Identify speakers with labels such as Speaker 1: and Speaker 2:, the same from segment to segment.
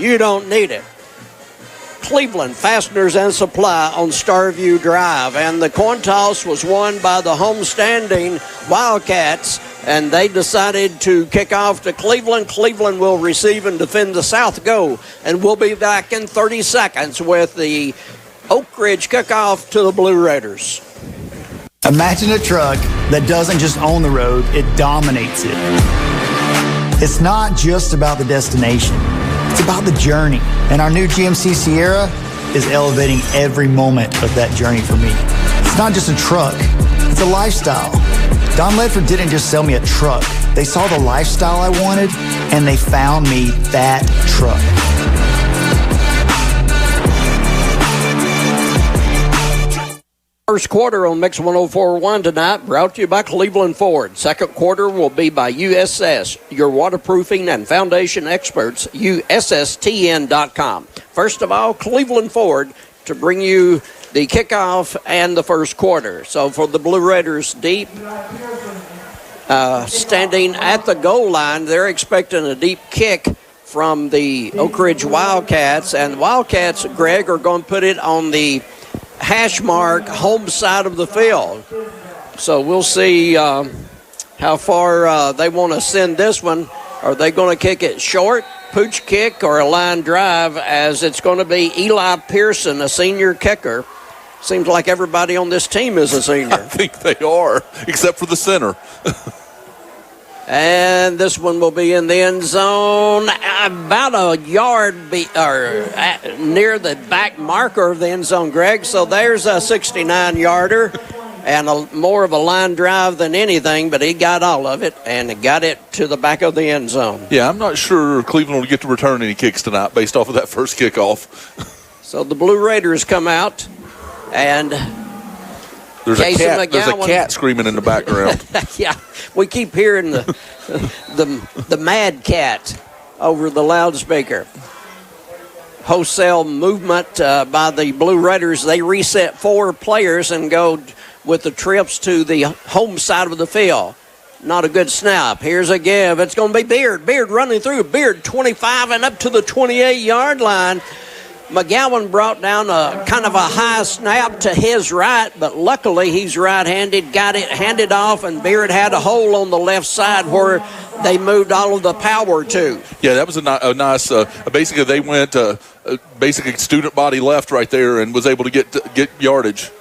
Speaker 1: You don't need it. Cleveland Fasteners and Supply on Starview Drive. And the coin toss was won by the homestanding Wildcats, and they decided to kick off to Cleveland. Cleveland will receive and defend the South Go, and we'll be back in 30 seconds with the Oak Ridge kickoff to the Blue Raiders.
Speaker 2: Imagine a truck that doesn't just own the road, it dominates it. It's not just about the destination. It's about the journey. And our new GMC Sierra is elevating every moment of that journey for me. It's not just a truck, it's a lifestyle. Don Ledford didn't just sell me a truck. They saw the lifestyle I wanted, and they found me that truck.
Speaker 1: First quarter on Mix 104.1 tonight, brought to you by Cleveland Ford. Second quarter will be by USS, your waterproofing and foundation experts, USSTN.com. First of all, Cleveland Ford to bring you the kickoff and the first quarter. So for the Blue Raiders, deep, standing at the goal line, they're expecting a deep kick from the Oak Ridge Wildcats. And the Wildcats, Greg, are going to put it on the hash mark home side of the field. So we'll see how far they want to send this one. Are they going to kick it short, pooch kick, or a line drive, as it's going to be Eli Pearson, a senior kicker. Seems like everybody on this team is a senior.
Speaker 3: I think they are, except for the center.
Speaker 1: And this one will be in the end zone, about a yard near the back marker of the end zone, Greg. So there's a 69-yarder and more of a line drive than anything, but he got all of it and got it to the back of the end zone.
Speaker 3: Yeah, I'm not sure Cleveland will get to return any kicks tonight based off of that first kickoff.
Speaker 1: So the Blue Raiders come out, and
Speaker 3: there's a cat screaming in the background.
Speaker 1: Yeah, we keep hearing the mad cat over the loudspeaker. Wholesale movement by the Blue Raiders. They reset 4 players and go with the trips to the home side of the field. Not a good snap. Here's a give. It's going to be Beard. Beard running through. Beard 25 and up to the 28-yard line. McGowan brought down a kind of a high snap to his right, but luckily he's right-handed, got it handed off, and Beard had a hole on the left side where they moved all of the power to.
Speaker 3: Yeah, that was a nice, basically they went basically student body left right there and was able to get yardage.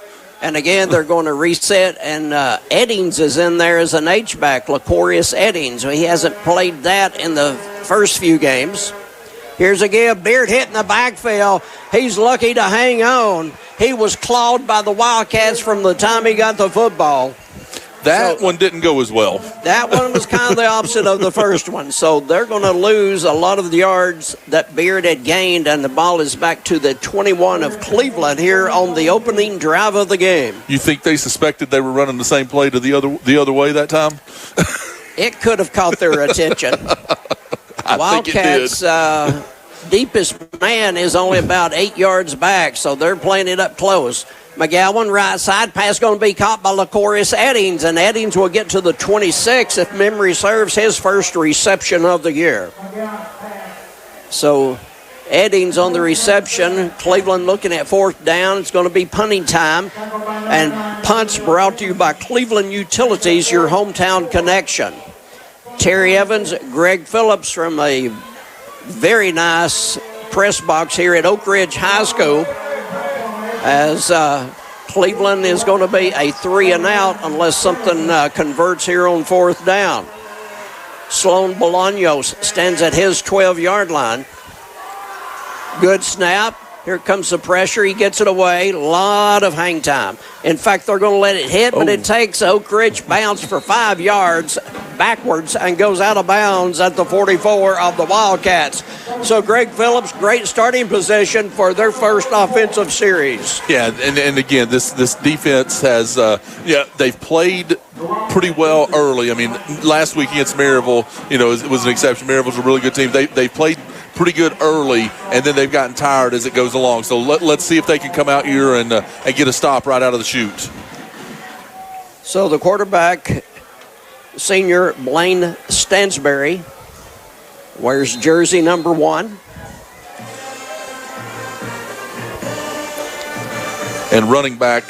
Speaker 1: And again, they're going to reset, and Eddings is in there as an H-back, Lacorius Eddings. He hasn't played that in the first few games. Here's a give. Beard hitting the backfield. He's lucky to hang on. He was clawed by the Wildcats from the time he got the football.
Speaker 3: That one didn't go as well.
Speaker 1: That one was kind of the opposite of the first one. So they're going to lose a lot of the yards that Beard had gained, and the ball is back to the 21 of Cleveland here on the opening drive of the game.
Speaker 3: You think they suspected they were running the same play to the other way that time?
Speaker 1: It could have caught their attention. Wildcats' deepest man is only about 8 yards back, so they're playing it up close. McGowan, right side, pass going to be caught by Lacorius Eddings, and Eddings will get to the 26, if memory serves, his first reception of the year. So Eddings on the reception. Cleveland looking at 4th down. It's going to be punting time, and punts brought to you by Cleveland Utilities, your hometown connection. Terry Evans, Greg Phillips from a very nice press box here at Oak Ridge High School, as Cleveland is going to be a 3-and-out unless something converts here on 4th down. Sloan Bolaños stands at his 12-yard line. Good snap. Here comes the pressure. He gets it away. A lot of hang time. In fact, they're going to let it hit, but it takes Oak Ridge bounce for 5 yards backwards and goes out of bounds at the 44 of the Wildcats. So Greg Phillips, great starting position for their first offensive series.
Speaker 3: Yeah, and again, this defense has, they've played pretty well early. I mean, last week against Maryville, it was an exception. Maryville's a really good team. They've played pretty good early, and then they've gotten tired as it goes along. So let's see if they can come out here and get a stop right out of the chute.
Speaker 1: So the quarterback, senior Blaine Stansberry, wears jersey number 1.
Speaker 3: And running back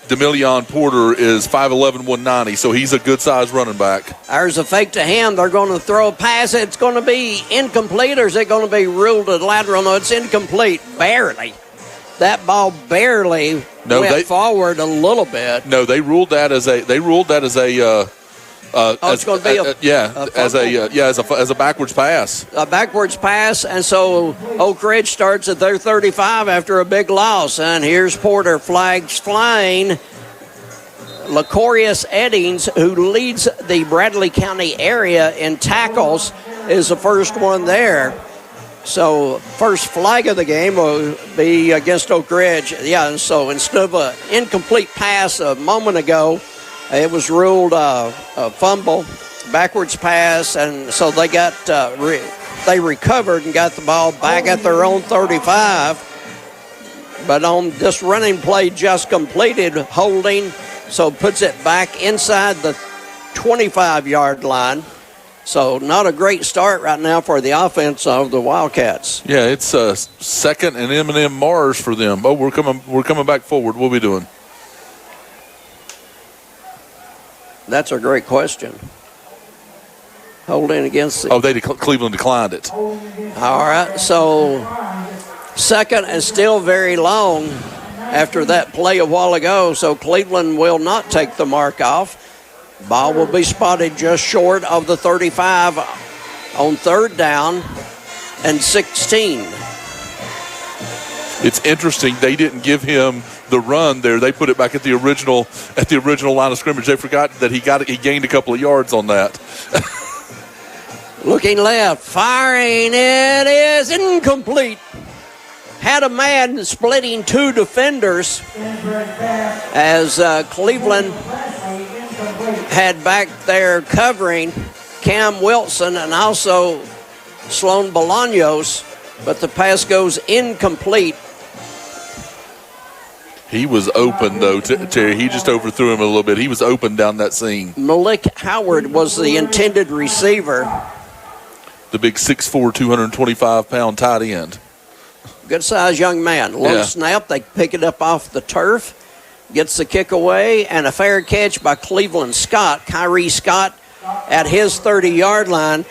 Speaker 3: Demillion Porter is 5'11", 190, so he's a good-sized running back.
Speaker 1: There's a fake to him. They're going to throw a pass. It's going to be incomplete, or is it going to be ruled a lateral? No, it's incomplete. Barely. That ball barely went forward a little bit.
Speaker 3: No, they ruled that as a.
Speaker 1: It's going to be
Speaker 3: as a backwards pass.
Speaker 1: A backwards pass, and so Oak Ridge starts at their 35 after a big loss. And here's Porter, flags flying. Lacorius Eddings, who leads the Bradley County area in tackles, is the first one there. So first flag of the game will be against Oak Ridge. Yeah, and so instead of an incomplete pass a moment ago, it was ruled a fumble, backwards pass, and so they got they recovered and got the ball back at their own 35. But on this running play just completed, holding, so puts it back inside the 25-yard line. So not a great start right now for the offense of the Wildcats.
Speaker 3: Yeah, it's second and M&M Mars for them. Oh, we're coming back forward. What are we doing?
Speaker 1: That's a great question. Holding against the...
Speaker 3: Cleveland declined it.
Speaker 1: All right, so second and still very long after that play a while ago, so Cleveland will not take the mark off. Ball will be spotted just short of the 35 on third down and 16.
Speaker 3: It's interesting they didn't give him the run there. They put it back at the original line of scrimmage. They forgot that he gained a couple of yards on that.
Speaker 1: Looking left, firing, it is incomplete. Had a man splitting two defenders as Cleveland had back there covering Cam Wilson and also Sloan Bolaños, but the pass goes incomplete.
Speaker 3: He was open, though, Terry. He just overthrew him a little bit. He was open down that seam.
Speaker 1: Malik Howard was the intended receiver.
Speaker 3: The big 6'4", 225-pound tight end.
Speaker 1: Good-sized young man. Low snap. They pick it up off the turf. Gets the kick away, and a fair catch by Cleveland Scott, Kyrie Scott, at his 30-yard line.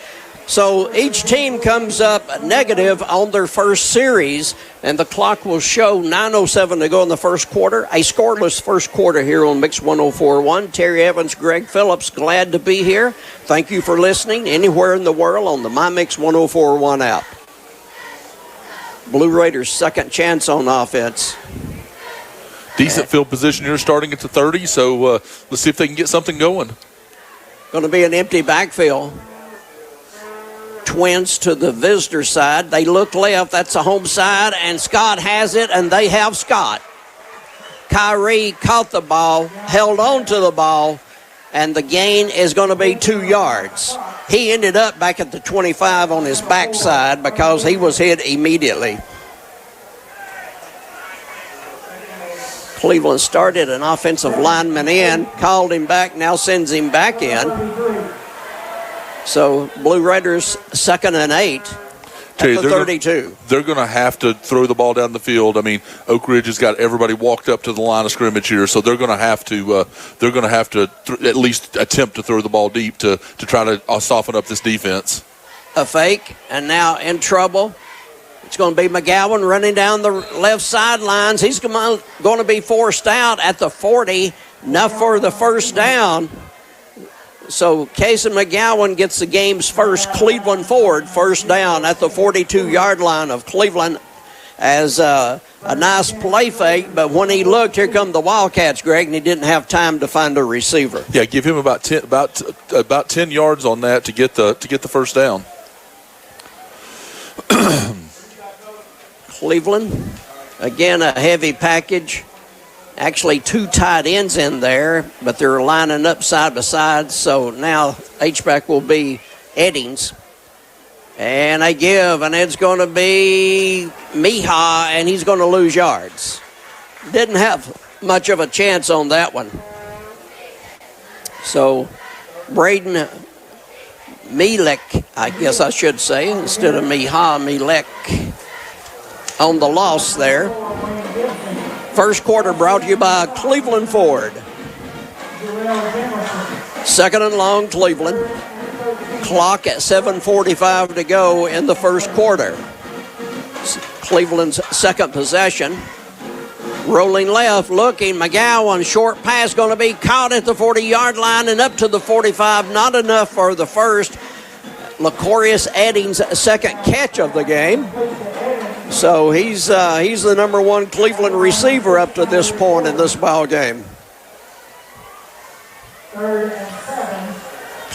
Speaker 1: So each team comes up negative on their first series, and the clock will show 9:07 to go in the first quarter. A scoreless first quarter here on Mix 104.1. Terry Evans, Greg Phillips, glad to be here. Thank you for listening anywhere in the world on the My Mix 104.1 app. Blue Raiders' second chance on offense.
Speaker 3: Decent field position here starting at the 30, so let's see if they can get something going.
Speaker 1: Going to be an empty backfield. Twins to the visitor side. They look left. That's the home side, and Scott has it, and they have Scott. Kyrie caught the ball, held on to the ball, and the gain is going to be 2 yards. He ended up back at the 25 on his backside because he was hit immediately. Cleveland started an offensive lineman in, called him back, now sends him back in. So Blue Raiders 2nd and 8 at the 32.
Speaker 3: They're going to have to throw the ball down the field. I mean, Oak Ridge has got everybody walked up to the line of scrimmage here, so they're going to have to at least attempt to throw the ball deep to try to soften up this defense.
Speaker 1: A fake, and now in trouble. It's going to be McGowan running down the left sidelines. He's going to be forced out at the 40, enough for the first down. So Casey McGowan gets the game's first Cleveland forward, first down at the 42-yard line of Cleveland as a nice play fake. But when he looked, here come the Wildcats, Greg, and he didn't have time to find a receiver.
Speaker 3: Yeah, give him about 10 yards on that to get the first down.
Speaker 1: Cleveland, again, a heavy package. Actually, 2 tight ends in there, but they're lining up side by side. So now H-back will be Eddings. And they give, and it's going to be Miha, and he's going to lose yards. Didn't have much of a chance on that one. So Braden Milek, I guess I should say, instead of Miha, Milek on the loss there. First quarter brought to you by Cleveland Ford. Second and long, Cleveland. Clock at 7:45 to go in the first quarter. Cleveland's second possession. Rolling left, looking. McGowan, short pass going to be caught at the 40-yard line and up to the 45. Not enough for the first. Lacorius Eddings' second catch of the game. So he's the number one Cleveland receiver up to this point in this ball game.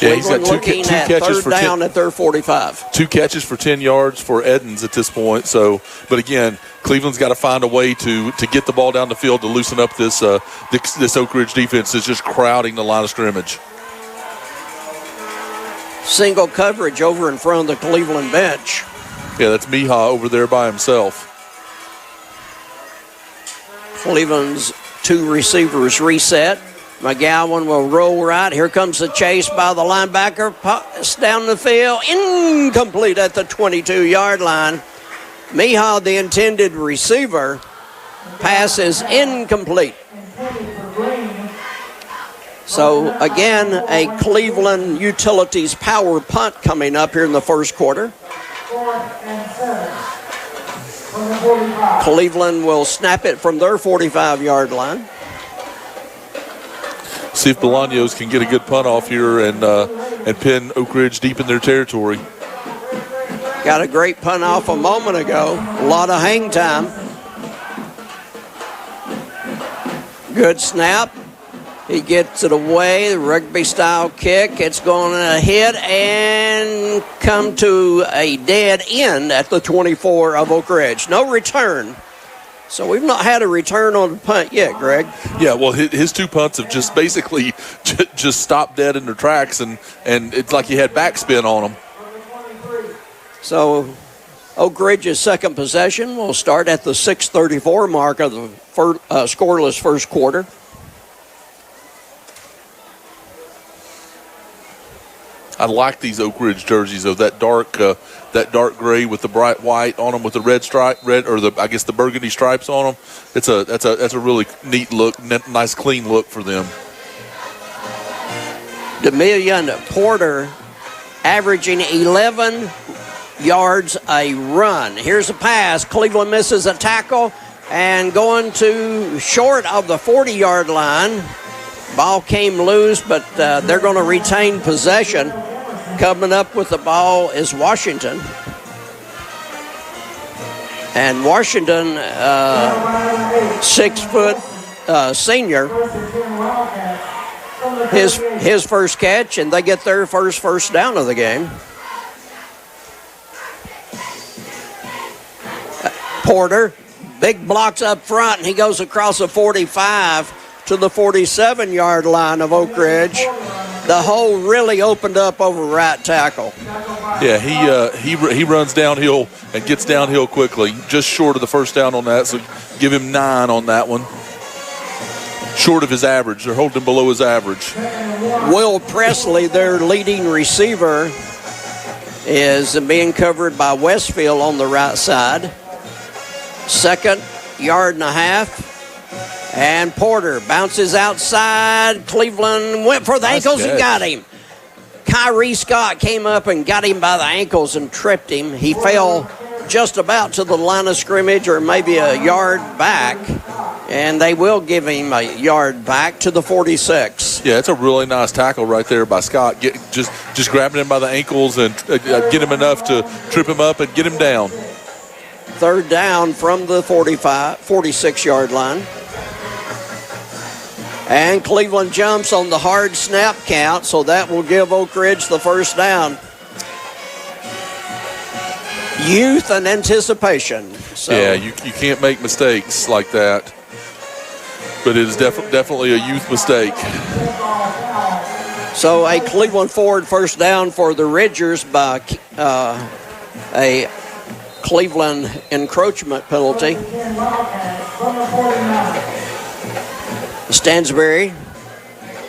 Speaker 3: Yeah, he's got two catches
Speaker 1: for 10. Down at their 45.
Speaker 3: 2 catches for 10 yards for Eddings at this point. So, but again, Cleveland's got to find a way to get the ball down the field to loosen up this Oak Ridge defense is just crowding the line of scrimmage.
Speaker 1: Single coverage over in front of the Cleveland bench.
Speaker 3: Yeah, that's Miha over there by himself.
Speaker 1: Cleveland's 2 receivers reset. McGowan will roll right. Here comes the chase by the linebacker. Pass down the field. Incomplete at the 22-yard line. Miha, the intended receiver. Pass is incomplete. So, again, a Cleveland Utilities power punt coming up here in the first quarter. Cleveland will snap it from their 45-yard line.
Speaker 3: See if Bolaños can get a good punt off here and pin Oak Ridge deep in their territory.
Speaker 1: Got a great punt off a moment ago. A lot of hang time. Good snap. He gets it away. The rugby-style kick. It's going to hit and come to a dead end at the 24 of Oak Ridge. No return. So we've not had a return on the punt yet, Greg.
Speaker 3: Yeah, well, his 2 punts have just basically just stopped dead in their tracks, and it's like he had backspin on them.
Speaker 1: So Oak Ridge's second possession will start at the 6:34 mark of the scoreless first quarter.
Speaker 3: I like these Oak Ridge jerseys, though. That dark gray with the bright white on them, with the the burgundy stripes on them. That's a really neat look, nice clean look for them.
Speaker 1: D'Amelia Porter averaging 11 yards a run. Here's a pass. Cleveland misses a tackle and going to short of the 40-yard line. Ball came loose, but they're going to retain possession. Coming up with the ball is Washington. And Washington, 6-foot senior, his first catch, and they get their first down of the game. Porter, big blocks up front, and he goes across the 45 to the 47-yard line of Oak Ridge. The hole really opened up over right tackle.
Speaker 3: Yeah, he runs downhill and gets downhill quickly, just short of the first down on that, so give him 9 on that one. Short of his average. They're holding him below his average.
Speaker 1: Will Presley, their leading receiver, is being covered by Westfield on the right side. Second, 1.5 yards. And Porter bounces outside. Cleveland went for the ankles and got him. Kyrie Scott came up and got him by the ankles and tripped him. He fell just about to the line of scrimmage or maybe a yard back. And they will give him a yard back to the 46.
Speaker 3: Yeah, it's a really nice tackle right there by Scott. Just grabbing him by the ankles and get him enough to trip him up and get him down.
Speaker 1: Third down from the 46-yard line. And Cleveland jumps on the hard snap count, so that will give Oak Ridge the first down. Youth and anticipation. So.
Speaker 3: Yeah, you can't make mistakes like that. But it is definitely a youth mistake.
Speaker 1: So a Cleveland Ford first down for the Ridgers by a Cleveland encroachment penalty. Stansbury,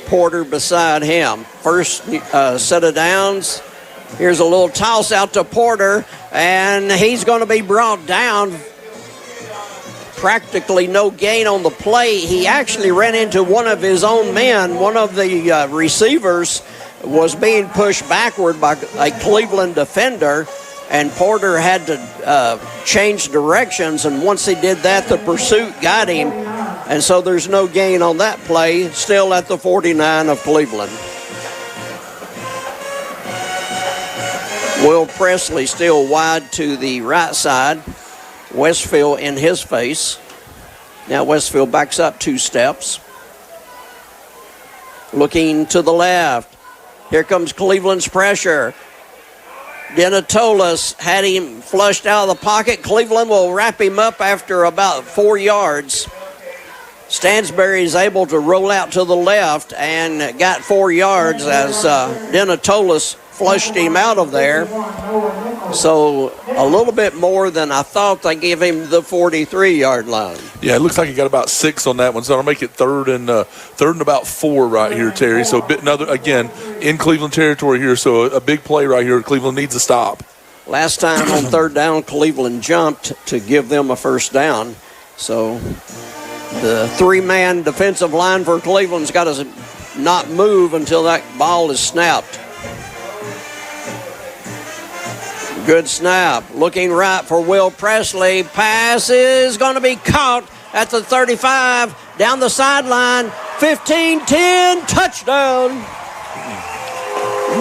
Speaker 1: Porter beside him. First set of downs. Here's a little toss out to Porter, and he's going to be brought down practically no gain on the play. He actually ran into one of his own men. One of the receivers was being pushed backward by a Cleveland defender, and Porter had to change directions, and once he did that, the pursuit got him, and so there's no gain on that play, still at the 49 of Cleveland. Will Presley still wide to the right side. Westfield in his face. Now Westfield backs up 2 steps. Looking to the left. Here comes Cleveland's pressure. Denatolas had him flushed out of the pocket. Cleveland will wrap him up after about 4 yards. Stansbury is able to roll out to the left and got 4 yards as Denatolas flushed him out of there. So a little bit more than I thought. They gave him the 43-yard line.
Speaker 3: Yeah, it looks like he got about 6 on that one, so I'll make it third and about 4 right here, Terry. So again, in Cleveland territory here, so a big play right here. Cleveland needs a stop.
Speaker 1: Last time on third down, Cleveland jumped to give them a first down. So the 3-man defensive line for Cleveland's got to not move until that ball is snapped. Good snap. Looking right for Will Presley. Pass is going to be caught at the 35. Down the sideline. 15-10. Touchdown.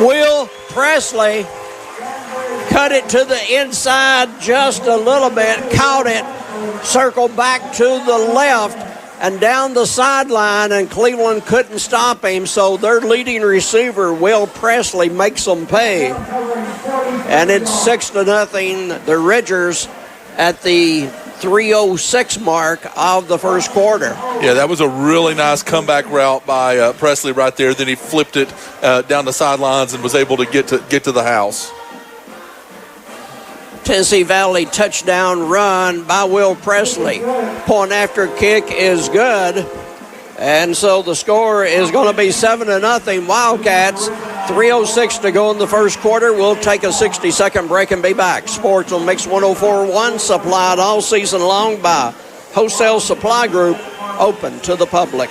Speaker 1: Will Presley cut it to the inside just a little bit. Caught it. Circled back to the left and down the sideline, and Cleveland couldn't stop him, so their leading receiver, Will Presley, makes them pay. And it's 6-0. The Ridgers at the 3:06 mark of the first quarter.
Speaker 3: Yeah, that was a really nice comeback route by Presley right there. Then he flipped it down the sidelines and was able to get to the house.
Speaker 1: Tennessee Valley touchdown run by Will Presley. Point after kick is good. And so the score is going to be 7-0 Wildcats. 3:06 to go in the first quarter. We'll take a 60-second break and be back. Sports on Mix 104.1, supplied all season long by Wholesale Supply Group, open to the public.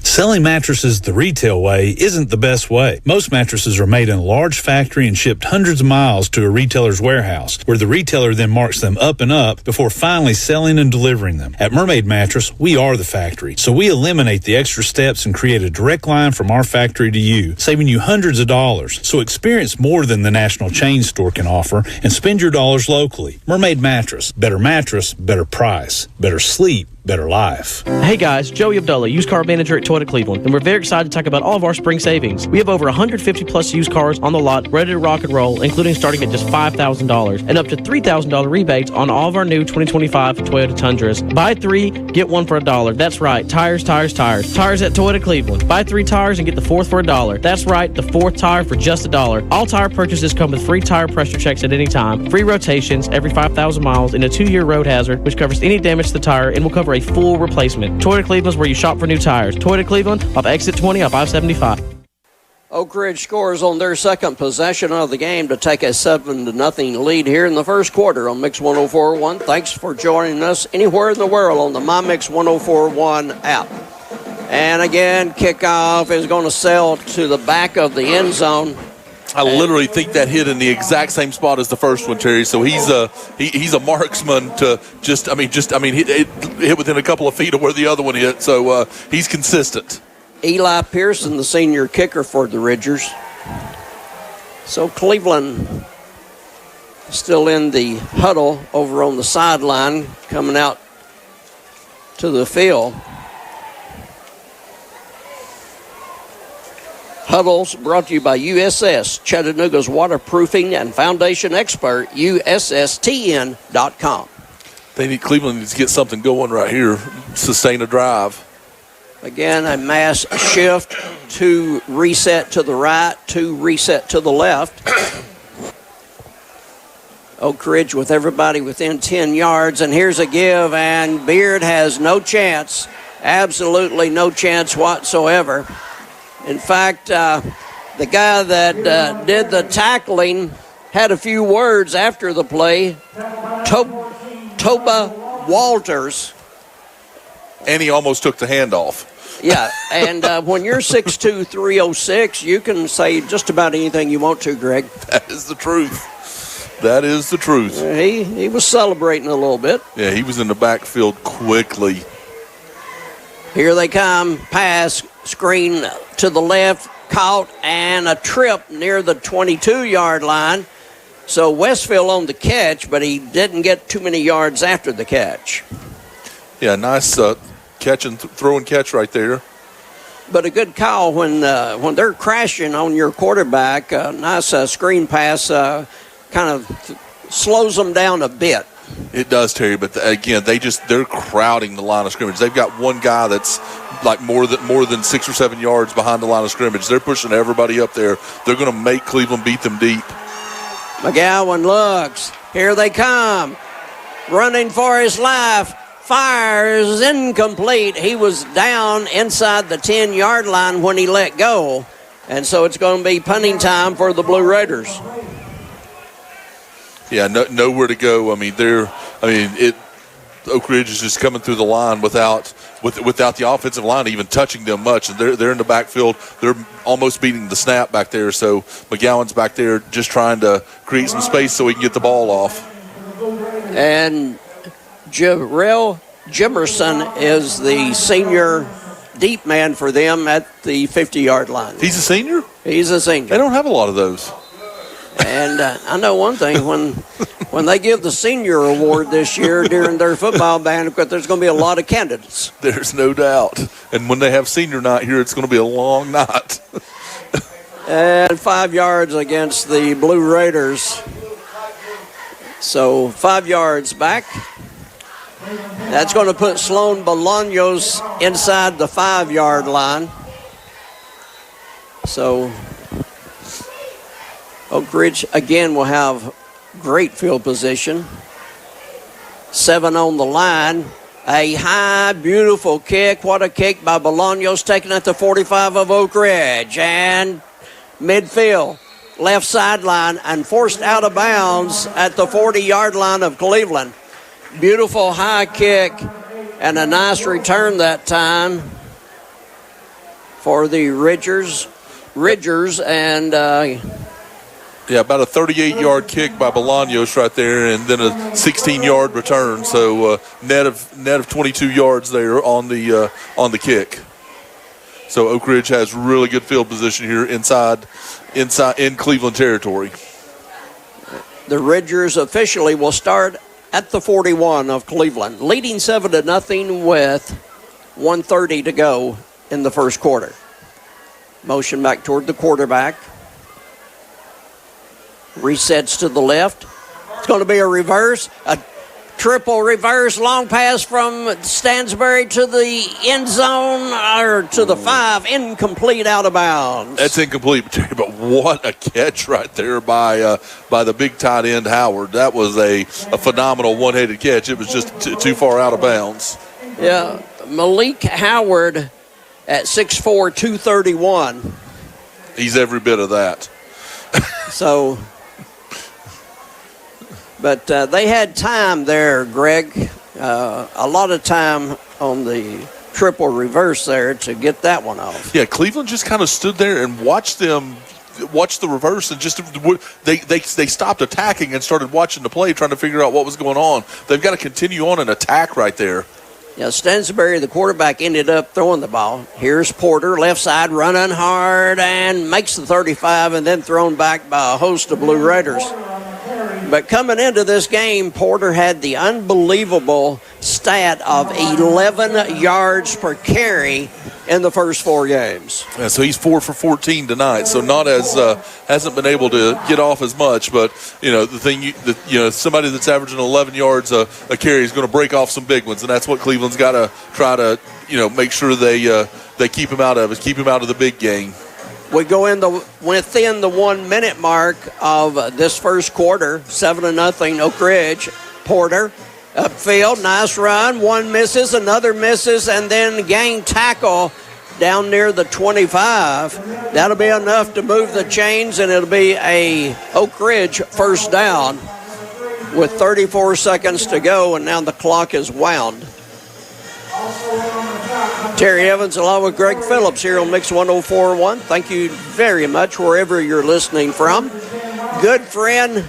Speaker 4: Selling mattresses the retail way isn't the best way. Most mattresses are made in a large factory and shipped hundreds of miles to a retailer's warehouse, where the retailer then marks them up and up before finally selling and delivering them. At Mermaid Mattress, we are the factory, so we eliminate the extra steps and create a direct line from our factory to you, saving you hundreds of dollars. So experience more than the national chain store can offer and spend your dollars locally. Mermaid Mattress. Better price, better sleep, better life.
Speaker 5: Hey guys, Joey Abdullah, used car manager at Toyota Cleveland, and we're very excited to talk about all of our spring savings. We have over 150 plus used cars on the lot ready to rock and roll, including starting at just $5,000 and up to $3,000 rebates on all of our new 2025 Toyota Tundras. Buy 3, get 1 for $1. That's right, tires. Tires at Toyota Cleveland. Buy 3 tires and get the 4th for $1. That's right, the 4th tire for just $1. All tire purchases come with free tire pressure checks at any time, free rotations every 5,000 miles, and a 2-year road hazard, which covers any damage to the tire and will cover a full replacement. Toyota Cleveland is where you shop for new tires. Toyota Cleveland off exit 20 off I-75.
Speaker 1: Oak Ridge scores on their second possession of the game to take a 7-0 lead here in the first quarter on Mix 104.1. Thanks for joining us anywhere in the world on the MyMix 104.1 app. And again, kickoff is going to sail to the back of the end zone.
Speaker 3: I literally think that hit in the exact same spot as the first one, Terry. So he's a marksman to it hit within a couple of feet of where the other one hit. So he's consistent.
Speaker 1: Eli Pearson, the senior kicker for the Ridgers. So Cleveland still in the huddle over on the sideline, coming out to the field. Huddles brought to you by USS, Chattanooga's waterproofing and foundation expert, USSTN.com.
Speaker 3: Cleveland needs to get something going right here, sustain a drive.
Speaker 1: Again, a mass shift, 2 reset to the right, 2 reset to the left. Oak Ridge with everybody within 10 yards, and here's a give, and Beard has no chance, absolutely no chance whatsoever. In fact, the guy that did the tackling had a few words after the play. Toba Walters
Speaker 3: And he almost took the handoff.
Speaker 1: Yeah, and when you're 6'2", 306, you can say just about anything you want to, Greg.
Speaker 3: That is the truth. That is the truth.
Speaker 1: He was celebrating a little bit.
Speaker 3: Yeah, he was in the backfield quickly.
Speaker 1: Here they come. Pass, screen to the left, caught, and a trip near the 22-yard line. So Westfield on the catch, but he didn't get too many yards after the catch.
Speaker 3: Yeah, nice catch and throw and catch right there.
Speaker 1: But a good call when they're crashing on your quarterback. Nice screen pass kind of slows them down a bit.
Speaker 3: It does, Terry, but again, they're crowding the line of scrimmage. They've got one guy that's like more than 6 or 7 yards behind the line of scrimmage. They're pushing everybody up there. They're going to make Cleveland beat them deep.
Speaker 1: McGowan looks. Here they come. Running for his life. Fires incomplete. He was down inside the 10-yard line when he let go. And so it's going to be punting time for the Blue Raiders.
Speaker 3: Yeah, nowhere to go. Oak Ridge is just coming through the line without the offensive line even touching them much. And they're in the backfield. They're almost beating the snap back there. So McGowan's back there just trying to create some space so he can get the ball off.
Speaker 1: And Jarrell Jimerson is the senior deep man for them at the 50-yard line.
Speaker 3: He's a senior?
Speaker 1: He's a senior.
Speaker 3: They don't have a lot of those.
Speaker 1: And I know one thing, when they give the senior award this year during their football banquet, there's going to be a lot of candidates.
Speaker 3: There's no doubt. And when they have senior night here, it's going to be a long night.
Speaker 1: And 5 yards against the Blue Raiders. So 5 yards back. That's going to put Sloan Bolaños inside the 5-yard line. So Oak Ridge, again, will have great field position. 7 on the line. A high, beautiful kick. What a kick by Bolaños, taken at the 45 of Oak Ridge. And midfield, left sideline, and forced out of bounds at the 40-yard line of Cleveland. Beautiful high kick and a nice return that time for the Ridgers. And
Speaker 3: yeah, about a 38-yard kick by Bolaños right there, and then a 16-yard return. So net of 22 yards there on the kick. So Oak Ridge has really good field position here inside in Cleveland territory.
Speaker 1: The Ridgers officially will start at the 41 of Cleveland, leading 7-0 with 1:30 to go in the first quarter. Motion back toward the quarterback. Resets to the left. It's going to be a reverse, a triple reverse, long pass from Stansbury to the end zone, or to the 5, incomplete, out of bounds.
Speaker 3: That's incomplete, but what a catch right there by the big tight end Howard. That was a phenomenal one-handed catch. It was just too far out of bounds.
Speaker 1: Yeah, Malik Howard at 6'4", 231.
Speaker 3: He's every bit of that.
Speaker 1: So, but they had time there, Greg. A lot of time on the triple reverse there to get that one off.
Speaker 3: Yeah, Cleveland just kind of stood there and watched the reverse, and just they stopped attacking and started watching the play, trying to figure out what was going on. They've got to continue on and attack right there.
Speaker 1: Yeah, Stansbury, the quarterback, ended up throwing the ball. Here's Porter, left side, running hard, and makes the 35, and then thrown back by a host of Blue Raiders. But coming into this game, Porter had the unbelievable stat of 11 yards per carry in the first 4 games.
Speaker 3: Yeah, so he's 4 for 14 tonight. So not as hasn't been able to get off as much. But somebody that's averaging 11 yards a carry is going to break off some big ones, and that's what Cleveland's got to try to make sure they keep him out of. Is keep him out of the big game.
Speaker 1: We go within the 1 minute mark of this first quarter, 7-0 Oak Ridge. Porter upfield, nice run. One misses, another misses, and then gang tackle down near the 25. That'll be enough to move the chains, and it'll be a Oak Ridge first down with 34 seconds to go, and now the clock is wound. Terry Evans along with Greg Phillips here on Mix 104.1. Thank you very much wherever you're listening from. Good friend,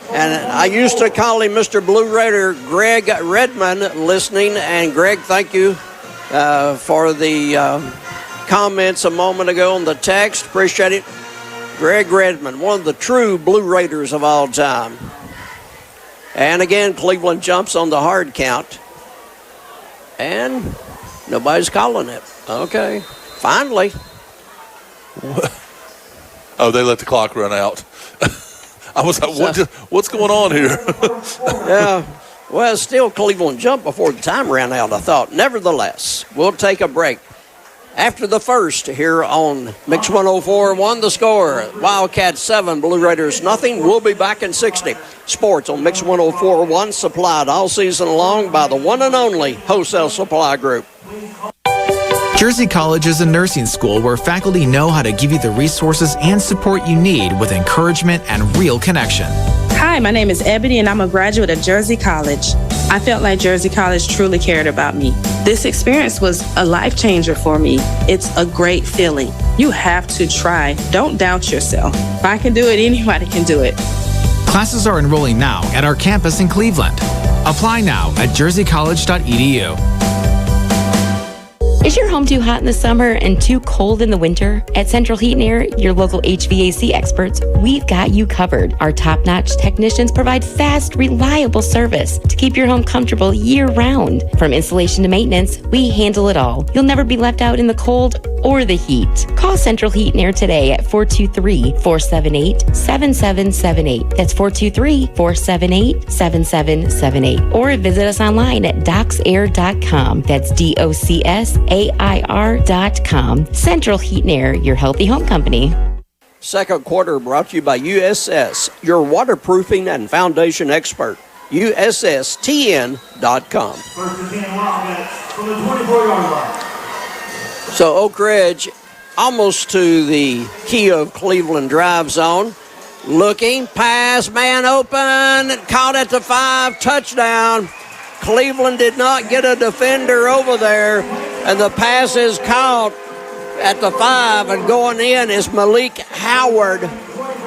Speaker 1: and I used to call him Mr. Blue Raider, Greg Redmond, listening. And Greg, thank you for the comments a moment ago on the text. Appreciate it. Greg Redmond, one of the true Blue Raiders of all time. And again, Cleveland jumps on the hard count. And nobody's calling it. Okay. Finally.
Speaker 3: Oh, they let the clock run out. I was like, what's going on here?
Speaker 1: Yeah. Well, still Cleveland jumped before the time ran out, I thought. Nevertheless, we'll take a break. After the first here on Mix 104.1, the score, Wildcats 7, Blue Raiders nothing. We'll be back in 60. Sports on Mix 104.1, supplied all season long by the one and only Wholesale Supply Group.
Speaker 6: Jersey College is a nursing school where faculty know how to give you the resources and support you need with encouragement and real connection.
Speaker 7: Hi, my name is Ebony and I'm a graduate of Jersey College. I felt like Jersey College truly cared about me. This experience was a life changer for me. It's a great feeling. You have to try. Don't doubt yourself. If I can do it, anybody can do it.
Speaker 6: Classes are enrolling now at our campus in Cleveland. Apply now at jerseycollege.edu.
Speaker 8: Is your home too hot in the summer and too cold in the winter? At Central Heat and Air, your local HVAC experts, we've got you covered. Our top-notch technicians provide fast, reliable service to keep your home comfortable year-round. From installation to maintenance, we handle it all. You'll never be left out in the cold or the heat. Call Central Heat and Air today at 423-478-7778. That's 423-478-7778. Or visit us online at docsair.com. That's DOCSAIR.com. Central Heat and Air, your healthy home company.
Speaker 1: Second quarter brought to you by USS, your waterproofing and foundation expert. USSTN.com.
Speaker 2: First and 10 Wildcats from the 24-yard line.
Speaker 1: So Oak Ridge almost to the key of Cleveland drive zone. Looking, pass, man open, caught at the 5, touchdown. Cleveland did not get a defender over there, and the pass is caught at the 5, and going in is Malik Howard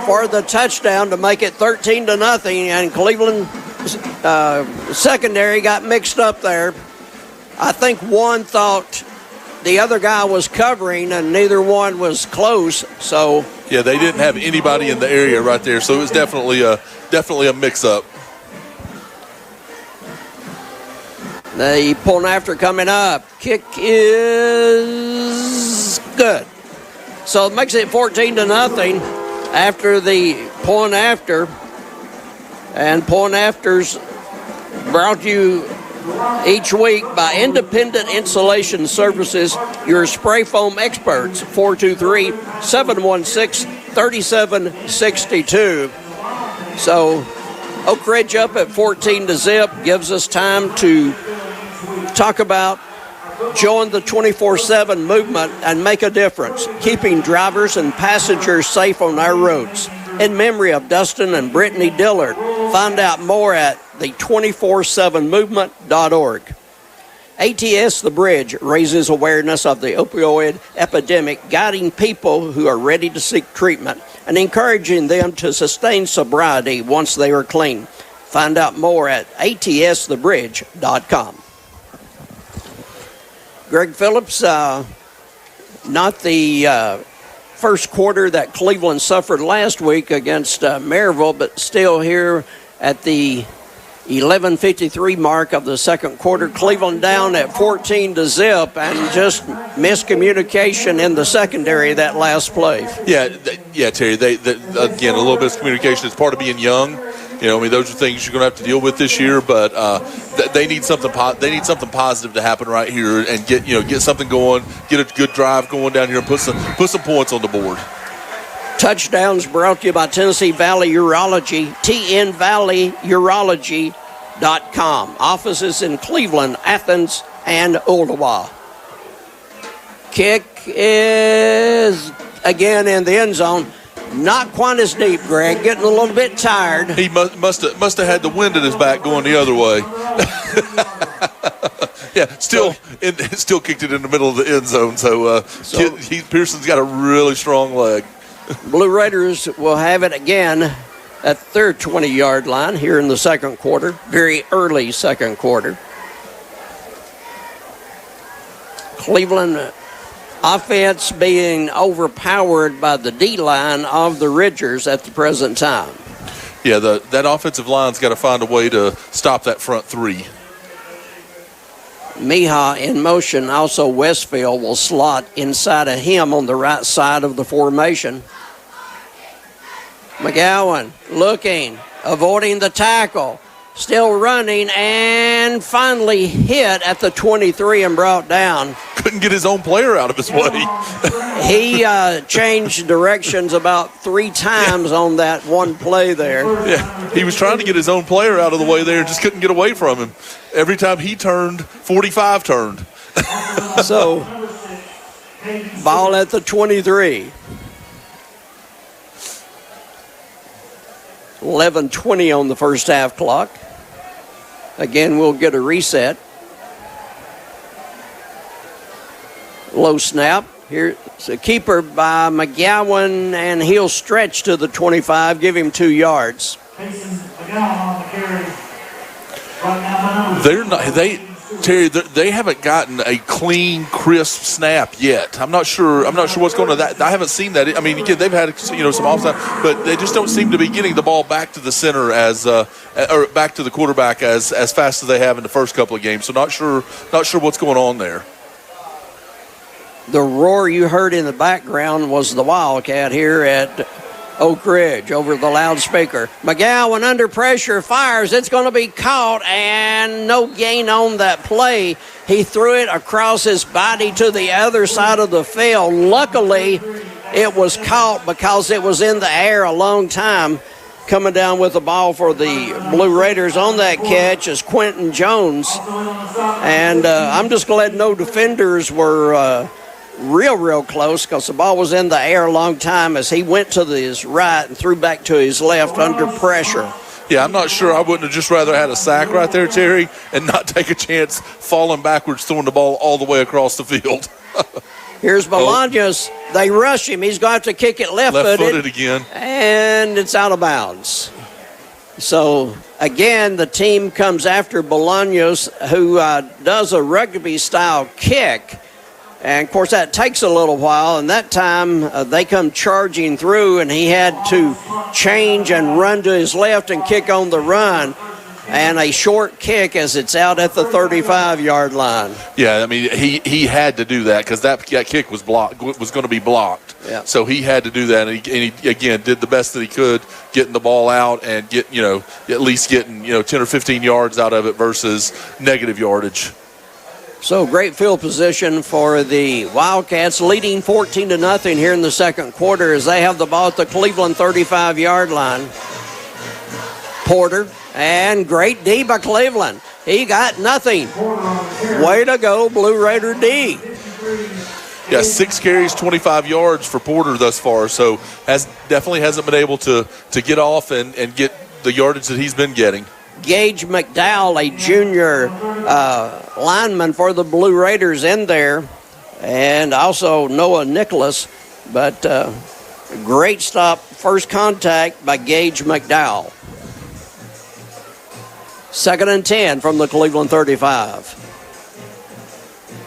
Speaker 1: for the touchdown to make it 13-0, and Cleveland secondary got mixed up there. I think one thought the other guy was covering, and neither one was close. So
Speaker 3: yeah, they didn't have anybody in the area right there, so it was definitely a mix-up.
Speaker 1: The point after coming up. Kick is good. So it makes it 14-0 after the point after. And point afters brought you each week by Independent Insulation Services, your spray foam experts, 423-716-3762. So Oak Ridge up at 14-0 gives us time to talk about join the 24/7 movement and make a difference, keeping drivers and passengers safe on our roads. In memory of Dustin and Brittany Dillard. Find out more at the247movement.org. ATS The Bridge raises awareness of the opioid epidemic, guiding people who are ready to seek treatment and encouraging them to sustain sobriety once they are clean. Find out more at atsthebridge.com. Greg Phillips, not the first quarter that Cleveland suffered last week against Maryville, but still here at the 11:53 mark of the second quarter. Cleveland down at 14-0, and just miscommunication in the secondary that last play.
Speaker 3: Yeah, Terry. Again, a little bit of communication. It's part of being young. You know, I mean, those are things you're going to have to deal with this year. But they need something. They need something positive to happen right here and get something going. Get a good drive going down here and put some points on the board.
Speaker 1: Touchdowns brought to you by Tennessee Valley Urology, tnvalleyurology.com. Offices in Cleveland, Athens, and Ottawa. Kick is again in the end zone. Not quite as deep, Greg. Getting a little bit tired.
Speaker 3: He must have had the wind at his back going the other way. Yeah, still kicked it in the middle of the end zone. So Pearson's got a really strong leg.
Speaker 1: Blue Raiders will have it again at their 20-yard line here in the second quarter, very early second quarter. Cleveland offense being overpowered by the D-line of the Ridgers at the present time.
Speaker 3: Yeah, that offensive line's got to find a way to stop that front three.
Speaker 1: Mihah in motion. Also, Westfield will slot inside of him on the right side of the formation. McGowan looking, avoiding the tackle, still running, and finally hit at the 23 and brought down.
Speaker 3: Couldn't get his own player out of his way.
Speaker 1: He changed directions about 3 times on that one play there.
Speaker 3: Yeah, he was trying to get his own player out of the way there, just couldn't get away from him. Every time he turned, 45 turned.
Speaker 1: So, ball at the 23. 11:20 on the first half clock. Again, we'll get a reset. Low snap. Here's a keeper by McGowan, and he'll stretch to the 25, give him 2 yards.
Speaker 3: They haven't gotten a clean, crisp snap yet. I'm not sure what's going on. That I haven't seen that. I mean, again, they've had some offside, but they just don't seem to be getting the ball back to the center or back to the quarterback as fast as they have in the first couple of games. So not sure what's going on there.
Speaker 1: The roar you heard in the background was the Wildcat here at Oak Ridge over the loudspeaker. McGowan under pressure, fires. It's going to be caught, and no gain on that play. He threw it across his body to the other side of the field. Luckily, it was caught because it was in the air a long time. Coming down with the ball for the Blue Raiders on that catch is Quentin Jones. And I'm just glad no defenders were real close, because the ball was in the air a long time as he went to his right and threw back to his left under pressure.
Speaker 3: Yeah, I'm not sure. I wouldn't have just rather had a sack right there, Terry, and not take a chance falling backwards, throwing the ball all the way across the field.
Speaker 1: Here's Bolaños. They rush him. He's going to have to kick it left-footed
Speaker 3: again. And
Speaker 1: it's out of bounds. So, again, the team comes after Bolaños, who does a rugby-style kick. And, of course, that takes a little while, and that time they come charging through, and he had to change and run to his left and kick on the run, and a short kick as it's out at the 35-yard line.
Speaker 3: Yeah, I mean, he had to do that because that kick was going to be blocked.
Speaker 1: Yeah.
Speaker 3: So he had to do that, and he again did the best that he could, getting the ball out and at least getting 10 or 15 yards out of it versus negative yardage.
Speaker 1: So great field position for the Wildcats, leading 14-0 here in the second quarter as they have the ball at the Cleveland 35-yard line. Porter, and great D by Cleveland. He got nothing. Way to go, Blue Raider D.
Speaker 3: Yeah, 6 carries, 25 yards for Porter thus far, so definitely hasn't been able to get off and get the yardage that he's been getting.
Speaker 1: Gage McDowell, a junior lineman for the Blue Raiders in there, and also Noah Nicholas. But great stop, first contact by Gage McDowell. 2nd and 10 from the Cleveland 35.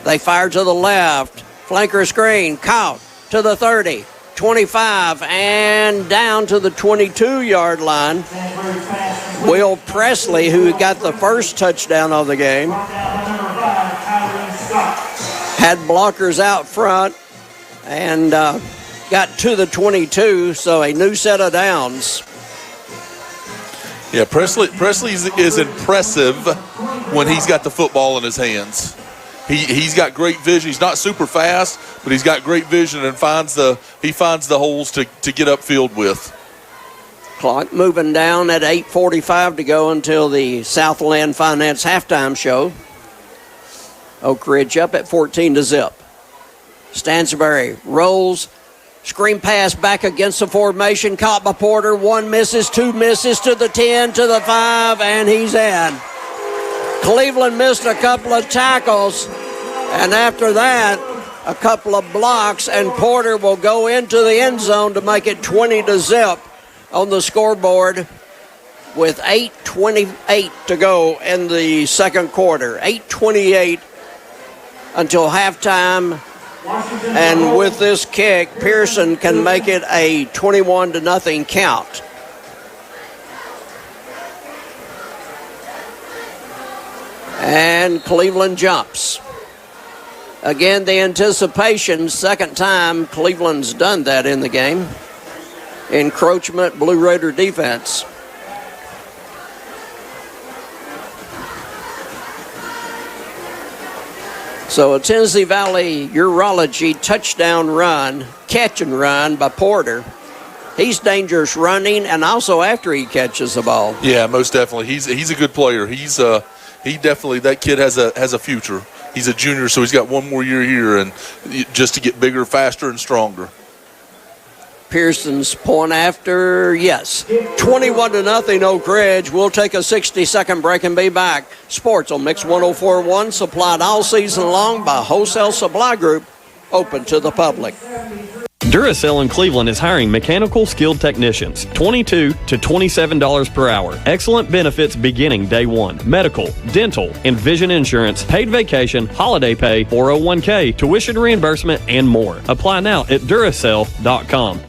Speaker 1: They fire to the left, flanker screen, caught to the 30. 25 and down to the 22-yard line. Will Presley, who got the first touchdown of the game, had blockers out front and got to the 22, so a new set of downs.
Speaker 3: Yeah, Presley is impressive when he's got the football in his hands. He's got great vision. He's not super fast, but he's got great vision and finds the holes to get upfield with.
Speaker 1: Clock moving down at 8:45 to go until the Southland Finance halftime show. Oak Ridge up at 14-0. Stansbury rolls. Screen pass back against the formation. Caught by Porter. 1 misses, 2 misses to the 10, to the 5, and he's in. Cleveland missed a couple of tackles, and after that, a couple of blocks, and Porter will go into the end zone to make it 20-0 on the scoreboard with 8:28 to go in the second quarter. 8:28 until halftime, and with this kick, Pearson can make it a 21-0 count. And Cleveland jumps. Again, the anticipation, second time Cleveland's done that in the game. Encroachment, Blue Raider defense. So a Tennessee Valley Urology touchdown run, catch and run by Porter. He's dangerous running and also after he catches the ball.
Speaker 3: Yeah, most definitely. He's a good player. He definitely, that kid has a future. He's a junior, so he's got one more year here, and just to get bigger, faster, and stronger.
Speaker 1: Pearson's point after, yes. 21-0 Oak Ridge. We'll take a 60-second break and be back. Sports on Mix 104.1, supplied all season long by Wholesale Supply Group, open to the public.
Speaker 9: Duracell in Cleveland is hiring mechanical skilled technicians, $22 to $27 per hour. Excellent benefits beginning day one. Medical, dental, and vision insurance, paid vacation, holiday pay, 401k, tuition reimbursement, and more. Apply now at Duracell.com.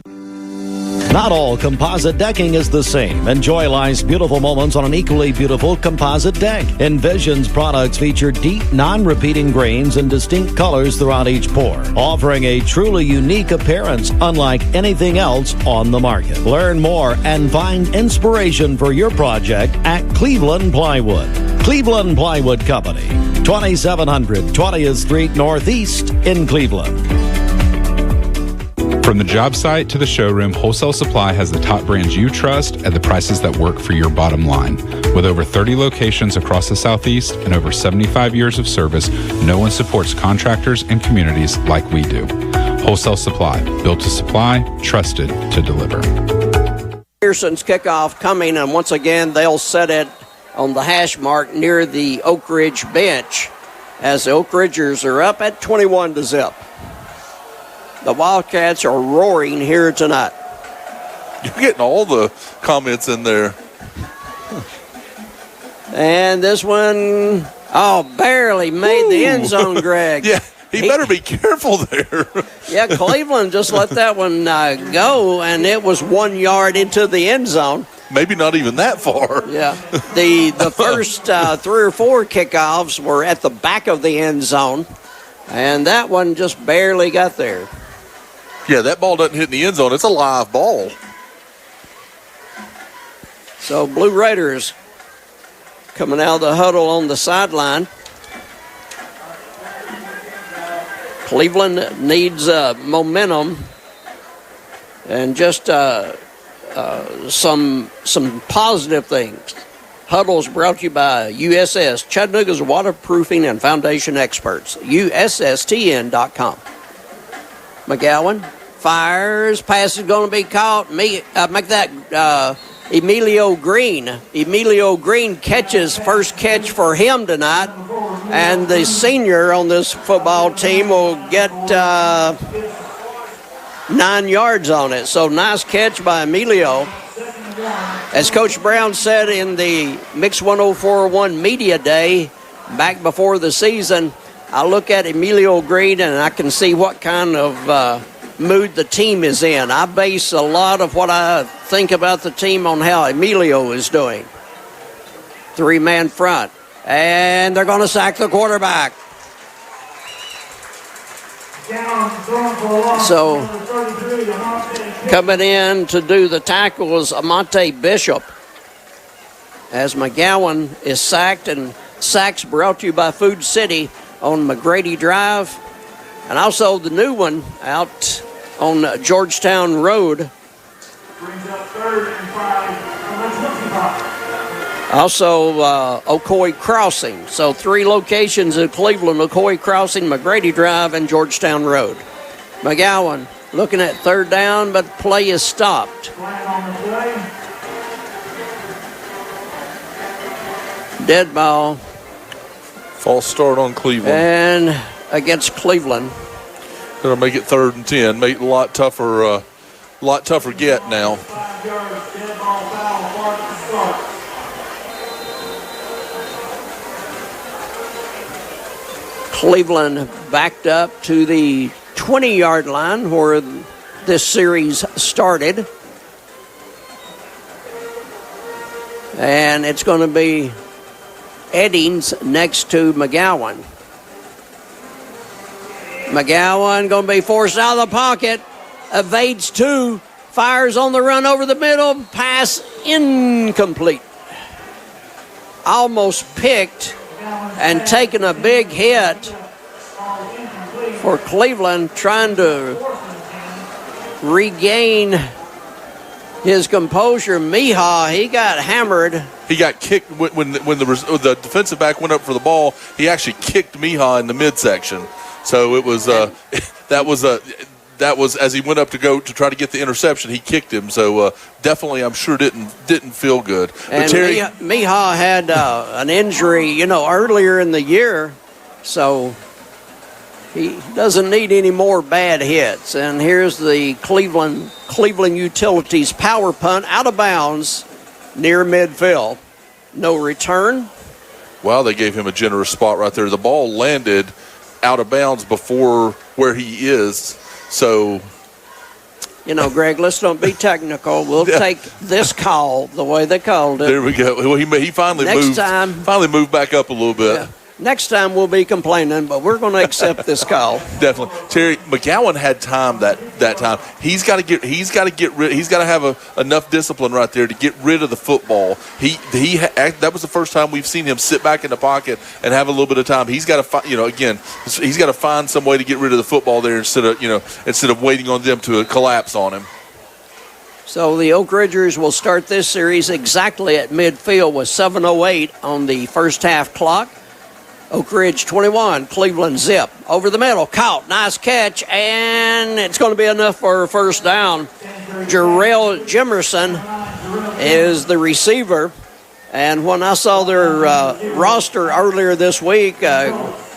Speaker 10: Not all composite decking is the same. Enjoy life's beautiful moments on an equally beautiful composite deck. Envision's products feature deep, non-repeating grains and distinct colors throughout each pour, offering a truly unique appearance unlike anything else on the market. Learn more and find inspiration for your project at Cleveland Plywood. Cleveland Plywood Company, 2700 20th Street Northeast in Cleveland.
Speaker 11: From the job site to the showroom, Wholesale Supply has the top brands you trust at the prices that work for your bottom line. With over 30 locations across the Southeast and over 75 years of service, no one supports contractors and communities like we do. Wholesale Supply, built to supply, trusted to deliver.
Speaker 1: Pearson's kickoff coming, and once again, they'll set it on the hash mark near the Oak Ridge bench as the Oak Ridgers are up at 21-0. The Wildcats are roaring here tonight.
Speaker 3: You're getting all the comments in there.
Speaker 1: And this one, barely made the end zone, Greg.
Speaker 3: Yeah, he better be careful there.
Speaker 1: Yeah, Cleveland just let that one go, and it was 1 yard into the end zone.
Speaker 3: Maybe not even that far.
Speaker 1: Yeah. The first 3 or 4 kickoffs were at the back of the end zone, and that one just barely got there.
Speaker 3: Yeah, that ball doesn't hit in the end zone. It's a live ball.
Speaker 1: So Blue Raiders coming out of the huddle on the sideline. Cleveland needs momentum and just some positive things. Huddles brought to you by USS, Chattanooga's waterproofing and foundation experts. USSTN.com. McGowan fires. Pass is going to be caught. Make that Emilio Green. Emilio Green catches, first catch for him tonight. And the senior on this football team will get 9 yards on it. So nice catch by Emilio. As Coach Brown said in the Mix 104.1 Media Day back before the season, I look at Emilio Green and I can see what kind of mood the team is in. I base a lot of what I think about the team on how Emilio is doing. 3-man front. And they're going to sack the quarterback. So coming in to do the tackle is Amante Bishop. As McGowan is sacked, and sacks brought to you by Food City on McGrady Drive, and also the new one out on Georgetown Road. Also Ocoee Crossing. So 3 locations in Cleveland: Ocoee Crossing, McGrady Drive, and Georgetown Road. McGowan looking at 3rd down, but play is stopped. Dead ball.
Speaker 3: False start on Cleveland.
Speaker 1: And against Cleveland.
Speaker 3: Going to make it 3rd and 10. Make it a lot tougher get now.
Speaker 1: Cleveland backed up to the 20-yard line where this series started. And it's going to be Eddings next to McGowan. McGowan going to be forced out of the pocket. Evades 2. Fires on the run over the middle. Pass incomplete. Almost picked and taking a big hit for Cleveland, trying to regain his composure. Mihah, he got hammered.
Speaker 3: He got kicked when the defensive back went up for the ball. He actually kicked Mihah in the midsection. So it was that was as he went up to try to get the interception. He kicked him. So definitely, I'm sure didn't feel good.
Speaker 1: And Terry, Mihah had an injury, earlier in the year, so he doesn't need any more bad hits. And here's the Cleveland Utilities power punt out of bounds near midfield. No return.
Speaker 3: Wow, they gave him a generous spot right there. The ball landed out of bounds before where he is. So,
Speaker 1: Greg, let's don't be technical. We'll take this call the way they called it.
Speaker 3: There we go. Well, he finally moved back up a little bit. Yeah.
Speaker 1: Next time we'll be complaining, but we're going to accept this call.
Speaker 3: Definitely, Terry McGowan had time that time. He's got to have enough discipline right there to get rid of the football. That was the first time we've seen him sit back in the pocket and have a little bit of time. He's got to he's got to find some way to get rid of the football there instead of waiting on them to collapse on him.
Speaker 1: So the Oak Ridgers will start this series exactly at midfield with 7:08 on the first half clock. Oak Ridge 21, Cleveland zip. Over the middle, caught, nice catch, and it's going to be enough for a first down. Jarrell Jimerson is the receiver. And when I saw their roster earlier this week,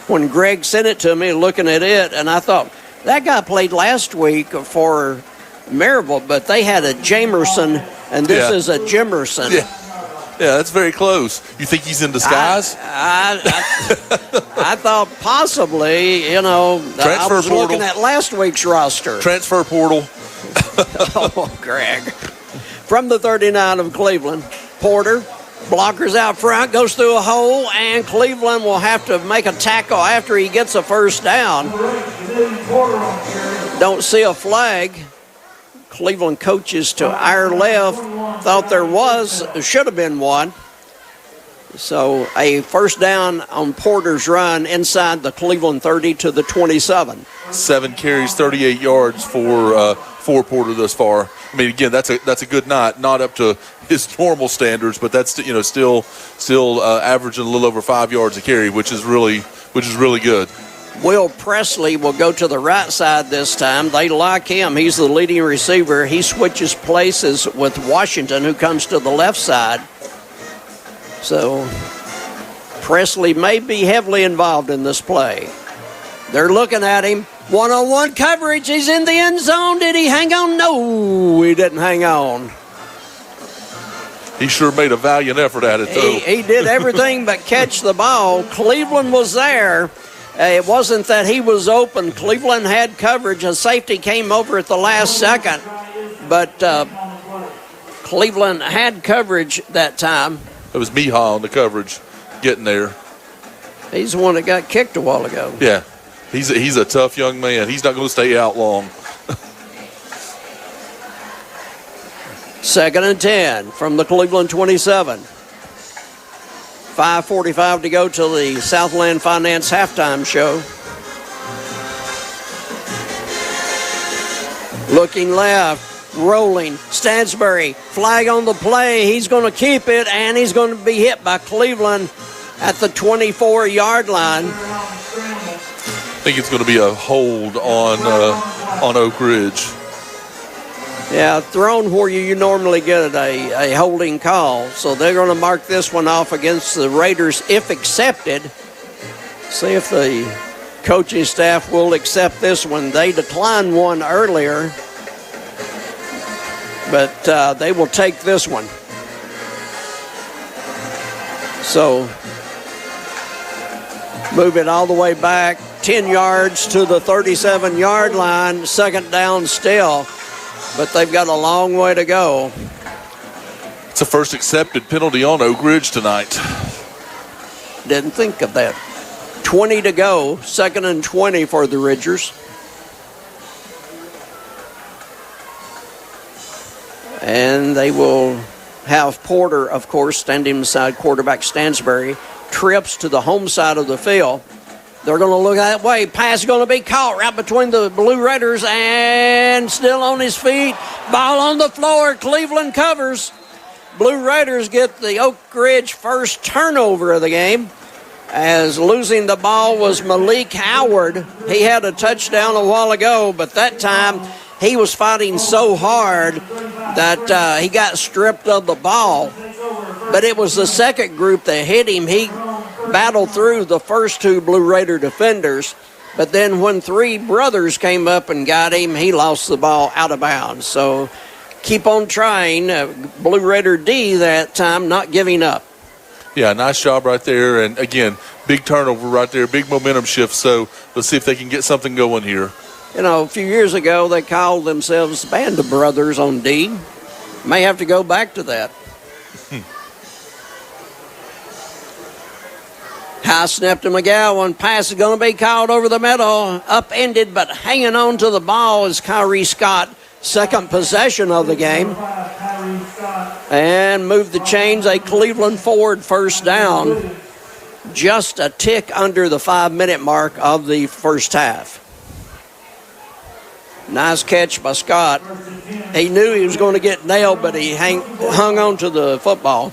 Speaker 1: when Greg sent it to me, looking at it, and I thought, that guy played last week for Maryville, but they had a Jamerson, and this is a Jimerson.
Speaker 3: Yeah, that's very close. You think he's in disguise?
Speaker 1: I thought possibly, I was looking at last week's roster.
Speaker 3: Transfer portal.
Speaker 1: Oh, Greg. From the 39 of Cleveland, Porter, blockers out front, goes through a hole, and Cleveland will have to make a tackle after he gets a first down. Don't see a flag. Cleveland coaches to our left thought should have been one. So a first down on Porter's run inside the Cleveland 30 to the 27.
Speaker 3: 7 carries, 38 yards for Porter thus far. I mean, again, that's a good night. Not up to his normal standards, but that's still averaging a little over 5 yards a carry, which is really good.
Speaker 1: Will Presley will go to the right side this time. They like him. He's the leading receiver. He switches places with Washington, who comes to the left side. So Presley may be heavily involved in this play. They're looking at him. One-on-one coverage. He's in the end zone. Did he hang on? No, he didn't hang on.
Speaker 3: He sure made a valiant effort at it, though.
Speaker 1: He did everything but catch the ball. Cleveland was there. It wasn't that he was open. Cleveland had coverage. A safety came over at the last second. But Cleveland had coverage that time.
Speaker 3: It was Mihah on the coverage getting there.
Speaker 1: He's the one that got kicked a while ago.
Speaker 3: Yeah, he's a tough young man. He's not going to stay out long.
Speaker 1: 2nd and 10 from the Cleveland 27. 5:45 to go till the Southland Finance halftime show. Looking left, rolling. Stansbury, flag on the play. He's going to keep it, and he's going to be hit by Cleveland at the 24-yard line.
Speaker 3: I think it's going to be a hold on Oak Ridge.
Speaker 1: Yeah, thrown where you normally get a holding call. So they're going to mark this one off against the Raiders if accepted. See if the coaching staff will accept this one. They declined one earlier, but they will take this one. So move it all the way back 10 yards to the 37-yard line, second down still, but they've got a long way to go.
Speaker 3: It's the first accepted penalty on Oak Ridge tonight.
Speaker 1: Didn't think of that. 20 to go, 2nd and 20 for the Ridgers. And they will have Porter, of course, standing beside quarterback Stansbury, trips to the home side of the field. They're going to look that way. Pass is going to be caught right between the Blue Raiders and still on his feet. Ball on the floor. Cleveland covers. Blue Raiders get the Oak Ridge first turnover of the game, as losing the ball was Malik Howard. He had a touchdown a while ago, but that time he was fighting so hard that he got stripped of the ball. But it was the second group that hit him. He battled through the first two Blue Raider defenders, but then when three brothers came up and got him, he lost the ball out of bounds. So keep on trying. Blue Raider D that time, not giving up.
Speaker 3: Yeah, nice job right there. And, again, big turnover right there, big momentum shift. So let's see if they can get something going here.
Speaker 1: You know, a few years ago, they called themselves Band of Brothers on D. May have to go back to that. High snap to McGowan. Pass is going to be called over the middle. Upended, but hanging on to the ball is Kyrie Scott. Second possession of the game. And move the chains. A Cleveland Ford first down. Just a tick under the 5-minute mark of the first half. Nice catch by Scott. He knew he was going to get nailed, but he hung on to the football.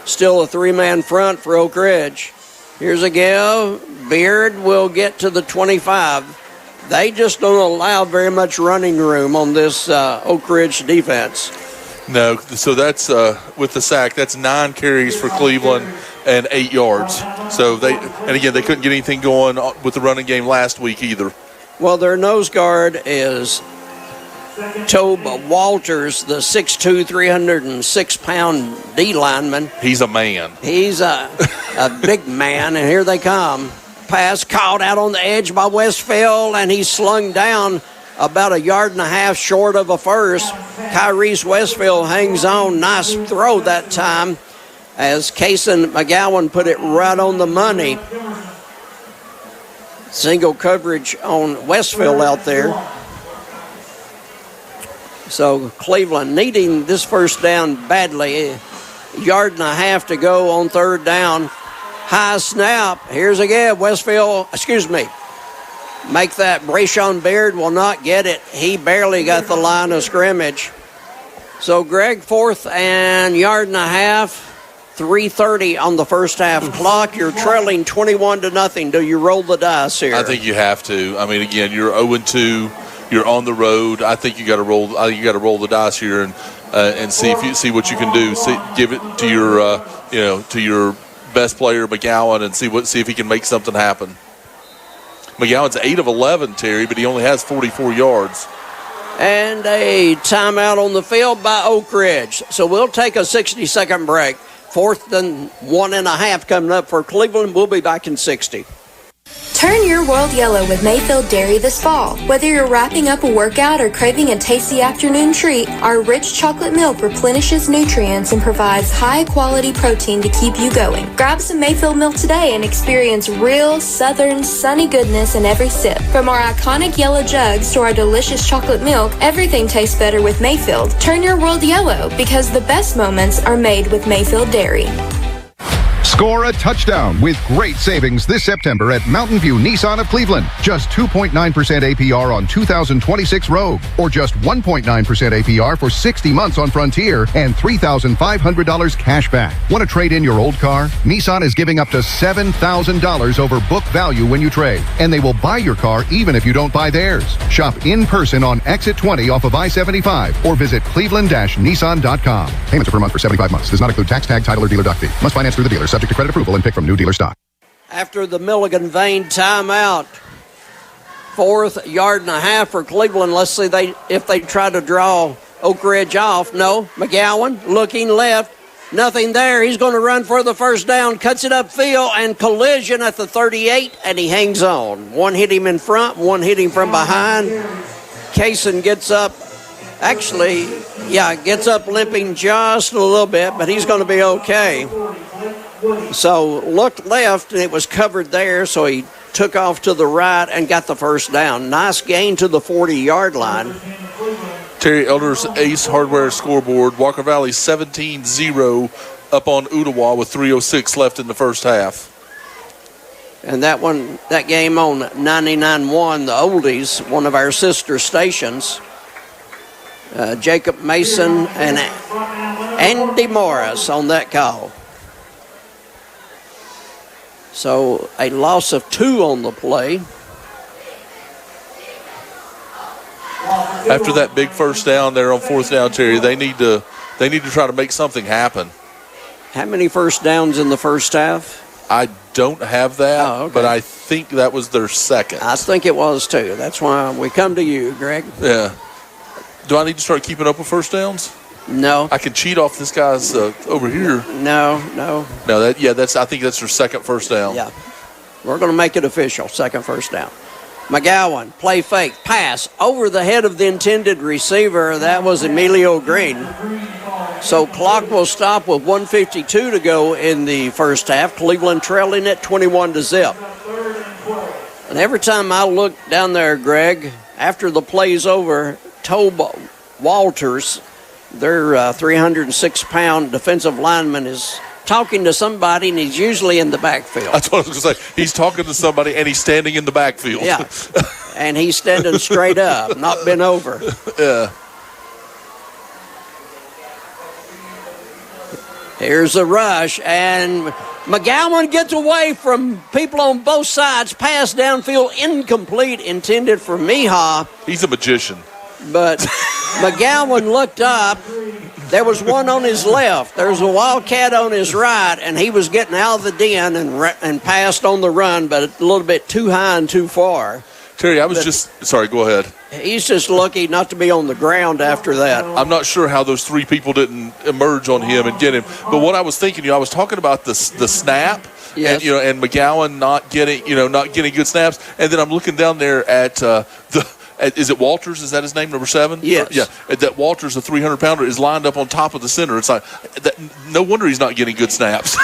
Speaker 1: Still a three-man front for Oak Ridge. Here's a go. Beard will get to the 25. They just don't allow very much running room on this Oak Ridge defense.
Speaker 3: No, so that's with the sack. That's 9 carries for Cleveland and 8 yards. So they couldn't get anything going with the running game last week either.
Speaker 1: Well, their nose guard is Tobe Walters, the 6'2", 306-pound D lineman.
Speaker 3: He's a man.
Speaker 1: He's a big man, and here they come. Pass caught out on the edge by Westfield, and he's slung down about 1.5 yards short of a first. Kyrese Westfield hangs on. Nice throw that time, as Kason McGowan put it right on the money. Single coverage on Westfield out there. So Cleveland needing this first down badly. 1.5 yards to go on third down. High snap. Here's again. Westfield, make that. Brayshawn Beard will not get it. He barely got the line of scrimmage. So, Greg, 4th and 1.5 yards. 3:30 on the first half clock. You're trailing 21-0. Do you roll the dice here?
Speaker 3: I think you have to. I mean, again, you're 0-2. You're on the road. I think you got to roll. You got to roll the dice here and see what you can do. Give it to your to your best player McGowan and see if he can make something happen. McGowan's 8 of 11, Terry, but he only has 44 yards.
Speaker 1: And a timeout on the field by Oak Ridge. So we'll take a 60-second break. 4th and 1.5 coming up for Cleveland. We'll be back in 60.
Speaker 12: Turn your world yellow with Mayfield Dairy this fall. Whether you're wrapping up a workout or craving a tasty afternoon treat, our rich chocolate milk replenishes nutrients and provides high-quality protein to keep you going. Grab some Mayfield milk today and experience real, southern, sunny goodness in every sip. From our iconic yellow jugs to our delicious chocolate milk, everything tastes better with Mayfield. Turn your world yellow, because the best moments are made with Mayfield Dairy.
Speaker 13: Score a touchdown with great savings this September at Mountain View Nissan of Cleveland. Just 2.9% APR on 2026 Rogue, or just 1.9% APR for 60 months on Frontier, and $3,500 cash back. Want to trade in your old car? Nissan is giving up to $7,000 over book value when you trade, and they will buy your car even if you don't buy theirs. Shop in person on Exit 20 off of I-75 or visit cleveland-nissan.com. Payments are per month for 75 months. Does not include tax, tag, title, or dealer duct fee. Must finance through the dealer. Subject to credit approval and pick from new dealer stock.
Speaker 1: after the Milligan Vane timeout. 4th yard and a half for Cleveland. Let's see if they try to draw Oak Ridge off. No. McGowan looking left. Nothing there. He's going to run for the first down. Cuts it upfield and collision at the 38, and he hangs on. One hit him in front, one hit him from behind. Kaysen gets up. Actually, gets up limping just a little bit, but he's going to be okay. So looked left, and it was covered there, so he took off to the right and got the first down. Nice gain to the 40-yard line.
Speaker 3: Terry Elder's Ace Hardware scoreboard. Walker Valley 17-0 up on Ottawa with 3:06 left in the first half.
Speaker 1: And that game on 99.1, the Oldies, one of our sister stations. Jacob Mason and Andy Morris on that call. So a loss of 2 on the play.
Speaker 3: After that big first down there on 4th down, Terry, they need to try to make something happen.
Speaker 1: How many first downs in the first half?
Speaker 3: I don't have that,
Speaker 1: okay.
Speaker 3: But I think that was their second.
Speaker 1: I think it was too. That's why we come to you, Greg.
Speaker 3: Yeah. Do I need to start keeping up with first downs?
Speaker 1: No.
Speaker 3: I can cheat off this guy's over here.
Speaker 1: No.
Speaker 3: No, I think that's their second first down.
Speaker 1: Yeah. We're going to make it official, second first down. McGowan, play fake, pass over the head of the intended receiver. That was Emilio Green. So clock will stop with 1:52 to go in the first half. Cleveland trailing at 21-0. And every time I look down there, Greg, after the play's over, Tobe Walters, their 306-pound defensive lineman, is talking to somebody, and he's usually in the backfield.
Speaker 3: That's what I was going to say. He's talking to somebody, and he's standing in the backfield.
Speaker 1: Yeah, and he's standing straight up, not bent over.
Speaker 3: Yeah.
Speaker 1: Here's the rush, and McGowan gets away from people on both sides. Pass downfield, incomplete, intended for Mihah.
Speaker 3: He's a magician.
Speaker 1: But McGowan looked up. There was one on his left. There was a Wildcat on his right, and he was getting out of the den and passed on the run, but a little bit too high and too far.
Speaker 3: Terry, sorry, go ahead.
Speaker 1: He's just lucky not to be on the ground after that.
Speaker 3: I'm not sure how those 3 people didn't emerge on him and get him. But what I was thinking, I was talking about the snap.
Speaker 1: Yes.
Speaker 3: And McGowan not getting good snaps. And then I'm looking down there at is it Walters? Is that his name, number 7?
Speaker 1: Yes.
Speaker 3: Yeah. That Walters, the 300-pounder, is lined up on top of the center. It's like no wonder he's not getting good snaps.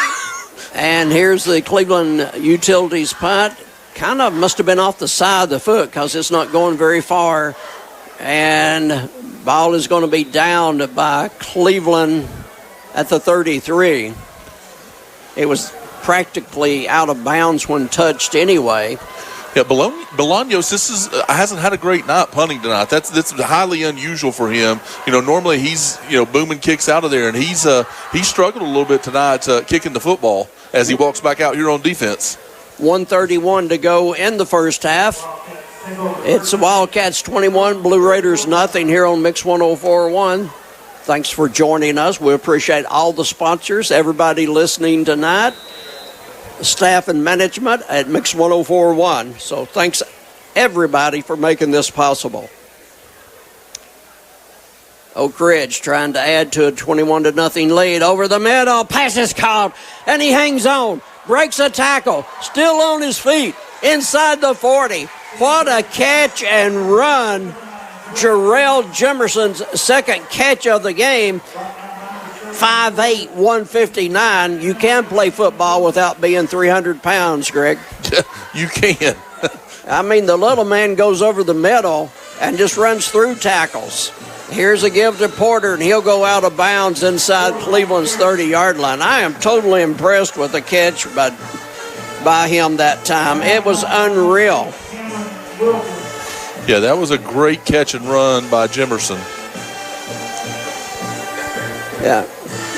Speaker 1: And here's the Cleveland Utilities punt. Kind of must have been off the side of the foot because it's not going very far. And ball is going to be downed by Cleveland at the 33. It was practically out of bounds when touched anyway.
Speaker 3: Yeah, Bolaños, hasn't had a great night punting tonight. That's highly unusual for him. Normally he's booming kicks out of there, and he struggled a little bit tonight kicking the football as he walks back out here on defense.
Speaker 1: 1:31 to go in the first half. It's the Wildcats 21, Blue Raiders nothing here on Mix 104.1. Thanks for joining us. We appreciate all the sponsors, everybody listening tonight. Staff and management at Mix 104.1. So thanks everybody for making this possible. Oak Ridge trying to add to a 21-0 lead. Over the middle, pass is caught, and he hangs on, breaks a tackle, still on his feet, inside the 40. What a catch and run. Jarrell Jimerson's second catch of the game. 5'8", 159. You can play football without being 300 pounds, Greg.
Speaker 3: You can.
Speaker 1: I mean, the little man goes over the middle and just runs through tackles. Here's a give to Porter, and he'll go out of bounds inside Cleveland's 30-yard line. I am totally impressed with the catch by him that time. It was unreal.
Speaker 3: Yeah, that was a great catch and run by Jimerson.
Speaker 1: Yeah.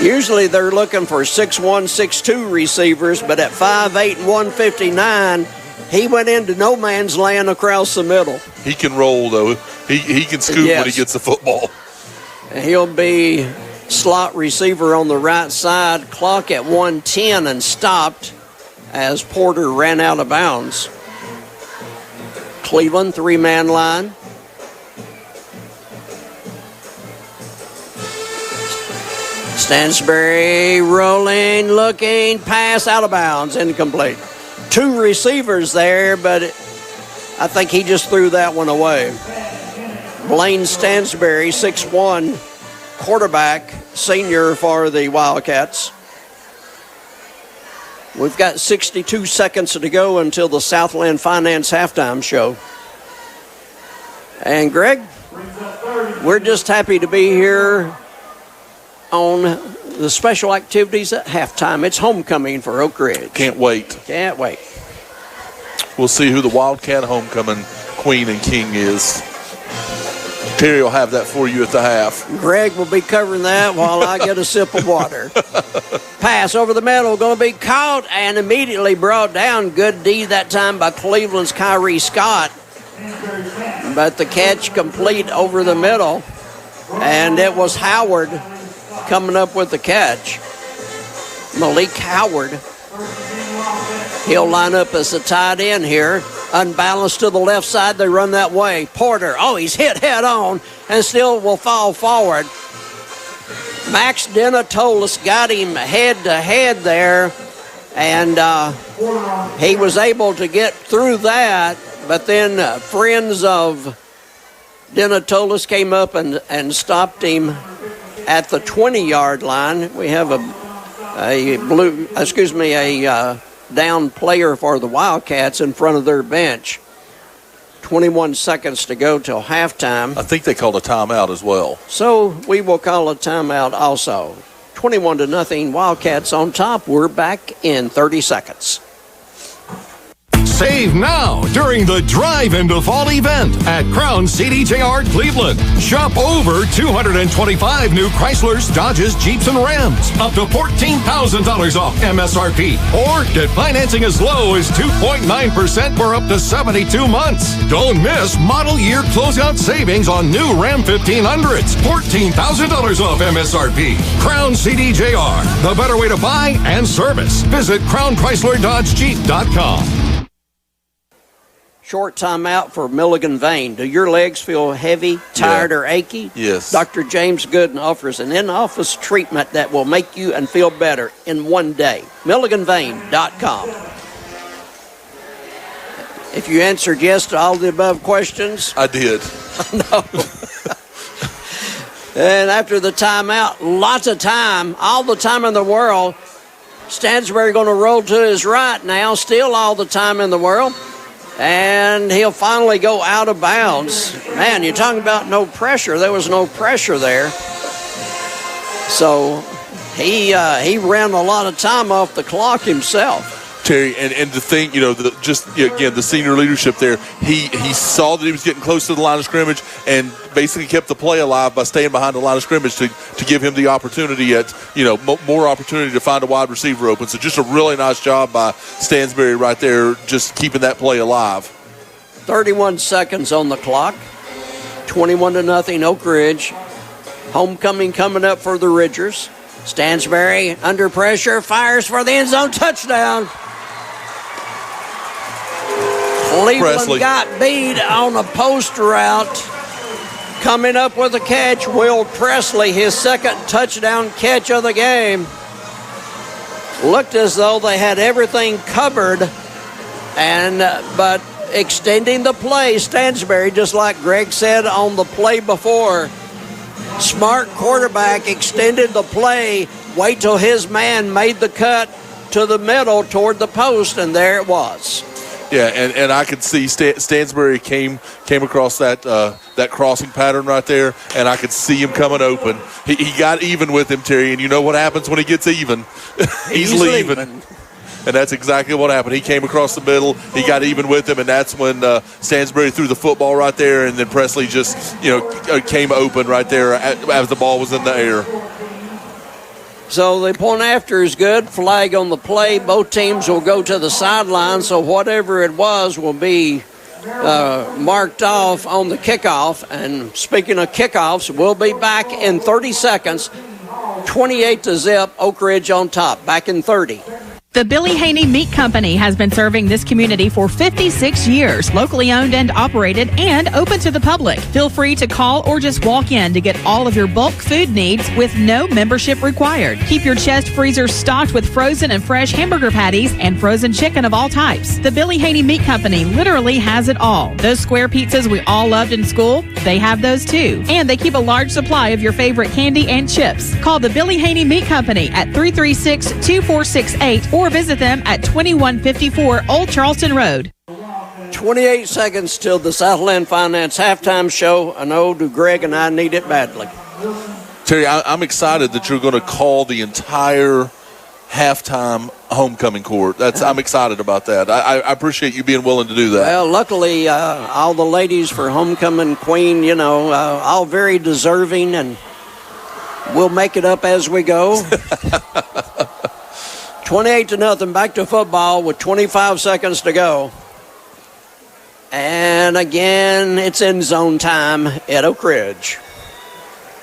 Speaker 1: Usually they're looking for 6'1", 6'2" receivers, but at 5'8" and 159, he went into no man's land across the middle.
Speaker 3: He can roll, though. He can scoop when he gets the football.
Speaker 1: He'll be slot receiver on the right side. Clock at 1:10 and stopped as Porter ran out of bounds. Cleveland, 3-man line. Stansbury rolling, looking, pass out of bounds, incomplete. 2 receivers there, but I think he just threw that one away. Blaine Stansbury, 6'1", quarterback, senior for the Wildcats. We've got 62 seconds to go until the Southland Finance halftime show. And Greg, we're just happy to be here on the special activities at halftime. It's homecoming for Oak Ridge.
Speaker 3: Can't wait.
Speaker 1: Can't wait.
Speaker 3: We'll see who the Wildcat homecoming queen and king is. Terry will have that for you at the half.
Speaker 1: Greg will be covering that while I get a sip of water. Pass over the middle, going to be caught and immediately brought down. Good D that time by Cleveland's Kyrie Scott. But the catch complete over the middle. And it was Howard coming up with the catch. Malik Howard. He'll line up as a tight end here. Unbalanced to the left side, they run that way. Porter, he's hit head on and still will fall forward. Max Denatolis got him head to head there, and he was able to get through that, but then friends of Denatolis came up and stopped him at the 20-yard line. We have a down player for the Wildcats in front of their bench. 21 seconds to go till halftime.
Speaker 3: I think they called a timeout as well.
Speaker 1: So we will call a timeout also. 21-0, Wildcats on top. We're back in 30 seconds.
Speaker 14: Save now during the Drive into Fall event at Crown CDJR Cleveland. Shop over 225 new Chryslers, Dodges, Jeeps, and Rams. Up to $14,000 off MSRP. Or get financing as low as 2.9% for up to 72 months. Don't miss model year closeout savings on new Ram 1500s. $14,000 off MSRP. Crown CDJR. The better way to buy and service. Visit CrownChryslerDodgeJeep.com.
Speaker 1: Short timeout for Milligan Vein. Do your legs feel heavy, tired, or achy?
Speaker 3: Yes.
Speaker 1: Dr. James Gooden offers an in-office treatment that will make you and feel better in one day. MilliganVein.com. If you answered yes to all the above questions.
Speaker 3: I did.
Speaker 1: No. And after the timeout, lots of time, all the time in the world. Stansbury going to roll to his right now, still all the time in the world. And he'll finally go out of bounds. Man, you're talking about no pressure. There was no pressure there. So he ran a lot of time off the clock himself.
Speaker 3: Terry, and to think, the senior leadership there, he saw that he was getting close to the line of scrimmage and basically kept the play alive by staying behind the line of scrimmage to give him the opportunity more opportunity to find a wide receiver open. So just a really nice job by Stansbury right there, just keeping that play alive.
Speaker 1: 31 seconds on the clock. 21-0 Oak Ridge. Homecoming coming up for the Ridgers. Stansbury under pressure, fires for the end zone, touchdown. Cleveland
Speaker 3: Presley
Speaker 1: got beat on a post route. Coming up with a catch, Will Presley, his second touchdown catch of the game. Looked as though they had everything covered, but extending the play, Stansbury, just like Greg said on the play before, smart quarterback extended the play, wait till his man made the cut to the middle toward the post, and there it was.
Speaker 3: Yeah, and I could see Stansbury came across that crossing pattern right there, and I could see him coming open. He got even with him, Terry, and you know what happens when he gets even? He's leaving. And that's exactly what happened. He came across the middle, he got even with him, and that's when Stansbury threw the football right there, and then Presley just came open right there as the ball was in the air.
Speaker 1: So the point after is good. Flag on the play. Both teams will go to the sideline, so whatever it was will be marked off on the kickoff. And speaking of kickoffs, we'll be back in 30 seconds. 28-0, Oak Ridge on top. Back in 30.
Speaker 15: The Billy Haney Meat Company has been serving this community for 56 years, locally owned and operated, and open to the public. Feel free to call or just walk in to get all of your bulk food needs with no membership required. Keep your chest freezer stocked with frozen and fresh hamburger patties and frozen chicken of all types. The Billy Haney Meat Company literally has it all. Those square pizzas we all loved in school, they have those too. And they keep a large supply of your favorite candy and chips. Call the Billy Haney Meat Company at 336-2468 or visit them at 2154 Old Charleston Road.
Speaker 1: 28 seconds till the Southland Finance halftime show. I know Greg and I need it badly.
Speaker 3: Terry, I'm excited that you're going to call the entire halftime homecoming court. I'm excited about that. I appreciate you being willing to do that.
Speaker 1: Well, luckily, all the ladies for homecoming queen, all very deserving, and we'll make it up as we go. 28-0, back to football with 25 seconds to go. And again, it's end zone time at Oak Ridge.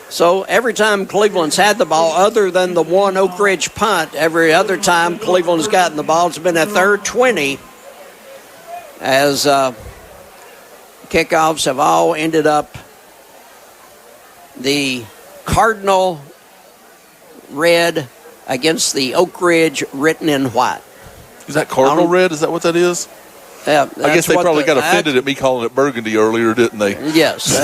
Speaker 1: So every time Cleveland's had the ball, other than the one Oak Ridge punt, every other time Cleveland's gotten the ball, it's been a third 20, as kickoffs have all ended up the Cardinal red against the Oak Ridge written in white.
Speaker 3: Is that Cardinal red? Is that what that is?
Speaker 1: Yeah,
Speaker 3: I guess they probably got offended at me calling it burgundy earlier, didn't they?
Speaker 1: Yes.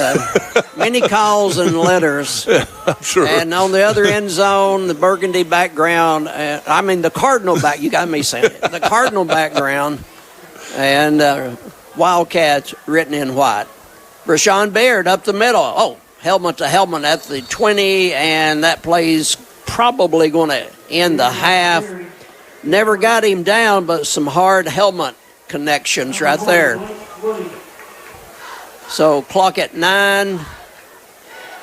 Speaker 1: Many calls and letters.
Speaker 3: Yeah, I'm sure.
Speaker 1: And on the other end zone, the burgundy background, the Cardinal back, you got me saying it, the Cardinal background, and Wildcats written in white. Rashawn Baird up the middle. Oh, helmet to helmet at the 20, and that play's probably going to end the half. Never got him down, but some hard helmet connections right there. So clock at 9.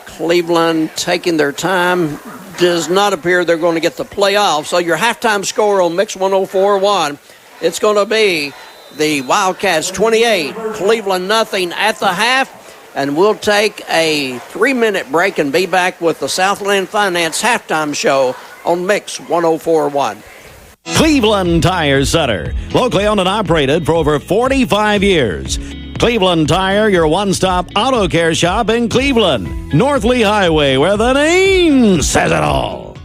Speaker 1: Cleveland taking their time. Does not appear they're going to get the playoff. So your halftime score on Mix 104.1, it's going to be the Wildcats 28, Cleveland nothing at the half. And we'll take a 3-minute break and be back with the Southland Finance halftime show on Mix 104.1.
Speaker 10: Cleveland Tire Center, locally owned and operated for over 45 years. Cleveland Tire, your one-stop auto care shop in Cleveland. North Lee Highway, where the name says it all.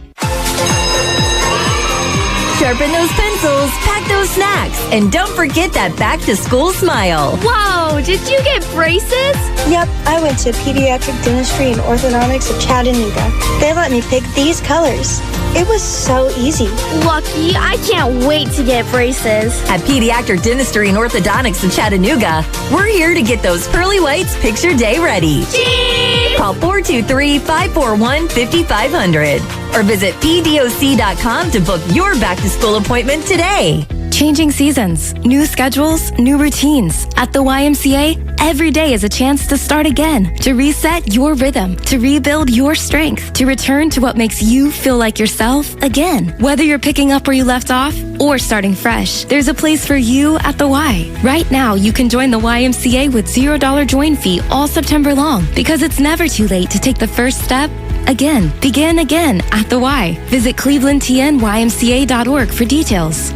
Speaker 16: Sharpen those pencils, pack those snacks, and don't forget that back-to-school smile.
Speaker 17: Whoa, did you get braces?
Speaker 18: Yep, I went to Pediatric Dentistry and Orthodontics of Chattanooga. They let me pick these colors. It was so easy.
Speaker 17: Lucky, I can't wait to get braces.
Speaker 16: At Pediatric Dentistry and Orthodontics of Chattanooga, we're here to get those pearly whites picture day ready.
Speaker 17: Cheese!
Speaker 16: Call 423-541-5500 or visit pdoc.com to book your back-to-school appointment today.
Speaker 8: Changing seasons, new schedules, new routines. At the YMCA, every day is a chance to start again, to reset your rhythm, to rebuild your strength, to return to what makes you feel like yourself again. Whether you're picking up where you left off or starting fresh, there's a place for you at the Y. Right now, you can join the YMCA with $0 join fee all September long, because it's never too late to take the first step. Again, begin again at the Y. Visit clevelandtnymca.org for details.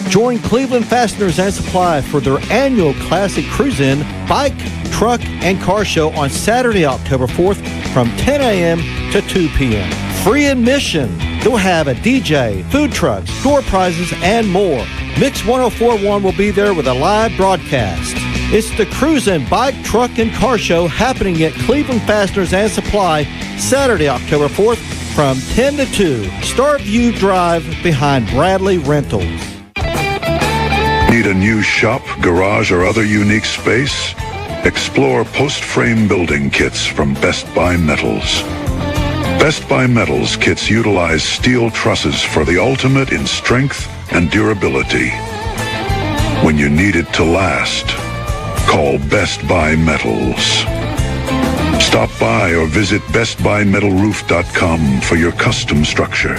Speaker 19: Join Cleveland Fasteners and Supply for their annual Classic Cruise-In Bike, Truck, and Car Show on Saturday, October 4th from 10 a.m. to 2 p.m. Free admission. They'll have a DJ, food trucks, door prizes, and more. Mix 104.1 will be there with a live broadcast. It's the Cruise-In Bike, Truck, and Car Show happening at Cleveland Fasteners and Supply Saturday, October 4th from 10 to 2. Starview Drive behind Bradley Rentals.
Speaker 20: Need a new shop, garage, or other unique space? Explore post-frame building kits from Best Buy Metals. Best Buy Metals kits utilize steel trusses for the ultimate in strength and durability. When you need it to last, call Best Buy Metals. Stop by or visit bestbuymetalroof.com for your custom structure.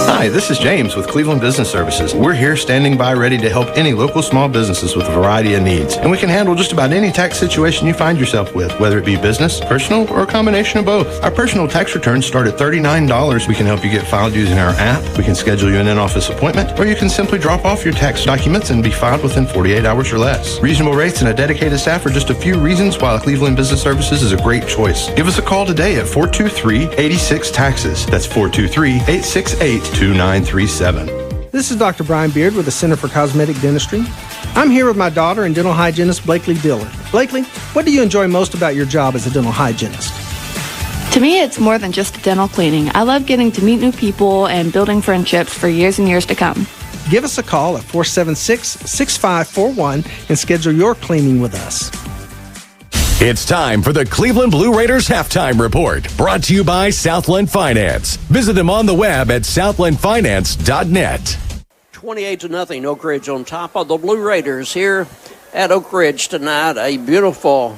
Speaker 10: Hi,
Speaker 21: Hi, this is James with Cleveland Business Services. We're here standing by ready to help any local small businesses with a variety of needs. And we can handle just about any tax situation you find yourself with, whether it be business, personal, or a combination of both. Our personal tax returns start at $39. We can help you get filed using our app. We can schedule you an in-office appointment, or you can simply drop off your tax documents and be filed within 48 hours or less. Reasonable rates and a dedicated staff are just a few reasons why Cleveland Business Services is a great choice. Give us a call today at 423-86-TAXES. That's 423-868-2937.
Speaker 22: This is Dr. Brian Beard with the Center for Cosmetic Dentistry. I'm here with my daughter and dental hygienist, Blakely Dillard. Blakely, what do you enjoy most about your job as a dental hygienist?
Speaker 23: To me, it's more than just dental cleaning. I love getting to meet new people and building friendships for years and years to come.
Speaker 22: Give us a call at 476-6541 and schedule your cleaning with us.
Speaker 24: It's time for the Cleveland Blue Raiders Halftime Report, brought to you by Southland Finance. Visit them on the web at southlandfinance.net.
Speaker 1: 28-0, Oak Ridge on top of the Blue Raiders here at Oak Ridge tonight. A beautiful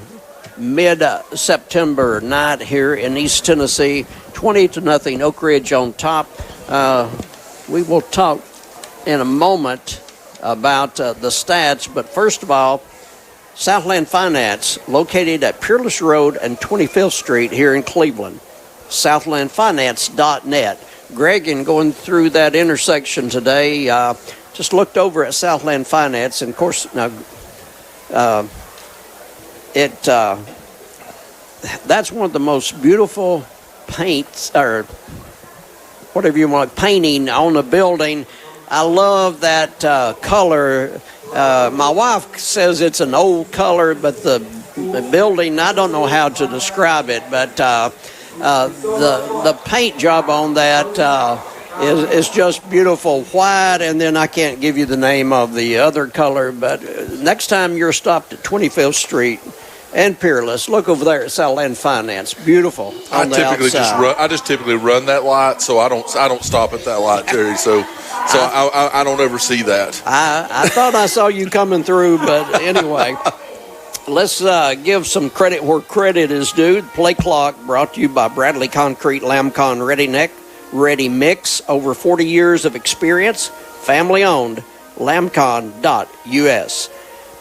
Speaker 1: mid-September night here in East Tennessee. 28-0, Oak Ridge on top. We will talk in a moment about the stats, but first of all, Southland Finance, located at Peerless Road and 25th Street here in Cleveland. Southlandfinance.net. Greg, in going through that intersection today, just looked over at Southland Finance, and of course, now that's one of the most beautiful paints, or whatever you want, painting on a building. I love that color. My wife says it's an old color, but the building, I don't know how to describe it, but the paint job on that is just beautiful white, and then I can't give you the name of the other color, but next time you're stopped at 25th Street and Peerless, look over there at Southland Finance. Beautiful.
Speaker 3: I just typically run that light, so I don't stop at that light, Terry. So I don't ever see that.
Speaker 1: I thought I saw you coming through, but anyway, let's give some credit where credit is due. Play Clock, brought to you by Bradley Concrete, Lamcon Ready Mix. Over 40 years of experience, family owned. Lamcon.us.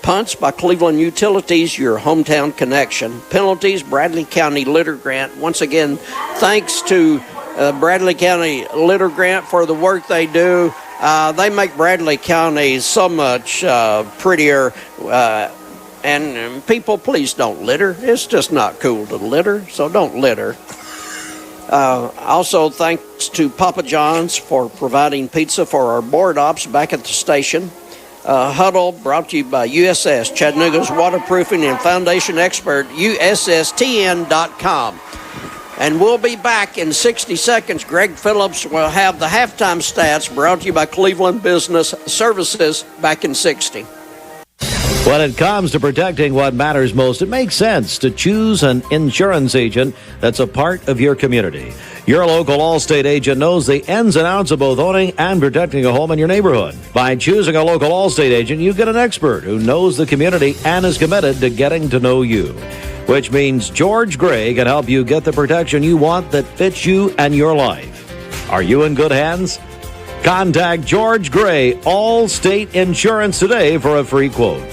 Speaker 1: Punts by Cleveland Utilities, your hometown connection. Penalties, Bradley County Litter Grant. Once again, thanks to Bradley County Litter Grant for the work they do. They make Bradley County so much prettier. And people, please don't litter. It's just not cool to litter, so don't litter. Also, thanks to Papa John's for providing pizza for our board ops back at the station. Huddle, brought to you by USS, Chattanooga's waterproofing and foundation expert, USSTN.com. And we'll be back in 60 seconds. Greg Phillips will have the halftime stats, brought to you by Cleveland Business Services, back in 60.
Speaker 10: When it comes to protecting what matters most, it makes sense to choose an insurance agent that's a part of your community. Your local Allstate agent knows the ins and outs of both owning and protecting a home in your neighborhood. By choosing a local Allstate agent, you get an expert who knows the community and is committed to getting to know you. Which means George Gray can help you get the protection you want that fits you and your life. Are you in good hands? Contact George Gray, Allstate Insurance, today for a free quote.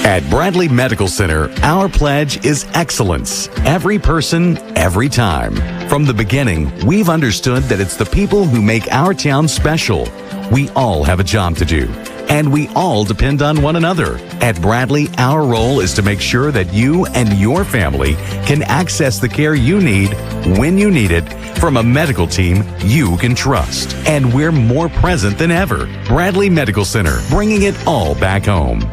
Speaker 25: At Bradley Medical Center, our pledge is excellence. Every person, every time. From the beginning, we've understood that it's the people who make our town special. We all have a job to do, and we all depend on one another. At Bradley, our role is to make sure that you and your family can access the care you need when you need it from a medical team you can trust. And we're more present than ever. Bradley Medical Center, bringing it all back home.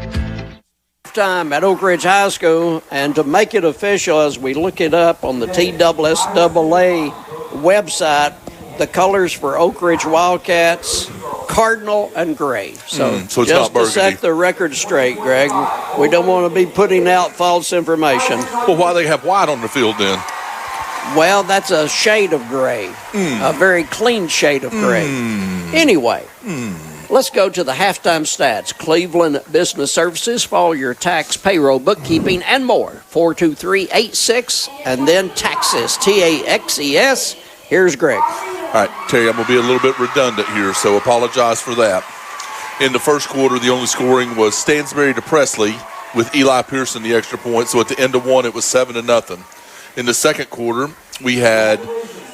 Speaker 1: Time at Oak Ridge High School, and to make it official, as we look it up on the TSSAA website, the colors for Oak Ridge Wildcats, cardinal and gray. So
Speaker 3: it's
Speaker 1: just
Speaker 3: not
Speaker 1: to
Speaker 3: burgundy.
Speaker 1: set the record straight, Greg, we don't want to be putting out false information.
Speaker 3: Well, why they have white on the field then?
Speaker 1: Well, that's a shade of gray, a very clean shade of gray. Anyway, let's go to the halftime stats. Cleveland Business Services for all your tax, payroll, bookkeeping, and more. 42386, and then taxes, TAXES. Here's Greg.
Speaker 3: All right, Terry, I'm going to be a little bit redundant here, so apologize for that. In the first quarter, the only scoring was Stansbury to Presley with Eli Pearson the extra point. So at the end of one, it was 7-0. In the second quarter, we had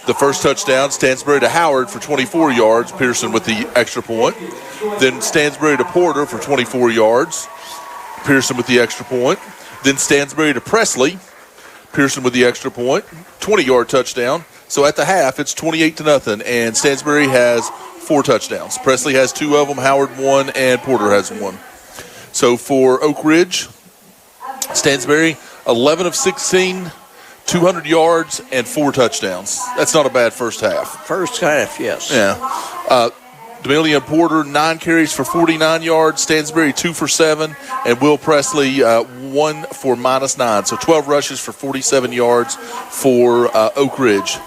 Speaker 3: the first touchdown, Stansbury to Howard for 24 yards, Pearson with the extra point. Then Stansbury to Porter for 24 yards, Pearson with the extra point. Then Stansbury to Presley, Pearson with the extra point, 20-yard touchdown. So at the half, it's 28-0, and Stansbury has 4 touchdowns. Presley has 2 of them, Howard 1, and Porter has 1. So for Oak Ridge, Stansbury, 11 of 16, 200 yards, and 4 touchdowns. That's not a bad first half.
Speaker 1: First half, yes.
Speaker 3: Yeah. D'Amelia and Porter, 9 carries for 49 yards. Stansbury, 2 for 7. And Will Presley, 1 for -9. So 12 rushes for 47 yards for Oak Ridge.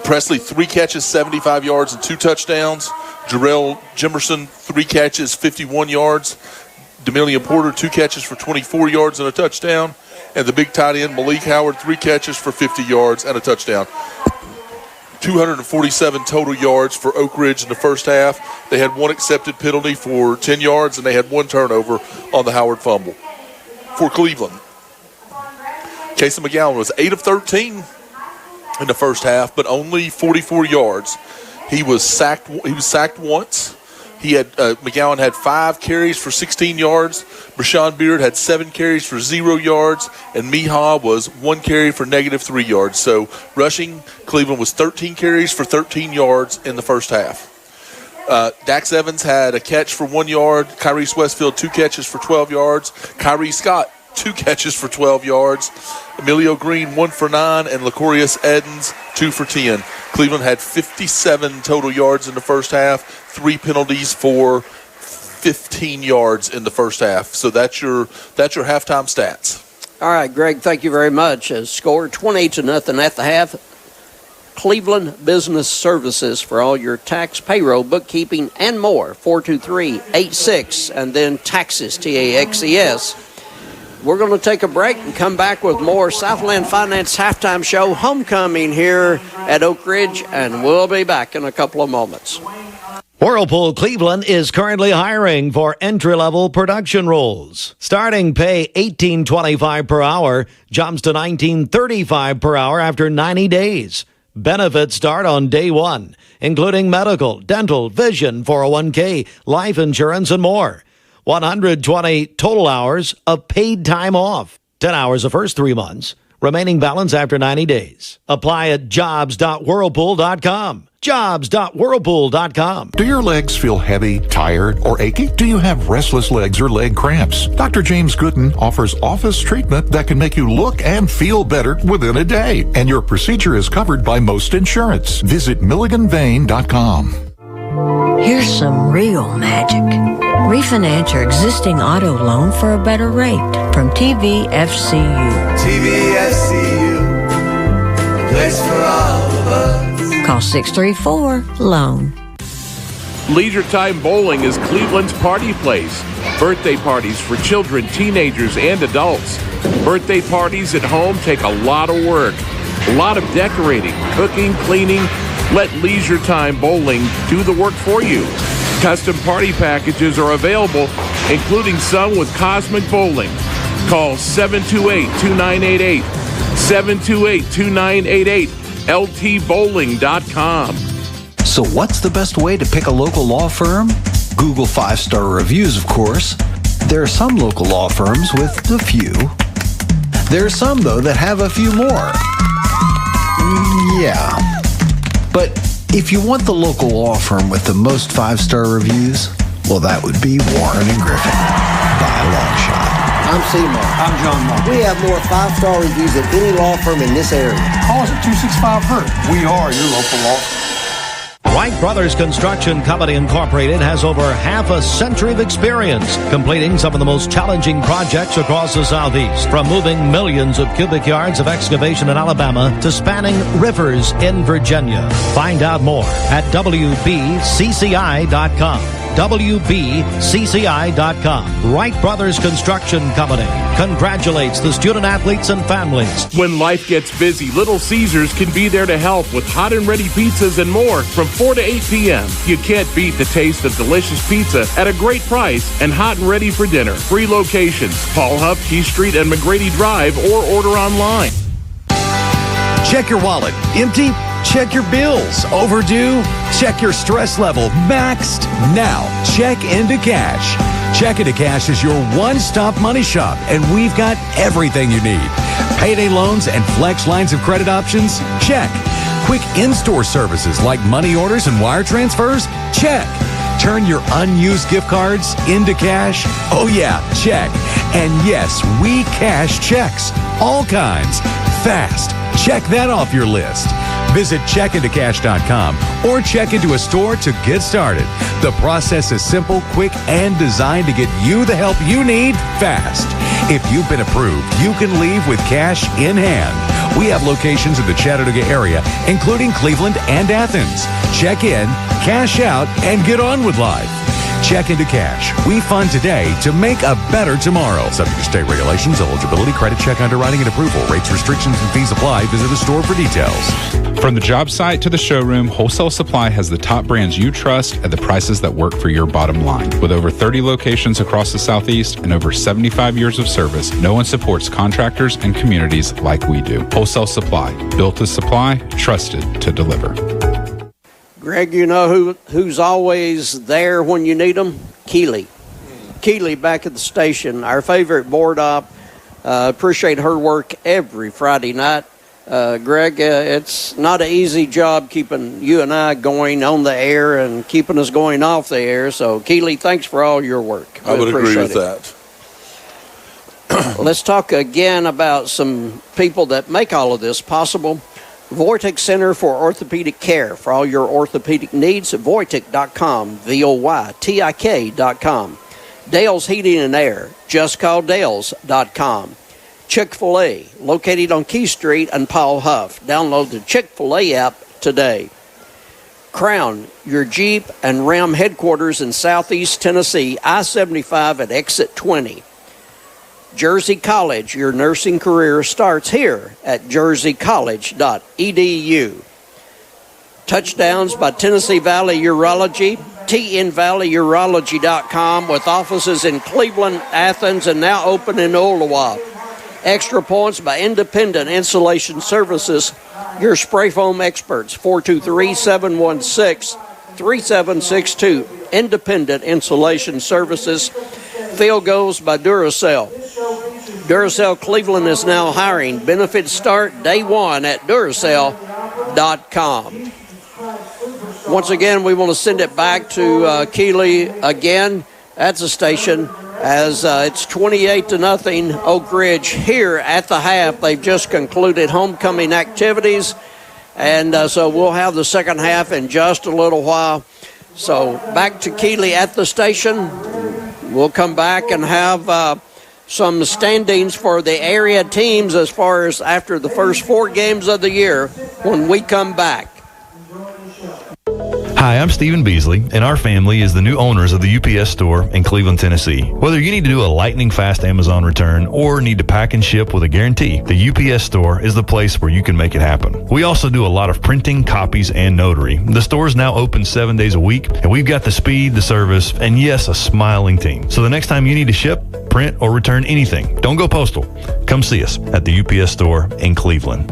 Speaker 3: Presley, 3 catches, 75 yards, and 2 touchdowns. Jarrell Jimerson, 3 catches, 51 yards. D'Amelia Porter, 2 catches for 24 yards and a touchdown. And the big tight end, Malik Howard, 3 catches for 50 yards and a touchdown. 247 total yards for Oak Ridge in the first half. They had 1 accepted penalty for 10 yards, and they had 1 turnover on the Howard fumble. For Cleveland, Casey McGowan was 8 of 13 in the first half, but only 44 yards. He was sacked once. He had McGowan had 5 carries for 16 yards. Brashawn Beard had 7 carries for 0 yards, and Miha was 1 carry for -3 yards. So rushing, Cleveland was 13 carries for 13 yards in the first half. Dax Evans had a catch for 1 yard. Kyrese Westfield, 2 catches for 12 yards. Kyrie Scott, 2 catches for 12 yards. Emilio Green, 1 for 9, and Lacorius Edens, 2 for 10. Cleveland had 57 total yards in the first half, 3 penalties for 15 yards in the first half. So that's your halftime stats.
Speaker 1: All right, Greg, thank you very much. Score 20-0 at the half. Cleveland Business Services for all your tax, payroll, bookkeeping, and more. 423-86, and then taxes, TAXES. We're going to take a break and come back with more Southland Finance Halftime Show Homecoming here at Oak Ridge, and we'll be back in a couple of moments.
Speaker 10: Whirlpool Cleveland is currently hiring for entry-level production roles. Starting pay $18.25 per hour, jumps to $19.35 per hour after 90 days. Benefits start on day 1, including medical, dental, vision, 401k, life insurance, and more. 120 total hours of paid time off. 10 hours the first 3 months. Remaining balance after 90 days. Apply at jobs.whirlpool.com. Jobs.whirlpool.com.
Speaker 2: Do your legs feel heavy, tired, or achy? Do you have restless legs or leg cramps? Dr. James Gooden offers office treatment that can make you look and feel better within a day. And your procedure is covered by most insurance. Visit MilliganVein.com.
Speaker 4: Here's some real magic. Refinance your existing auto loan for a better rate from TVFCU.
Speaker 5: TVFCU, a place for all of us.
Speaker 4: Call 634-LOAN.
Speaker 6: Leisure Time Bowling is Cleveland's party place. Birthday parties for children, teenagers, and adults. Birthday parties at home take a lot of work, a lot of decorating, cooking, cleaning. Let Leisure Time Bowling do the work for you. Custom party packages are available, including some with Cosmic Bowling. Call 728-2988, 728-2988, ltbowling.com.
Speaker 7: So what's the best way to pick a local law firm? Google 5-star reviews, of course. There are some local law firms with a few. There are some, though, that have a few more. Yeah. But if you want the local law firm with the most 5-star reviews, well, that would be Warren & Griffin by a long shot.
Speaker 26: I'm Seymour. I'm John Mark. We have more 5-star reviews than any law firm in this area.
Speaker 27: Call us at 265-HURT. We are your local law firm.
Speaker 10: Wright Brothers Construction Company Incorporated has over half a century of experience completing some of the most challenging projects across the Southeast, from moving millions of cubic yards of excavation in Alabama to spanning rivers in Virginia. Find out more at WBCCI.com. wbcci.com. Wright Brothers Construction Company congratulates the student athletes and families.
Speaker 6: When life gets busy, Little Caesars can be there to help with hot and ready pizzas and more from 4 to 8 p.m. You can't beat the taste of delicious pizza at a great price and hot and ready for dinner. 3 locations, Paul Huff, Key Street, and McGrady Drive, or order online.
Speaker 24: Check your wallet. Empty? Check your bills. Overdue? Check your stress level. Maxed? Now, check into cash. Check into Cash is your one-stop money shop, and we've got everything you need. Payday loans and flex lines of credit options? Check. Quick in-store services like money orders and wire transfers? Check. Turn your unused gift cards into cash? Oh yeah, check. And yes, we cash checks. All kinds. Fast. Check that off your list. Visit checkintocash.com or check into a store to get started. The process is simple, quick, and designed to get you the help you need fast. If you've been approved, you can leave with cash in hand. We have locations in the Chattanooga area, including Cleveland and Athens. Check in, cash out, and get on with life. Check into Cash. We fund today to make a better tomorrow. Subject to state regulations, eligibility, credit check, underwriting, and approval. Rates, restrictions, and fees apply. Visit the store for details.
Speaker 9: From the job site to the showroom, Wholesale Supply has the top brands you trust at the prices that work for your bottom line. With over 30 locations across the Southeast and over 75 years of service, no one supports contractors and communities like we do. Wholesale Supply. Built to supply, trusted to deliver.
Speaker 1: Greg, you know who's always there when you need them? Keely. Keely back at the station, our favorite board op. Appreciate her work every Friday night. Greg, it's not an easy job keeping you and I going on the air and keeping us going off the air. So, Keely, thanks for all your work.
Speaker 3: I would agree with that.
Speaker 1: Let's talk again about some people that make all of this possible. Vortex Center for Orthopedic Care. For all your orthopedic needs, Voitic.com, VOYTIK.com. Dale's Heating and Air, JustCallDales.com. Chick-fil-A, located on Key Street and Paul Huff. Download the Chick-fil-A app today. Crown, your Jeep and Ram headquarters in Southeast Tennessee, I-75 at exit 20. Jersey College, your nursing career starts here at jerseycollege.edu. Touchdowns by Tennessee Valley Urology, tnvalleyurology.com, with offices in Cleveland, Athens, and now open in Ooltewah. Extra Points by Independent Insulation Services, your spray foam experts, 423-716-3762. Independent Insulation Services. Field Goals by Duracell. Duracell Cleveland is now hiring. Benefits start day one at Duracell.com. Once again, we want to send it back to Keely again at the station as it's 28-0 Oak Ridge here at the half. They've just concluded homecoming activities, and so we'll have the second half in just a little while. So back to Keely at the station. We'll come back and have some standings for the area teams as far as after the first 4 games of the year when we come back.
Speaker 11: Hi, I'm Stephen Beasley, and our family is the new owners of the UPS store in Cleveland, Tennessee. Whether you need to do a lightning-fast Amazon return or need to pack and ship with a guarantee, the UPS store is the place where you can make it happen. We also do a lot of printing, copies, and notary. The store is now open 7 days a week, and we've got the speed, the service, and yes, a smiling team. So the next time you need to ship, print, or return anything, don't go postal. Come see us at the UPS store in Cleveland.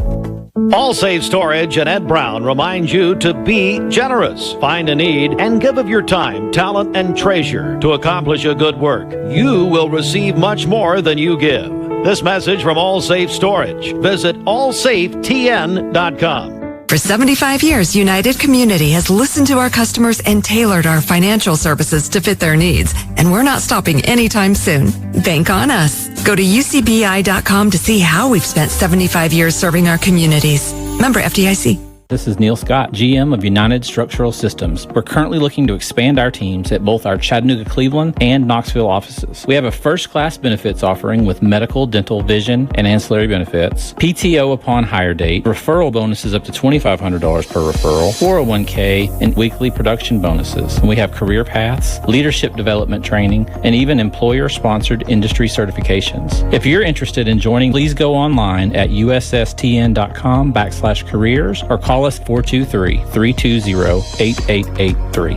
Speaker 10: All Safe Storage and Ed Brown remind you to be generous. Find a need and give of your time, talent, and treasure to accomplish a good work. You will receive much more than you give. This message from All Safe Storage. Visit allsafetn.com.
Speaker 12: For 75 years, United Community has listened to our customers and tailored our financial services to fit their needs. And we're not stopping anytime soon. Bank on us. Go to ucbi.com to see how we've spent 75 years serving our communities. Member FDIC.
Speaker 8: This is Neil Scott, GM of United Structural Systems. We're currently looking to expand our teams at both our Chattanooga, Cleveland, and Knoxville offices. We have a first-class benefits offering with medical, dental, vision, and ancillary benefits, PTO upon hire date, referral bonuses up to $2,500 per referral, 401k, and weekly production bonuses. And we have career paths, leadership development training, and even employer-sponsored industry certifications. If you're interested in joining, please go online at ussTN.com/careers or call us 423-320-8883.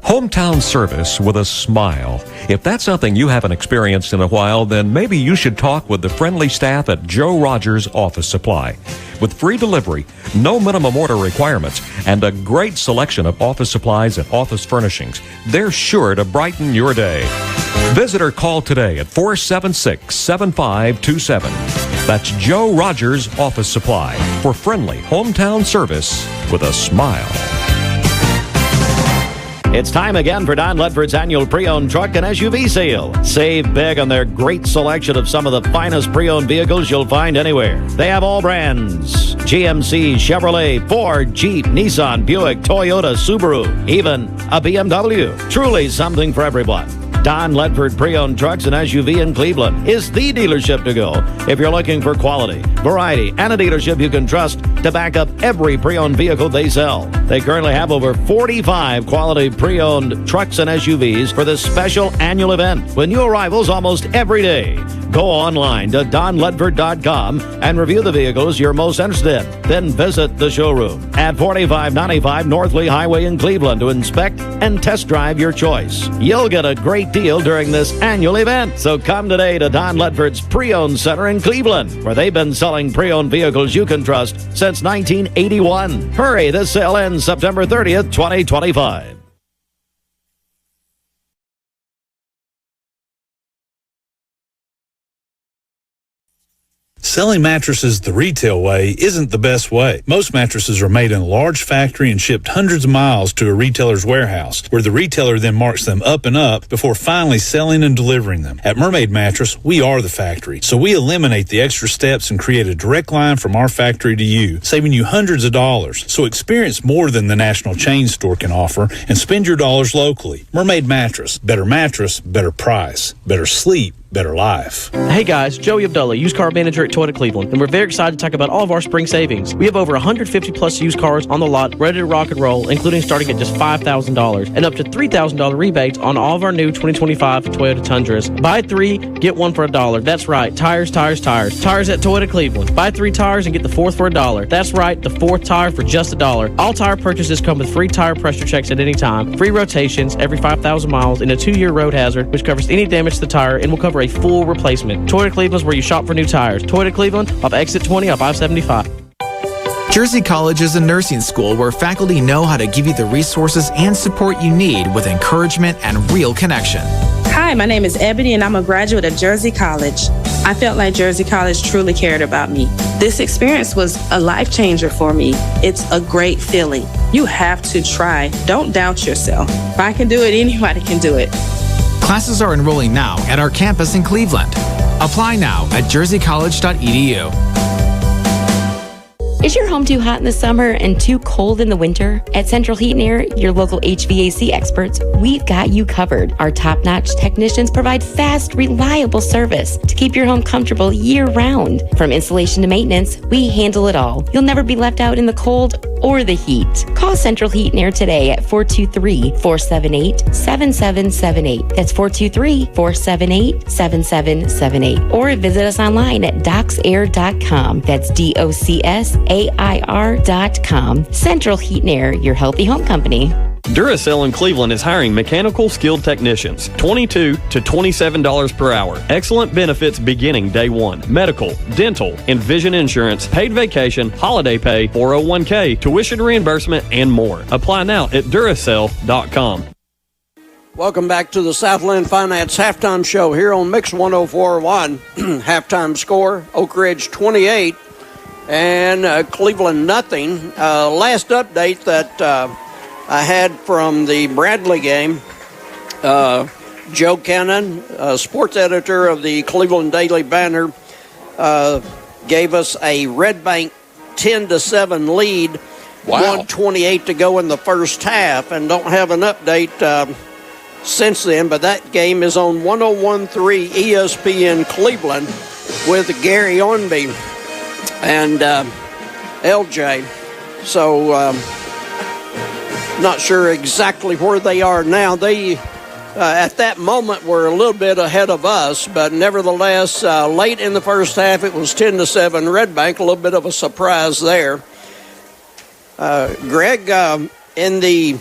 Speaker 13: Hometown service with a smile. If that's something you haven't experienced in a while, then maybe you should talk with the friendly staff at Joe Rogers Office Supply. With free delivery, no minimum order requirements, and a great selection of office supplies and office furnishings, they're sure to brighten your day. Visit or call today at 476-7527. That's Joe Rogers Office Supply for friendly hometown service with a smile.
Speaker 10: It's time again for Don Ledford's annual pre-owned truck and SUV sale. Save big on their great selection of some of the finest pre-owned vehicles you'll find anywhere. They have all brands: GMC, Chevrolet, Ford, Jeep, Nissan, Buick, Toyota, Subaru, even a BMW. Truly something for everyone. Don Ledford Pre-Owned Trucks and SUV in Cleveland is the dealership to go if you're looking for quality, variety, and a dealership you can trust to back up every pre-owned vehicle they sell. They currently have over 45 quality pre-owned trucks and SUVs for this special annual event with new arrivals almost every day. Go online to donledford.com and review the vehicles you're most interested in. Then visit the showroom at 4595 North Lee Highway in Cleveland to inspect and test drive your choice. You'll get a great deal during this annual event. So come today to Don Ledford's Pre-Owned Center in Cleveland, where they've been selling pre-owned vehicles you can trust since 1981. Hurry, this sale ends September 30th, 2025.
Speaker 14: Selling mattresses the retail way isn't the best way. Most mattresses are made in a large factory and shipped hundreds of miles to a retailer's warehouse, where the retailer then marks them up and up before finally selling and delivering them. At Mermaid Mattress, we are the factory, so we eliminate the extra steps and create a direct line from our factory to you, saving you hundreds of dollars. So experience more than the national chain store can offer and spend your dollars locally. Mermaid Mattress. Better price, better sleep, better life.
Speaker 15: Hey guys, Joey Abdullah, used car manager at Toyota Cleveland, and we're very excited to talk about all of our spring savings. We have over 150 plus used cars on the lot ready to rock and roll, including starting at just $5,000 and up to $3,000 rebates on all of our new 2025 Toyota Tundras. Buy 3, get 1 for $1. That's right, tires, tires, tires. Tires at Toyota Cleveland. Buy 3 tires and get the 4th for $1. That's right, the 4th tire for just $1. All tire purchases come with free tire pressure checks at any time, free rotations every 5,000 miles, and a 2-year road hazard, which covers any damage to the tire and will cover a full replacement. Toyota Cleveland is where you shop for new tires. Toyota Cleveland off exit 20 off I-75.
Speaker 16: Jersey College is a nursing school where faculty know how to give you the resources and support you need with encouragement and real connection.
Speaker 17: Hi, my name is Ebony and I'm a graduate of Jersey College. I felt like Jersey College truly cared about me. This experience was a life changer for me. It's a great feeling. You have to try. Don't doubt yourself. If I can do it, anybody can do it.
Speaker 16: Classes are enrolling now at our campus in Cleveland. Apply now at jerseycollege.edu.
Speaker 18: Is your home too hot in the summer and too cold in the winter? At Central Heat and Air, your local HVAC experts, we've got you covered. Our top-notch technicians provide fast, reliable service to keep your home comfortable year-round. From installation to maintenance, we handle it all. You'll never be left out in the cold or the heat. Call Central Heat and Air today at 423-478-7778. That's 423-478-7778. Or visit us online at docsair.com. That's DOCSAIR.com. Central Heat and Air, your healthy home company.
Speaker 28: Duracell in Cleveland is hiring mechanical skilled technicians, $22 to $27 per hour. Excellent benefits beginning day one. Medical, dental, and vision insurance, paid vacation, holiday pay, 401k, tuition reimbursement, and more. Apply now at Duracell.com.
Speaker 1: Welcome back to the Southland Finance Halftime Show here on Mix 104.1. Halftime score, Oak Ridge 28 and Cleveland nothing. Last update that I had from the Bradley game, Joe Cannon, sports editor of the Cleveland Daily Banner, gave us a Red Bank 10-7 lead
Speaker 3: Wow.
Speaker 1: 1:28 to go in the first half, and don't have an update since then, but that game is on 101.3 ESPN Cleveland with Gary Ornby and LJ. So not sure exactly where they are now. They at that moment were a little bit ahead of us, but nevertheless, late in the first half, it was 10-7 Red Bank. A little bit of a surprise there. Greg, in the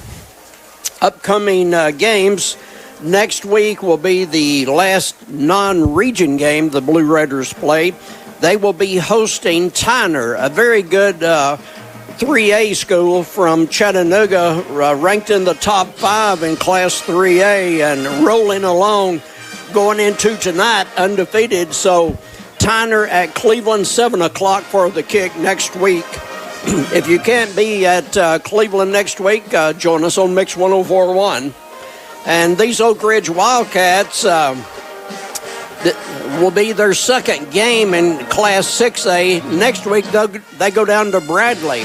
Speaker 1: upcoming games, next week will be the last non-region game the Blue Raiders play. They will be hosting Tyner, a very good 3A school from Chattanooga, ranked in the top 5 in Class 3A and rolling along going into tonight undefeated. So Tyner at Cleveland, 7 o'clock for the kick next week. If you can't be at Cleveland next week, join us on Mix 104.1. And these Oak Ridge Wildcats will be their second game in Class 6A. Next week, they go down to Bradley.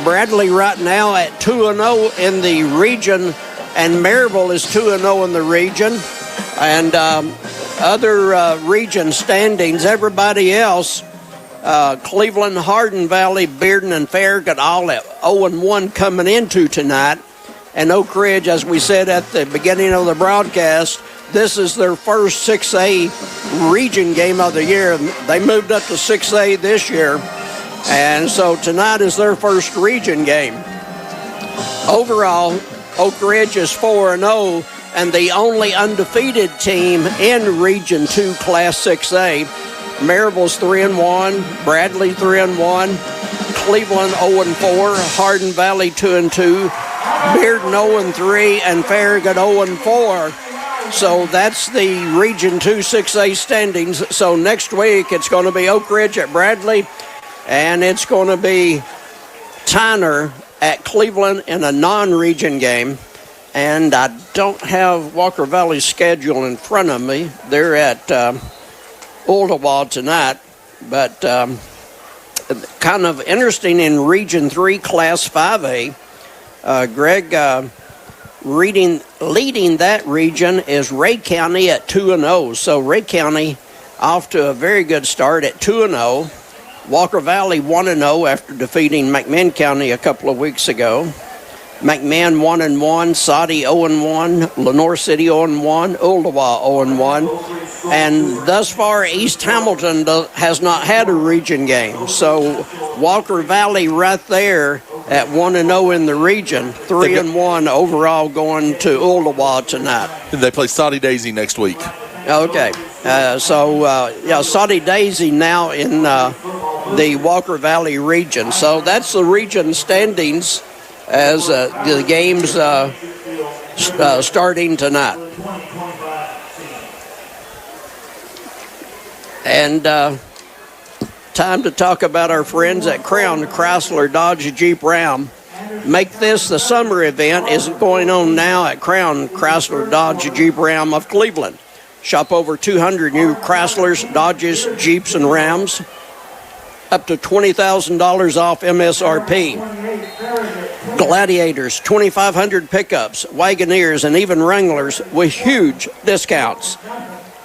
Speaker 1: Bradley right now at 2-0 in the region, and Maryville is 2-0 in the region. And other region standings, everybody else, Cleveland, Hardin Valley, Bearden, and Farragut all at 0-1 coming into tonight. And Oak Ridge, as we said at the beginning of the broadcast, this is their first 6A region game of the year. They moved up to 6A this year, and so tonight is their first region game. Overall, Oak Ridge is 4-0, and the only undefeated team in Region 2 Class 6A. Maryville's 3-1, Bradley 3-1, Cleveland 0-4, Hardin Valley 2-2, Bearden 0-3, and Farragut 0-4. So that's the Region 2 6A standings. So next week it's going to be Oak Ridge at Bradley, and it's going to be Tyner at Cleveland in a non-region game. And I don't have Walker Valley's schedule in front of me. They're at Oldawad tonight, but kind of interesting in Region 3 Class 5A. Greg, leading that region is Ray County at 2-0. So Ray County off to a very good start at 2-0. Walker Valley 1-0 after defeating McMinn County a couple of weeks ago. McMahon 1-1, Soddy 0-1, Lenore City 0-1, Ooltewah 0-1, and thus far East Hamilton has not had a region game. So Walker Valley right there at 1-0 in the region, 3-1 overall going to Ooltewah tonight.
Speaker 3: They play Soddy Daisy next week.
Speaker 1: Okay, Soddy Daisy now in the Walker Valley region. So that's the region standings as the game's starting tonight. And time to talk about our friends at Crown Chrysler Dodge Jeep Ram. Make This the Summer event is going on now at Crown Chrysler Dodge Jeep Ram of Cleveland. Shop over 200 new Chryslers, Dodges, Jeeps, and Rams. Up to $20,000 off MSRP. Gladiators, 2,500 pickups, Wagoneers, and even Wranglers with huge discounts.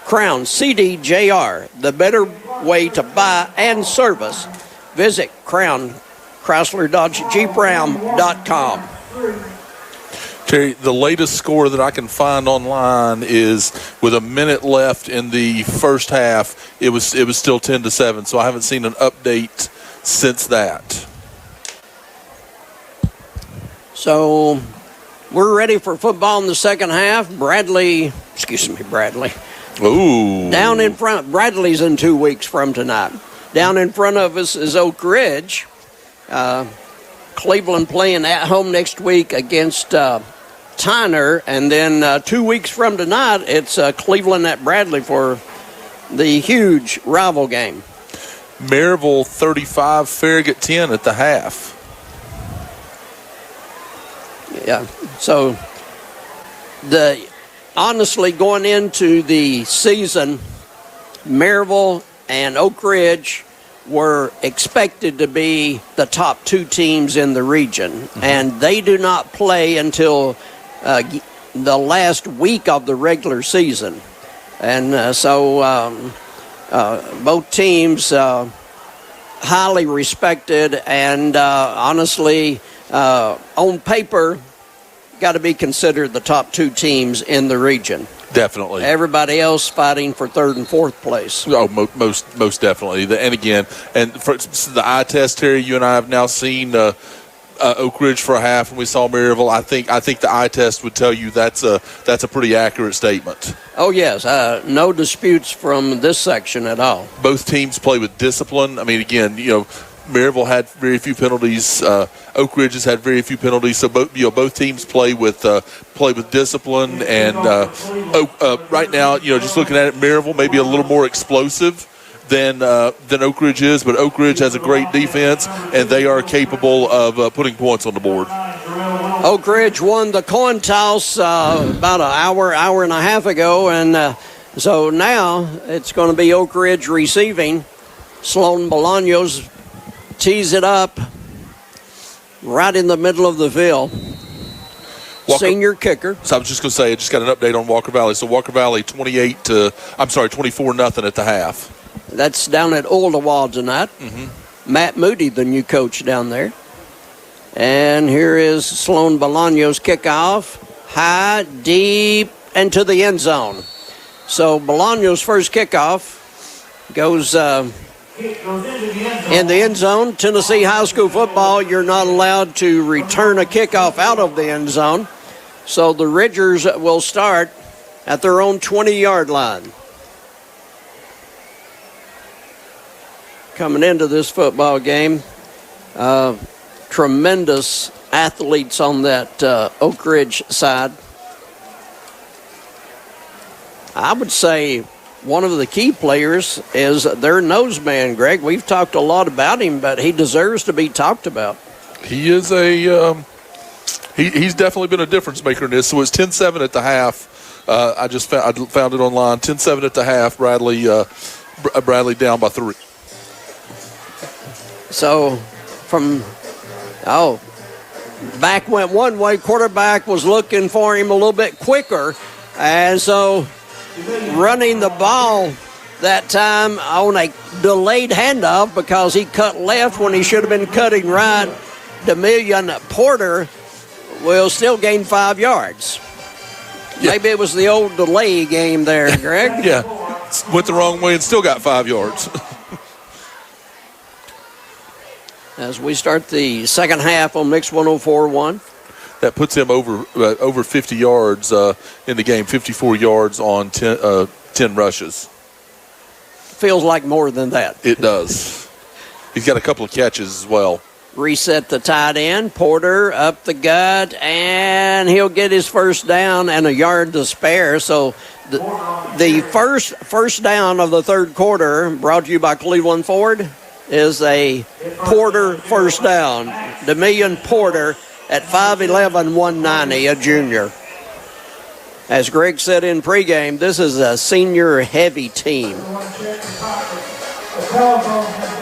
Speaker 1: Crown CDJR, the better way to buy and service. Visit Crown Chrysler Dodge Jeep Ram.com.
Speaker 3: Terry, the latest score that I can find online is with a minute left in the first half, it was still 10-7, so I haven't seen an update since that.
Speaker 1: So we're ready for football in the second half. Bradley.
Speaker 3: Ooh.
Speaker 1: Down in front, Bradley's in 2 weeks from tonight. Down in front of us is Oak Ridge. Cleveland playing at home next week against Tyner. And then 2 weeks from tonight, it's Cleveland at Bradley for the huge rival game.
Speaker 3: Maryville 35, Farragut 10 at the half.
Speaker 1: Yeah, so honestly, going into the season, Maryville and Oak Ridge were expected to be the top 2 teams in the region, and they do not play until the last week of the regular season. And so both teams highly respected, and honestly, on paper, got to be considered the top 2 teams in the region.
Speaker 3: Definitely.
Speaker 1: Everybody else fighting for 3rd and 4th place.
Speaker 3: Oh, most definitely. And again, and for the eye test, Terry, you and I have now seen Oak Ridge for a half, and we saw Maryville. I think the eye test would tell you that's a pretty accurate statement.
Speaker 1: Oh yes, no disputes from this section at all.
Speaker 3: Both teams play with discipline. I mean, again, Maryville had very few penalties. Oak Ridge has had very few penalties. So both teams play with discipline. And right now, just looking at it, Maryville maybe a little more explosive than Oak Ridge is, but Oak Ridge has a great defense, and they are capable of putting points on the board.
Speaker 1: Oak Ridge won the coin toss about an hour and a half ago, and so now it's going to be Oak Ridge receiving. Sloan Bolaños tees it up right in the middle of the field. Senior kicker.
Speaker 3: So I was just going to say, I just got an update on Walker Valley. So Walker Valley 24-0 at the half.
Speaker 1: That's down at Oldawald tonight. Matt Moody, the new coach down there. And here is Sloan Bolaños kickoff. High, deep, and to the end zone. So Bolaños' first kickoff goes in the end zone. Tennessee high school football, you're not allowed to return a kickoff out of the end zone. So the Ridgers will start at their own 20-yard line. Coming into this football game, tremendous athletes on that Oak Ridge side. I would say one of the key players is their nose man, Greg. We've talked a lot about him, but he deserves to be talked about.
Speaker 3: He is he's definitely been a difference maker in this. So it's 10-7 at the half. I found it online. 10-7 at the half. Bradley down by 3.
Speaker 1: So back went one way. Quarterback was looking for him a little bit quicker. And so running the ball that time on a delayed handoff because he cut left when he should have been cutting right. Demillion Porter will still gain 5 yards. Yeah. Maybe it was the old delay game there, Greg.
Speaker 3: Yeah, went the wrong way and still got 5 yards.
Speaker 1: As we start the second half on Mix 104.1.
Speaker 3: That puts him over 50 yards in the game, 54 yards on 10 rushes.
Speaker 1: Feels like more than that.
Speaker 3: It does. He's got a couple of catches as well.
Speaker 1: Reset the tight end. Porter up the gut, and he'll get his first down and a yard to spare. So the first down of the third quarter, brought to you by Cleveland Ford, is a Porter first down. Demillion Porter at 5'11", 190, a junior. As Greg said in pregame, this is a senior-heavy team.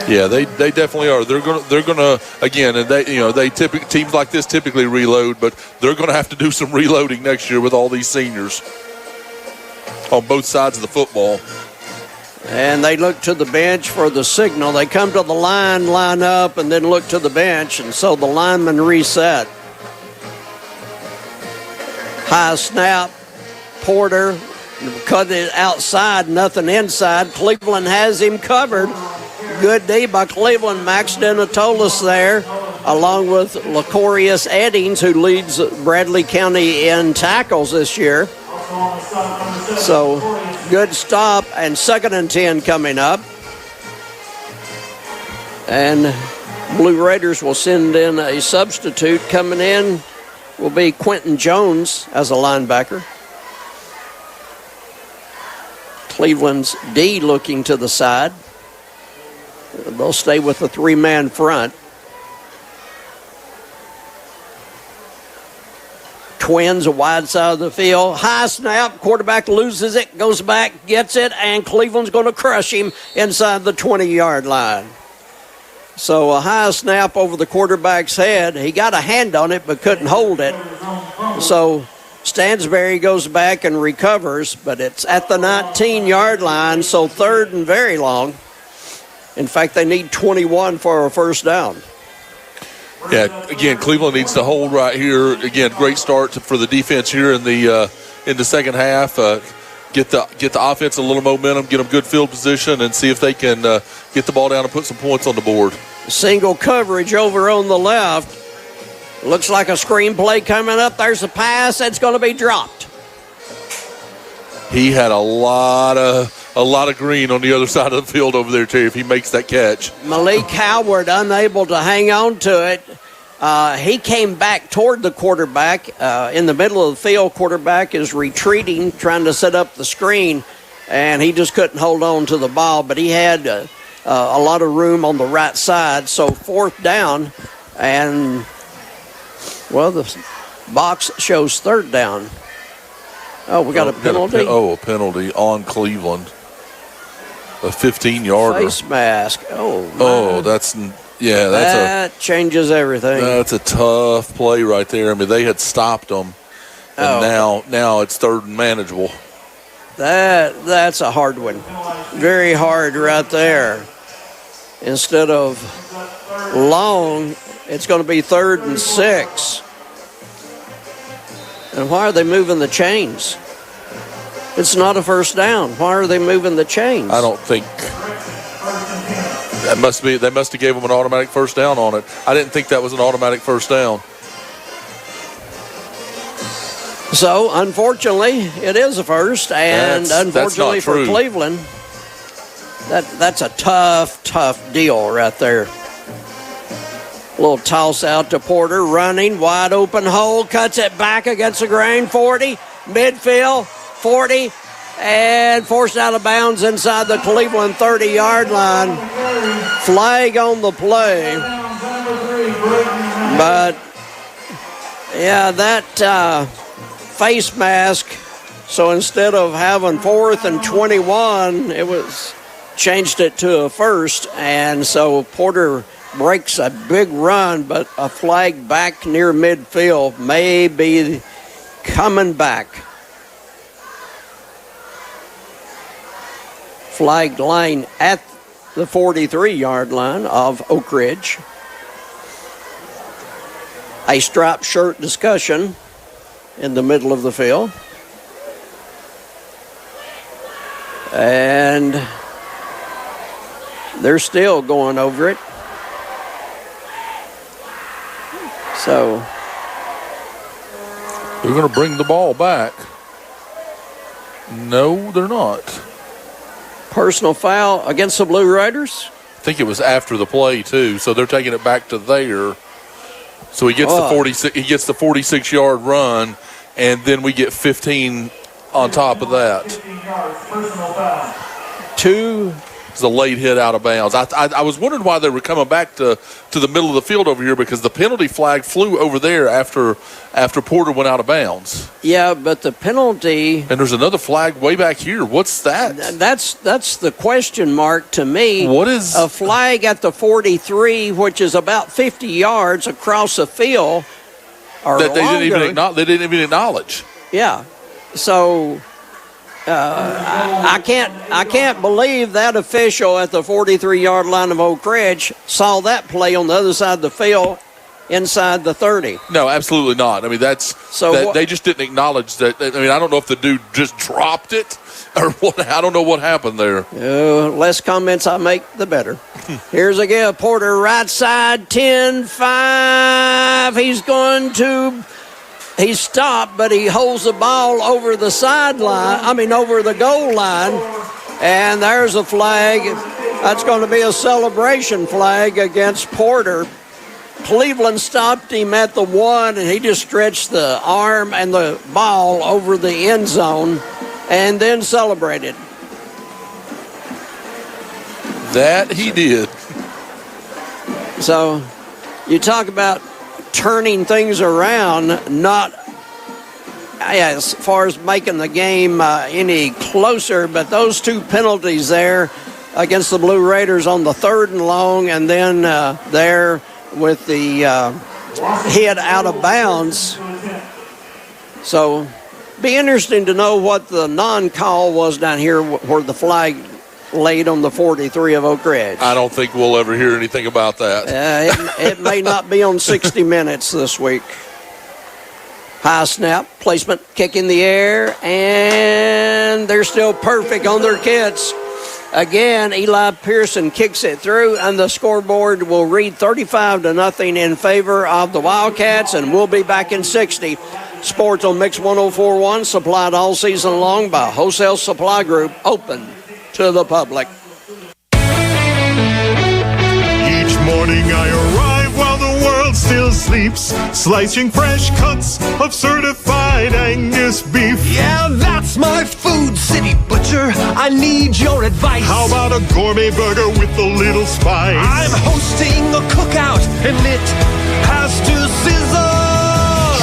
Speaker 3: Yeah, they definitely are. They're gonna again, and teams like this typically reload, but they're gonna have to do some reloading next year with all these seniors on both sides of the football.
Speaker 1: And they look to the bench for the signal. They come to the line up, and then look to the bench, and so the linemen reset. High snap. Porter cut it outside, nothing inside. Cleveland has him covered. Good D by Cleveland. Max Denatolis there, along with Lacorius Eddings, who leads Bradley County in tackles this year. So, good stop, and 2nd and 10 coming up. And Blue Raiders will send in a substitute. Coming in will be Quentin Jones as a linebacker. Cleveland's D looking to the side. They'll stay with the 3-man front. Twins, a wide side of the field. High snap. Quarterback loses it, goes back, gets it, and Cleveland's going to crush him inside the 20-yard line. So a high snap over the quarterback's head. He got a hand on it but couldn't hold it. So Stansberry goes back and recovers, but it's at the 19-yard line, so third and very long. In fact, they need 21 for a first down.
Speaker 3: Yeah, again, Cleveland needs to hold right here. Again, great start for the defense here in the second half. Get the offense a little momentum, get them good field position, and see if they can get the ball down and put some points on the board.
Speaker 1: Single coverage over on the left. Looks like a screen play coming up. There's a pass that's going to be dropped.
Speaker 3: He had a lot of green on the other side of the field over there, Terry, if he makes that catch.
Speaker 1: Malik Howard unable to hang on to it. He came back toward the quarterback. In the middle of the field, quarterback is retreating, trying to set up the screen, and he just couldn't hold on to the ball. But he had a lot of room on the right side. So fourth down, and, well, the box shows third down. Oh, we got a penalty?
Speaker 3: A penalty on Cleveland. A 15-yarder.
Speaker 1: Face mask. Oh, man.
Speaker 3: Oh, that
Speaker 1: changes everything.
Speaker 3: That's a tough play right there. I mean, they had stopped them, and now it's third and manageable.
Speaker 1: That's a hard one. Very hard right there. Instead of long, it's going to be 3rd and 6. And why are they moving the chains? It's not a first down. Why are they moving the chains?
Speaker 3: I don't think they must have gave them an automatic first down on it. I didn't think that was an automatic first down.
Speaker 1: So, unfortunately, it is a first, and unfortunately for Cleveland, that's a tough deal right there. Little toss out to Porter, running, wide open hole, cuts it back against the grain, 40, midfield, 40, and forced out of bounds inside the Cleveland 30-yard line. Flag on the play. But, yeah, that face mask, so instead of having 4th and 21, it was changed it to a first, and so Porter breaks a big run, but a flag back near midfield may be coming back. Flagged line at the 43-yard line of Oak Ridge. A striped shirt discussion in the middle of the field. And they're still going over it. So
Speaker 3: they're going to bring the ball back. No, they're not.
Speaker 1: Personal foul against the Blue Raiders?
Speaker 3: I think it was after the play too, so they're taking it back to there. So he gets the 46-yard run, and then we get 15 on top of that. It's a late hit out of bounds. I was wondering why they were coming back to the middle of the field over here, because the penalty flag flew over there after Porter went out of bounds.
Speaker 1: Yeah, but the penalty...
Speaker 3: And there's another flag way back here. What's that?
Speaker 1: That's the question mark to me.
Speaker 3: What is...
Speaker 1: A flag at the 43, which is about 50 yards across the field, or
Speaker 3: that they
Speaker 1: longer.
Speaker 3: They didn't even acknowledge.
Speaker 1: Yeah. So... I can't believe that official at the 43-yard line of Oak Ridge saw that play on the other side of the field inside the 30.
Speaker 3: No, absolutely not. I mean, they just didn't acknowledge that. I mean, I don't know if the dude just dropped it or what. I don't know what happened there.
Speaker 1: Less comments I make, the better. Here's again, Porter, right side, 10-5. He's stopped, but he holds the ball over the over the goal line. And there's a flag. That's going to be a celebration flag against Porter. Cleveland stopped him at the 1, and he just stretched the arm and the ball over the end zone and then celebrated.
Speaker 3: That he did.
Speaker 1: So you talk about turning things around, not as far as making the game any closer, but those two penalties there against the Blue Raiders on the 3rd and long, and then there with the hit out of bounds. So be interesting to know what the non-call was down here where the flag laid on the 43 of Oak Ridge.
Speaker 3: I don't think we'll ever hear anything about that.
Speaker 1: It may not be on 60 Minutes this week. High snap, placement, kick in the air, and they're still perfect on their kits. Again, Eli Pearson kicks it through, and the scoreboard will read 35-0 in favor of the Wildcats, and we'll be back in 60. Sports on Mix 104.1, supplied all season long by Wholesale Supply Group, open to the public.
Speaker 2: Each morning I arrive while the world still sleeps, slicing fresh cuts of certified Angus beef.
Speaker 24: Yeah, that's my food, city butcher. I need your advice.
Speaker 2: How about a gourmet burger with a little spice?
Speaker 24: I'm hosting a cookout, and it has to sizzle.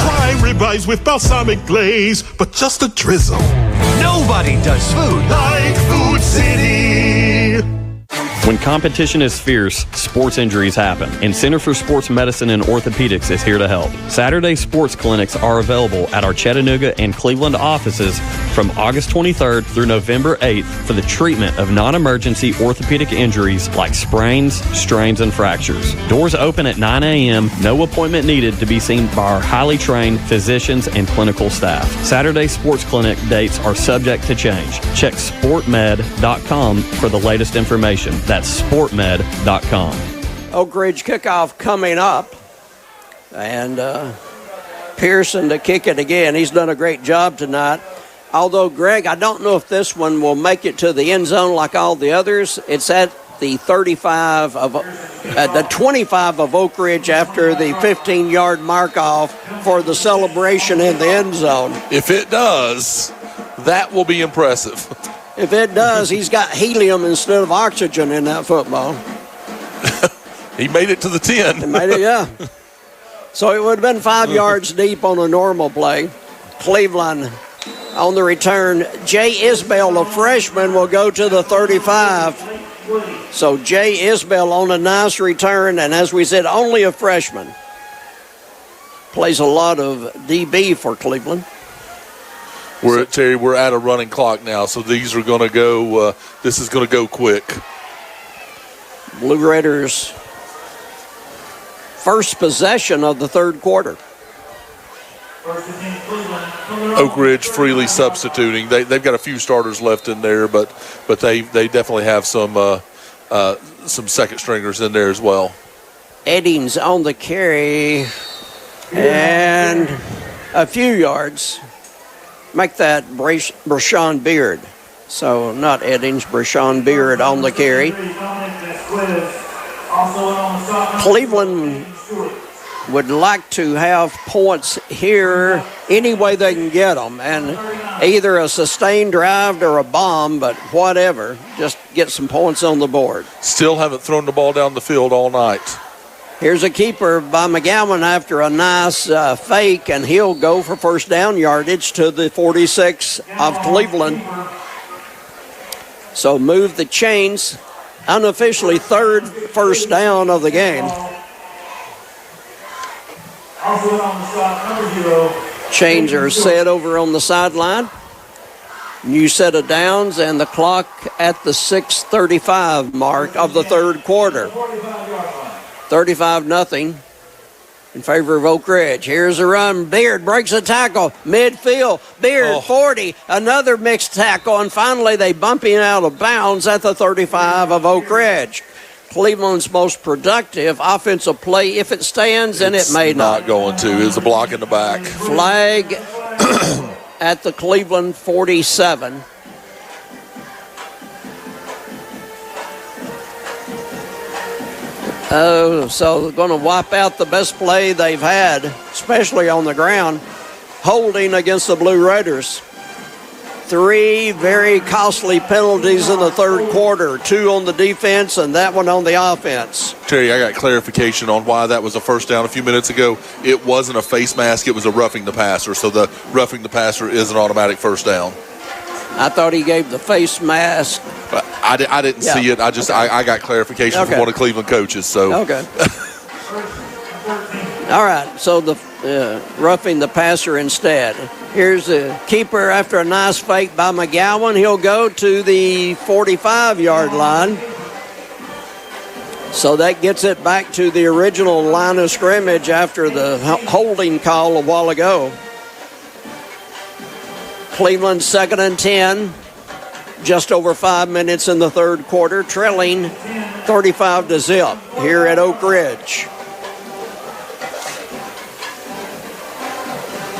Speaker 2: Try ribeyes with balsamic glaze, but just a drizzle.
Speaker 24: Nobody does food
Speaker 2: like Food City.
Speaker 28: When competition is fierce, sports injuries happen, and Center for Sports Medicine and Orthopedics is here to help. Saturday sports clinics are available at our Chattanooga and Cleveland offices from August 23rd through November 8th for the treatment of non-emergency orthopedic injuries like sprains, strains, and fractures. Doors open at 9 a.m., no appointment needed to be seen by our highly trained physicians and clinical staff. Saturday sports clinic dates are subject to change. Check sportmed.com for the latest information. That's sportmed.com.
Speaker 1: Oak Ridge kickoff coming up. And Pearson to kick it again. He's done a great job tonight. Although, Greg, I don't know if this one will make it to the end zone like all the others. It's at the 35 of the 25 of Oak Ridge after the 15-yard mark off for the celebration in the end zone.
Speaker 3: If it does, that will be impressive.
Speaker 1: If it does, he's got helium instead of oxygen in that football.
Speaker 3: He made it to the 10.
Speaker 1: He made it, yeah. So it would have been 5 yards deep on a normal play. Cleveland on the return. Jay Isbell, a freshman, will go to the 35. So Jay Isbell on a nice return, and as we said, only a freshman. Plays a lot of DB for Cleveland.
Speaker 3: Terry, we're at a running clock now, so these are going to go. This is going to go quick.
Speaker 1: Blue Raiders' first possession of the third quarter.
Speaker 3: Oak Ridge freely substituting. They've got a few starters left in there, but they definitely have some second stringers in there as well.
Speaker 1: Eddings on the carry and a few yards. Make that Brashawn Beard. So not Eddings, Brashawn Beard on the carry. Cleveland would like to have points here any way they can get them, and either a sustained drive or a bomb, but whatever, just get some points on the board.
Speaker 3: Still haven't thrown the ball down the field all night.
Speaker 1: Here's a keeper by McGowan after a nice fake, and he'll go for first down yardage to the 46 of Cleveland. So move the chains. Unofficially third first down of the game. Chains are set over on the sideline. New set of downs, and the clock at the 6:35 mark of the third quarter. 35-0 in favor of Oak Ridge. Here's a run. Beard breaks a tackle. Midfield. Beard, 40. Another mixed tackle. And finally, they bump him out of bounds at the 35 of Oak Ridge. Cleveland's most productive offensive play. If it stands, and it may not.
Speaker 3: Not going to. It's a block in the back.
Speaker 1: Flag at the Cleveland 47. So they're going to wipe out the best play they've had, especially on the ground, holding against the Blue Raiders. 3 very costly penalties in the third quarter, 2 on the defense and that one on the offense.
Speaker 3: Terry, I got clarification on why that was a first down a few minutes ago. It wasn't a face mask, it was a roughing the passer. So the roughing the passer is an automatic first down.
Speaker 1: I thought he gave the face mask
Speaker 3: I didn't see it. I got clarification from one of Cleveland coaches. So
Speaker 1: okay. All right. So the roughing the passer instead. Here's the keeper after a nice fake by McGowan. He'll go to the 45-yard line. So that gets it back to the original line of scrimmage after the holding call a while ago. Cleveland 2nd and 10. Just over 5 minutes in the third quarter, trailing 35-0 here at Oak Ridge.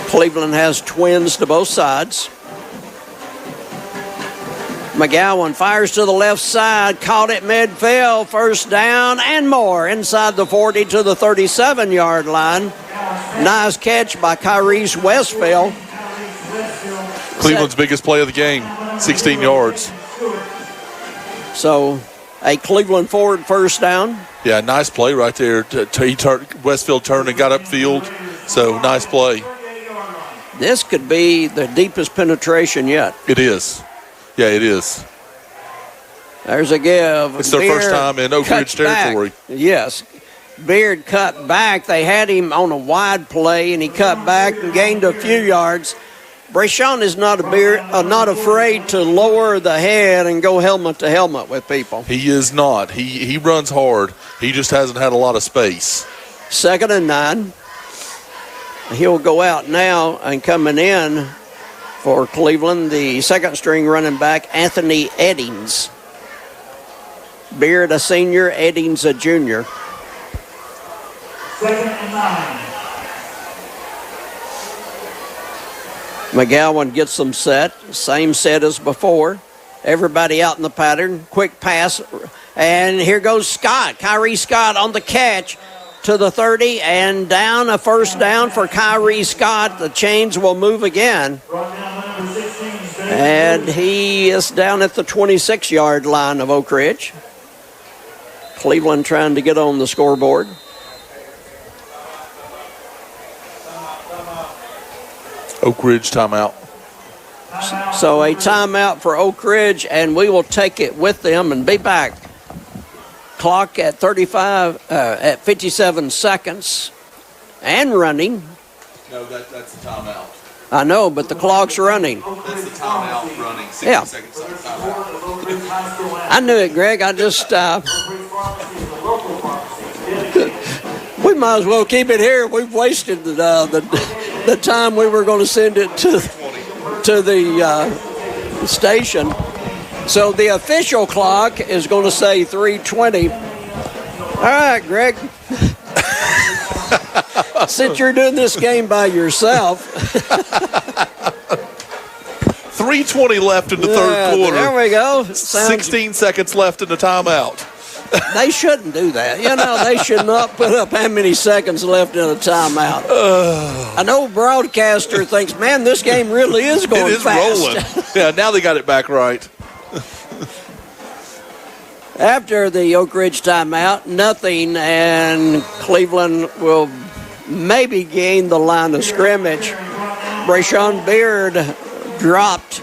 Speaker 1: Cleveland has twins to both sides. McGowan fires to the left side, caught it midfield, first down and more inside the 40 to the 37-yard line. Nice catch by Kyrese Westfield.
Speaker 3: Cleveland's biggest play of the game, 16 yards.
Speaker 1: So a Cleveland forward first down.
Speaker 3: Yeah, nice play right there. Westfield turned and got upfield, so nice play.
Speaker 1: This could be the deepest penetration yet.
Speaker 3: It is. Yeah, it is.
Speaker 1: There's a give.
Speaker 3: It's their first time in Oak Ridge territory.
Speaker 1: Yes. Beard cut back. They had him on a wide play, and he cut back and gained a few yards. Brayshawn is not afraid to lower the head and go helmet to helmet with people.
Speaker 3: He is not. He runs hard. He just hasn't had a lot of space.
Speaker 1: 2nd and 9. He'll go out now, and coming in for Cleveland, the second-string running back, Anthony Eddings. Beard, a senior, Eddings, a junior.
Speaker 4: 2nd and 9.
Speaker 1: McGowan gets them set, same set as before. Everybody out in the pattern, quick pass, and here goes Scott. Kyrie Scott on the catch to the 30 and down, a first down for Kyrie Scott. The chains will move again. And he is down at the 26-yard line of Oak Ridge. Cleveland trying to get on the scoreboard.
Speaker 3: Oak Ridge timeout.
Speaker 1: So a timeout for Oak Ridge, and we will take it with them and be back. Clock at 57 seconds and running.
Speaker 3: No, that's the timeout.
Speaker 1: I know, but the clock's running.
Speaker 3: That's the timeout running. 60
Speaker 1: Yeah.
Speaker 3: seconds timeout.
Speaker 1: I knew it, Greg. I just we might as well keep it here. We've wasted the time we were going to send it to the station. So the official clock is going to say 3:20. All right, Greg. Since you're doing this game by yourself.
Speaker 3: 3:20 left in the third quarter.
Speaker 1: There we go.
Speaker 3: 16 seconds left in the timeout.
Speaker 1: They shouldn't do that. You know, they should not put up how many seconds left in a timeout. An old broadcaster thinks, man, this game really is going fast.
Speaker 3: Rolling. Yeah, now they got it back right.
Speaker 1: After the Oak Ridge timeout, nothing, and Cleveland will maybe gain the line of scrimmage. Brayshawn Beard dropped,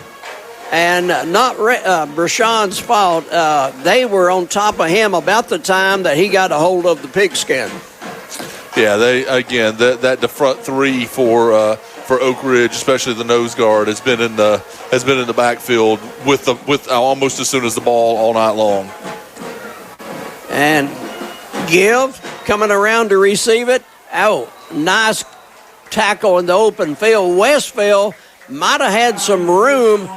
Speaker 1: and not Brashawn's fault. They were on top of him about the time that he got a hold of the pigskin.
Speaker 3: Yeah, that front three for Oak Ridge, especially the nose guard, has been in the backfield with almost as soon as the ball all night long.
Speaker 1: And Give coming around to receive it. Oh, nice tackle in the open field. Westfield might have had some room,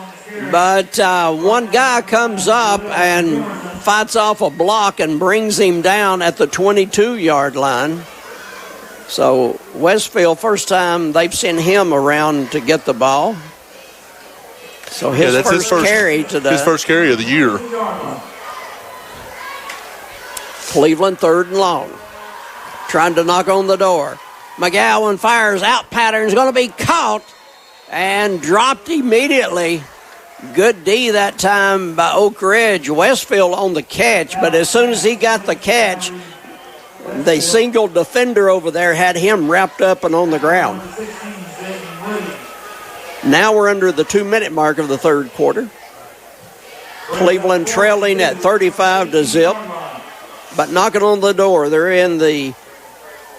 Speaker 1: but one guy comes up and fights off a block and brings him down at the 22-yard line. So Westfield, first time they've sent him around to get the ball. So his first carry today.
Speaker 3: His first carry of the year.
Speaker 1: Cleveland 3rd and long. Trying to knock on the door. McGowan fires out pattern. Is going to be caught and dropped immediately. Good D that time by Oak Ridge. Westfield on the catch, but as soon as he got the catch, the single defender over there had him wrapped up and on the ground. Now we're under the 2-minute mark of the third quarter. Cleveland trailing at 35-0, but knocking on the door. They're in the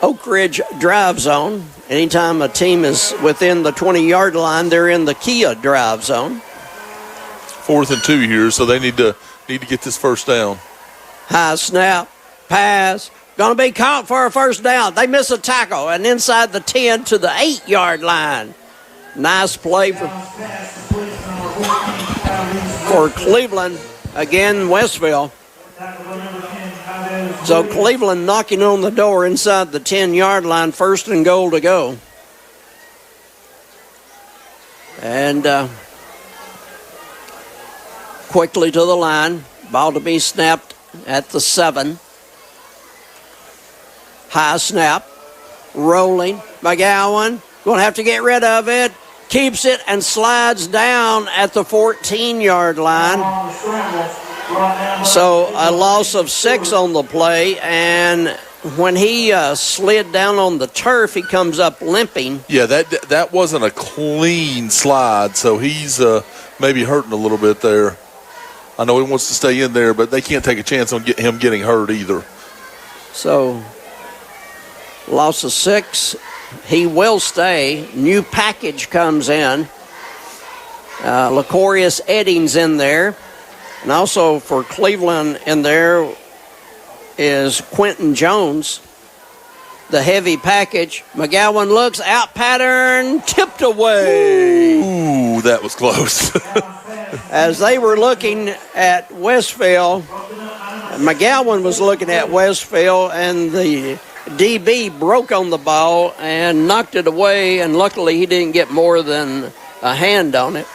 Speaker 1: Oak Ridge drive zone. Anytime a team is within the 20-yard line, they're in the Kia drive zone.
Speaker 3: 4th and 2 here, so they need to get this first down.
Speaker 1: High snap, pass, going to be caught for a first down. They miss a tackle, and inside the 10 to the 8-yard line. Nice play for Cleveland. Again, Westville. So Cleveland knocking on the door inside the 10-yard line, 1st and goal to go. And quickly to the line. Ball to be snapped at the 7. High snap. Rolling. McGowan going to have to get rid of it. Keeps it and slides down at the 14-yard line. So a loss of 6 on the play, and when he slid down on the turf, he comes up limping.
Speaker 3: Yeah, that wasn't a clean slide, so he's maybe hurting a little bit there. I know he wants to stay in there, but they can't take a chance on him getting hurt either.
Speaker 1: So loss of 6. He will stay. New package comes in. Lacorius Eddings in there. And also for Cleveland in there is Quentin Jones. The heavy package. McGowan looks, out pattern, tipped away.
Speaker 3: Ooh, that was close.
Speaker 1: As they were looking at Westville, McGowan was looking at Westville, and the DB broke on the ball and knocked it away, and luckily he didn't get more than a hand on it.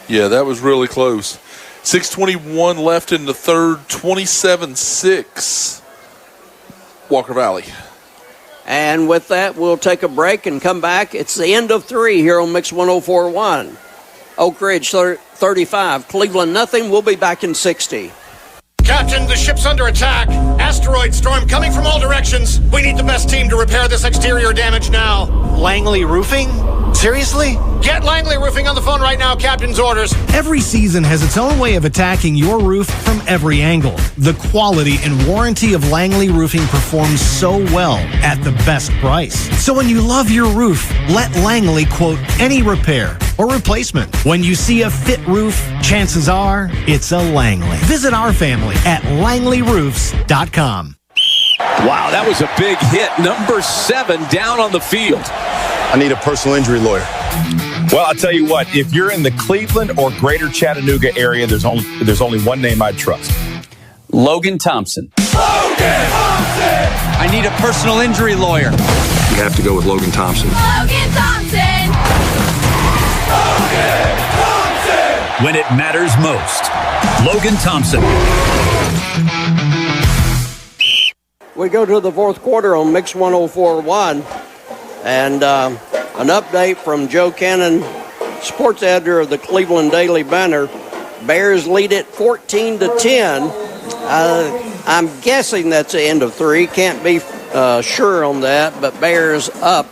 Speaker 3: Yeah, that was really close. 6:21 left in the third, 27-6, Walker Valley.
Speaker 1: And with that, we'll take a break and come back. It's the end of 3 here on Mix 104.1. Oak Ridge 35, Cleveland nothing. We'll be back in 60.
Speaker 4: Captain, the ship's under attack. Asteroid storm coming from all directions. We need the best team to repair this exterior damage now.
Speaker 5: Langley Roofing? Seriously?
Speaker 4: Get Langley Roofing on the phone right now. Captain's orders.
Speaker 19: Every season has its own way of attacking your roof from every angle. The quality and warranty of Langley Roofing performs so well at the best price. So when you love your roof, let Langley quote any repair or replacement. When you see a fit roof, chances are it's a Langley. Visit our family at langleyroofs.com.
Speaker 20: Wow, that was a big hit. Number 7 down on the field.
Speaker 21: I need a personal injury lawyer.
Speaker 22: Well, I'll tell you what, if you're in the Cleveland or greater Chattanooga area, there's only one name I'd trust.
Speaker 20: Logan Thompson.
Speaker 21: Logan Thompson!
Speaker 20: I need a personal injury lawyer.
Speaker 22: You have to go with Logan Thompson.
Speaker 23: Logan Thompson!
Speaker 21: Logan Thompson!
Speaker 20: When it matters most, Logan Thompson.
Speaker 1: We go to the fourth quarter on Mix 104.1, and an update from Joe Cannon, sports editor of the Cleveland Daily Banner. Bears lead it 14-10. I'm guessing that's the end of 3. Can't be sure on that, but Bears up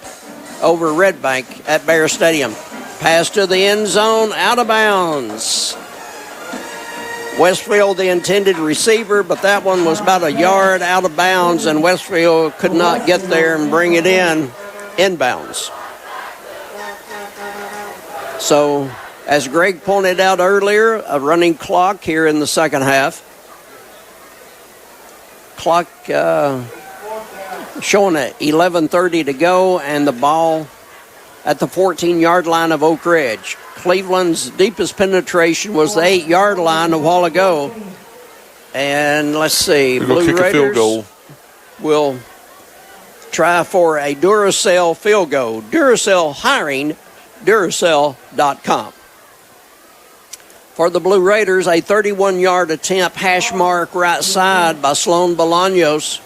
Speaker 1: over Red Bank at Bear Stadium. Pass to the end zone, out of bounds. Westfield, the intended receiver, but that one was about a yard out of bounds, and Westfield could not get there and bring it inbounds. So, as Greg pointed out earlier, a running clock here in the second half. Clock showing at 11:30 to go, and the ball at the 14-yard line of Oak Ridge. Cleveland's deepest penetration was the 8-yard line a while ago. And let's see, Blue Raiders will try for a Duracell field goal. Duracell hiring, Duracell.com. For the Blue Raiders, a 31-yard attempt, hash mark right side by Sloan Bolaños.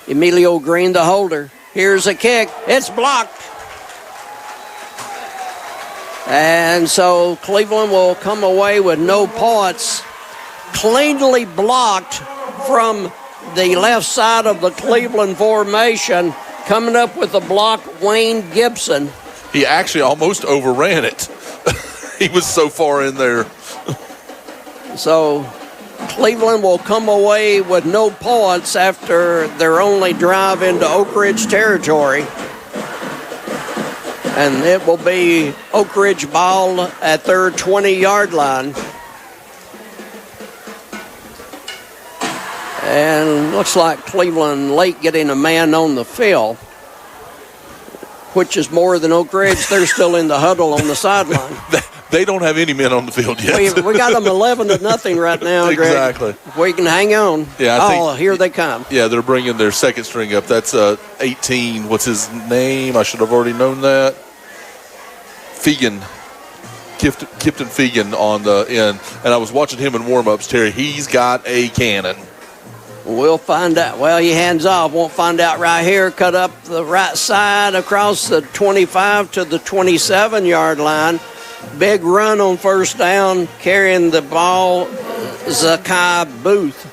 Speaker 1: Emilio Green, the holder. Here's a kick. It's blocked. And so Cleveland will come away with no points. Cleanly blocked from the left side of the Cleveland formation. Coming up with the block, Wayne Gibson.
Speaker 3: He actually almost overran it. He was so far in there.
Speaker 1: So Cleveland will come away with no points after their only drive into Oak Ridge territory. And it will be Oak Ridge ball at their 20-yard line. And looks like Cleveland late getting a man on the field, which is more than Oak Ridge. They're still in the huddle on the sideline.
Speaker 3: They don't have any men on the field yet.
Speaker 1: We got them 11-0 right now, Greg.
Speaker 3: Exactly.
Speaker 1: We can hang on.
Speaker 3: Yeah, I think,
Speaker 1: here they come.
Speaker 3: Yeah, they're bringing their second string up. That's 18. What's his name? I should have already known that. Fegan. Kipton Fegan on the end. And I was watching him in warm-ups, Terry. He's got a cannon.
Speaker 1: We'll find out. Well, he hands off. Won't find out right here. Cut up the right side across the 25 to the 27-yard line. Big run on first down, carrying the ball, Zakai Booth.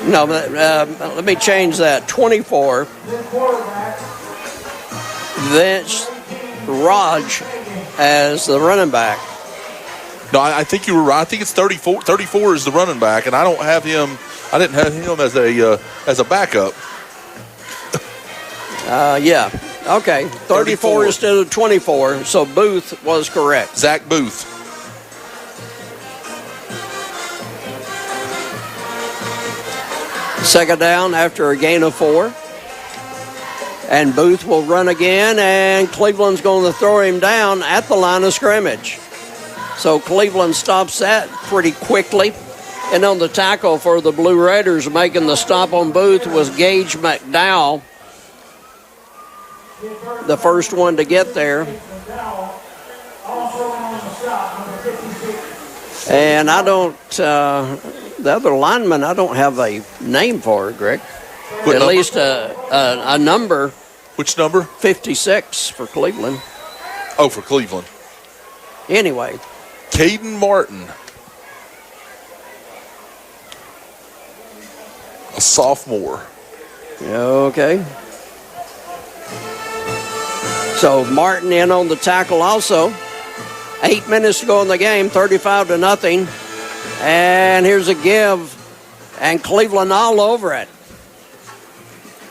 Speaker 1: No, let me change that. 24. Vince Raj as the running back.
Speaker 3: No, I think you were right. I think it's 34. 34 is the running back, and I don't have him. I didn't have him as a backup.
Speaker 1: Yeah. Okay. 34 instead of 24. So Booth was correct.
Speaker 3: Zach Booth.
Speaker 1: Second down after a gain of 4. And Booth will run again, and Cleveland's going to throw him down at the line of scrimmage. So Cleveland stops that pretty quickly. And on the tackle for the Blue Raiders, making the stop on Booth was Gage McDowell, the first one to get there. And I don't, the other lineman, I don't have a name for it, Greg.
Speaker 3: What
Speaker 1: At
Speaker 3: number?
Speaker 1: least a number.
Speaker 3: Which number?
Speaker 1: 56 for Cleveland.
Speaker 3: Oh, for Cleveland.
Speaker 1: Anyway.
Speaker 3: Caden Martin. A sophomore.
Speaker 1: Okay. So Martin in on the tackle also. 8 minutes to go in the game, 35-0. And here's a give. And Cleveland all over it.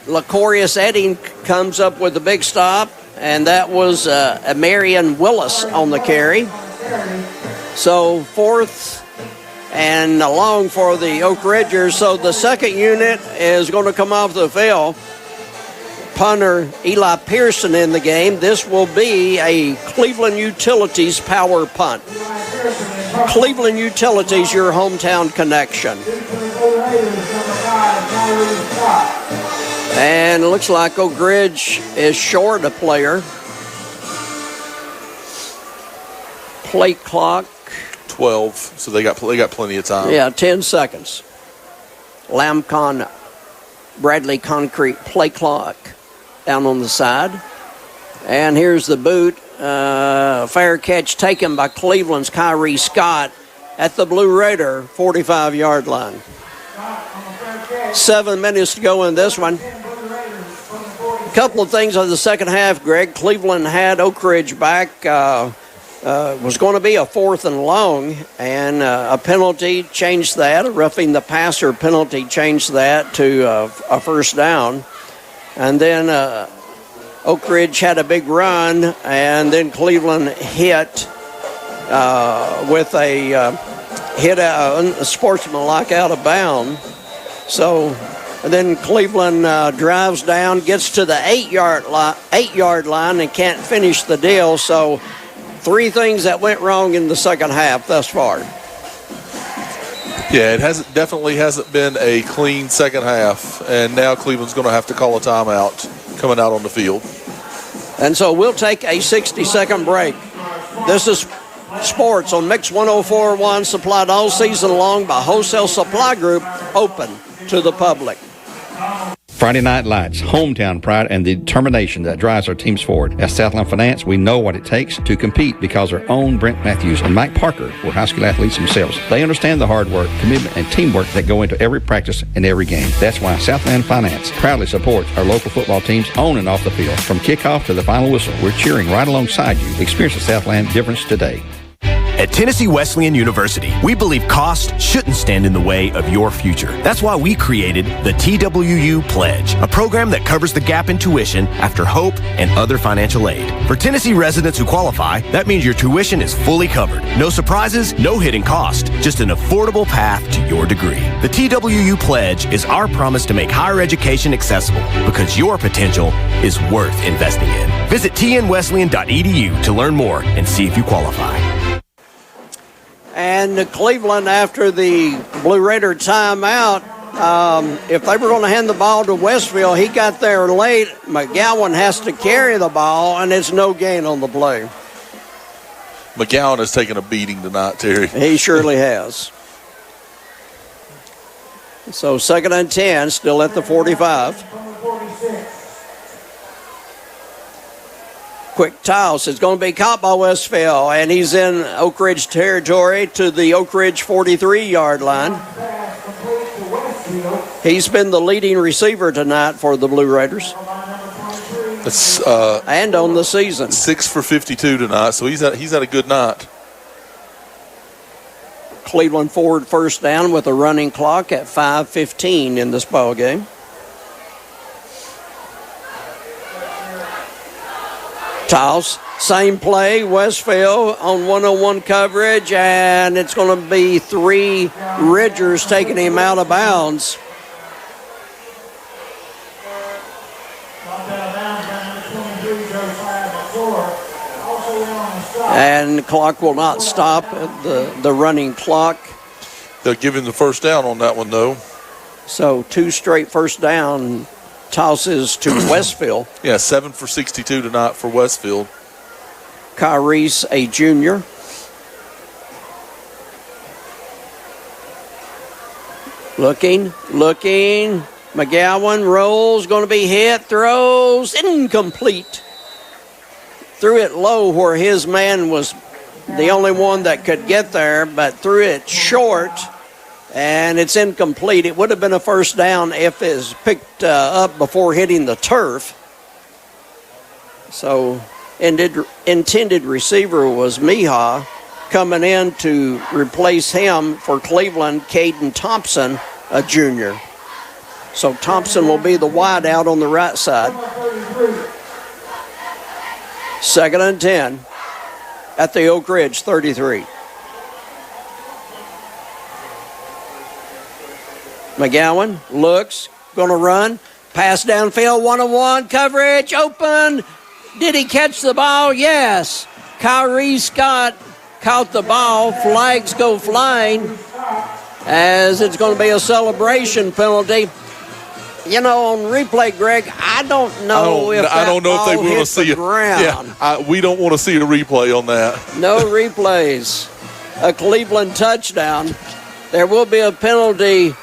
Speaker 1: Lacorius Edding comes up with a big stop. And that was Marion Willis on the carry. So 4th and long for the Oak Ridgers. So the second unit is going to come off the field. Punter Eli Pearson in the game. This will be a Cleveland Utilities power punt. Cleveland Utilities, your hometown connection. And it looks like Oak Ridge is short a player. Play clock.
Speaker 3: 12, so they got plenty of time.
Speaker 1: Yeah, 10 seconds. Lamcon Bradley concrete play clock down on the side. And here's the boot. Fair catch taken by Cleveland's Kyrie Scott at the Blue Raider 45-yard line. 7 minutes to go in this one. A couple of things on the second half, Greg. Cleveland had Oak Ridge back. Was going to be a 4th and long, and a penalty changed that. A roughing the passer penalty changed that to a first down. And then Oak Ridge had a big run, and then Cleveland hit with a sportsmanlike out of bounds. So then Cleveland drives down, gets to the 8-yard line, and can't finish the deal. So 3 things that went wrong in the second half thus far.
Speaker 3: Yeah, it definitely hasn't been a clean second half, and now Cleveland's going to have to call a timeout coming out on the field.
Speaker 1: And so we'll take a 60-second break. This is sports on Mix 104.1, supplied all season long by Wholesale Supply Group, open to the public.
Speaker 6: Friday Night Lights, hometown pride and the determination that drives our teams forward. At Southland Finance, we know what it takes to compete because our own Brent Matthews and Mike Parker were high school athletes themselves. They understand the hard work, commitment, and teamwork that go into every practice and every game. That's why Southland Finance proudly supports our local football teams on and off the field. From kickoff to the final whistle, we're cheering right alongside you. Experience the Southland difference today.
Speaker 7: At Tennessee Wesleyan University, we believe cost shouldn't stand in the way of your future. That's why we created the TWU Pledge, a program that covers the gap in tuition after Hope and other financial aid. For Tennessee residents who qualify, that means your tuition is fully covered. No surprises, no hidden cost, just an affordable path to your degree. The TWU Pledge is our promise to make higher education accessible because your potential is worth investing in. Visit tnwesleyan.edu to learn more and see if you qualify.
Speaker 1: And Cleveland, after the Blue Raider timeout, if they were going to hand the ball to Westfield, he got there late. McGowan has to carry the ball, and it's no gain on the play.
Speaker 3: McGowan has taken a beating tonight, Terry.
Speaker 1: He surely has. So 2nd and 10, still at the 45. Quick toss. It's going to be caught by Westfield, and he's in Oak Ridge territory to the Oak Ridge 43-yard line. He's been the leading receiver tonight for the Blue Raiders. And on the season.
Speaker 3: 6 for 52 tonight, so he's had a good night.
Speaker 1: Cleveland forward first down with a running clock at 5:15 in this ball game. Toss, same play, Westfield on 101 coverage, and it's going to be 3 Ridgers taking him out of bounds. And the clock will not stop the running clock.
Speaker 3: They'll give him the first down on that one, though.
Speaker 1: So 2 straight first down tosses to Westfield.
Speaker 3: Yeah, 7 for 62 tonight for Westfield.
Speaker 1: Kyrese, a junior. Looking. McGowan rolls, going to be hit, throws, incomplete. Threw it low where his man was the only one that could get there, but threw it short, and it's incomplete. It would have been a first down if it was picked up before hitting the turf. So intended receiver was Mihah. Coming in to replace him for Cleveland, Caden Thompson, a junior. So Thompson will be the wide out on the right side. 2nd and 10 at the Oak Ridge 33. McGowan looks, going to run, pass downfield, 1-on-1 coverage, open. Did he catch the ball? Yes. Kyrie Scott caught the ball. Flags go flying as it's going to be a celebration penalty. You know, on replay, Greg, I don't know if they want to see it.
Speaker 3: Yeah, we don't want to see a replay on that.
Speaker 1: No replays. A Cleveland touchdown. There will be a penalty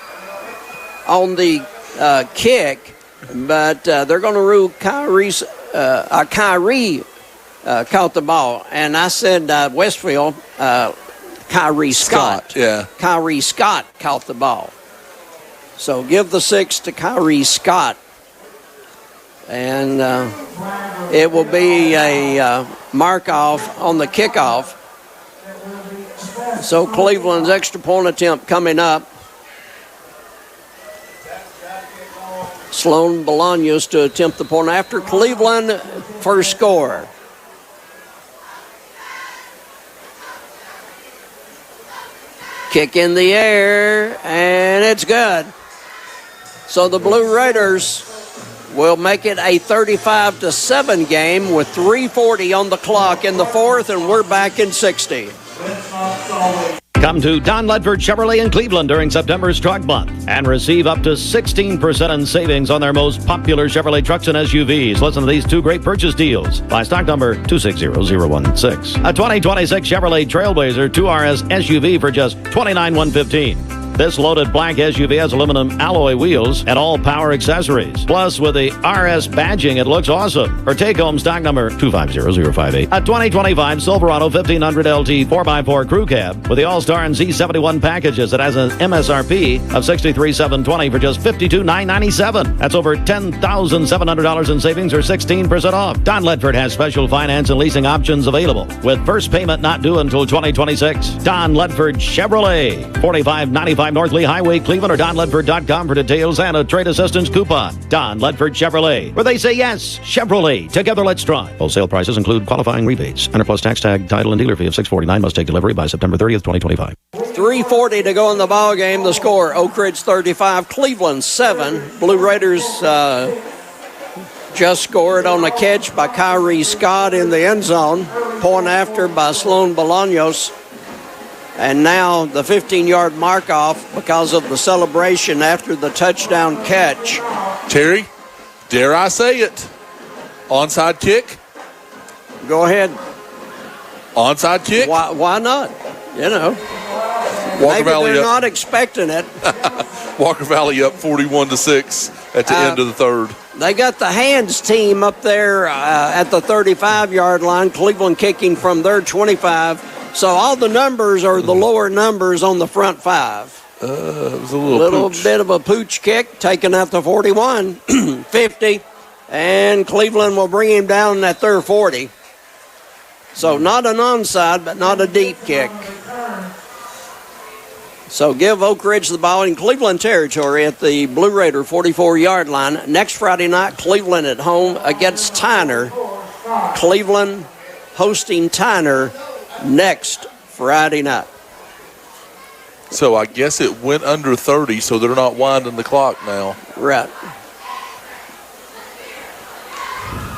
Speaker 1: on the kick, but they're going to rule Kyrie caught the ball. And I said Westfield, Kyrie Scott.
Speaker 3: Yeah.
Speaker 1: Kyrie Scott caught the ball. So give the 6 to Kyrie Scott. And it will be a mark-off on the kickoff. So Cleveland's extra point attempt coming up. Sloan Bolaños to attempt the point after Cleveland first score. Kick in the air, and it's good. So the Blue Raiders will make it a 35-7 game with 3:40 on the clock in the fourth, and we're back in 60.
Speaker 10: Come to Don Ledford Chevrolet in Cleveland during September's Truck Month and receive up to 16% in savings on their most popular Chevrolet trucks and SUVs. Listen to these 2 great purchase deals. By stock number 260016. A 2026 Chevrolet Trailblazer 2RS SUV for just $29,115. This loaded black SUV has aluminum alloy wheels and all power accessories. Plus, with the RS badging, it looks awesome. For take-home stock number 250058, a 2025 Silverado 1500 LT 4x4 crew cab with the All-Star and Z71 packages. It has an MSRP of $63,720 for just $52,997. That's over $10,700 in savings or 16% off. Don Ledford has special finance and leasing options available with first payment not due until 2026. Don Ledford Chevrolet, 4595 North Lee Highway, Cleveland, or donledford.com for details and a trade assistance coupon. Don Ledford Chevrolet, where they say yes, Chevrolet. Together, let's drive. Wholesale prices include qualifying rebates. Enter plus tax tag, title, and dealer fee of $649. Must take delivery by September 30th, 2025.
Speaker 1: 3:40 to go in the ball game. The score: Oak Ridge 35, Cleveland 7. Blue Raiders just scored on a catch by Kyrie Scott in the end zone. Point after by Sloan Bolaños. And now the 15-yard mark off because of the celebration after the touchdown catch.
Speaker 3: Terry, dare I say it? Onside kick?
Speaker 1: Go ahead.
Speaker 3: Onside kick?
Speaker 1: Why not? You know.
Speaker 3: Walker Valley
Speaker 1: they're
Speaker 3: up.
Speaker 1: not expecting it.
Speaker 3: Walker Valley up 41-6 at the end of the third.
Speaker 1: They got the hands team up there at the 35-yard line. Cleveland kicking from their 25. So all the numbers are the lower numbers on the front five.
Speaker 3: It was a little
Speaker 1: bit of a pooch kick, taken at the 41, 50, and Cleveland will bring him down at their 40. So not an onside, but not a deep kick. So give Oak Ridge the ball in Cleveland territory at the Blue Raider 44-yard line. Next Friday night, Cleveland at home against Tyner. Cleveland hosting Tyner next Friday night.
Speaker 3: So I guess it went under 30, so they're not winding the clock now.
Speaker 1: Right.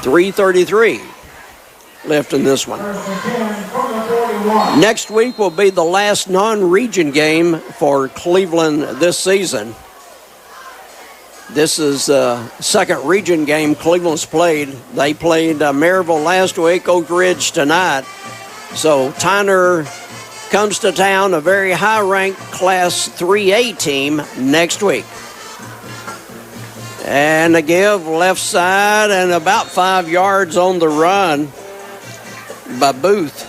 Speaker 1: 3:33 left in this one. Next week will be the last non-region game for Cleveland this season. This is the second region game Cleveland's played. They played Maryville last week, Oak Ridge tonight. So Tyner comes to town, a very high-ranked Class 3A team next week. And a give left side and about 5 yards on the run by Booth.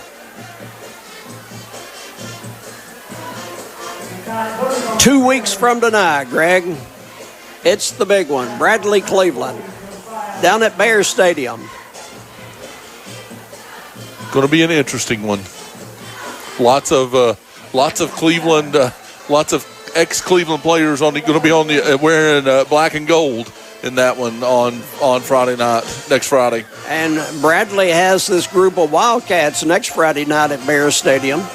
Speaker 1: 2 weeks from tonight, Greg, it's the big one. Bradley Cleveland down at Bear Stadium.
Speaker 3: Going to be an interesting one. Lots of Cleveland, lots of ex-Cleveland players going to be on the wearing black and gold in that one on Friday night, next Friday.
Speaker 1: And Bradley has this group of Wildcats next Friday night at Bear Stadium.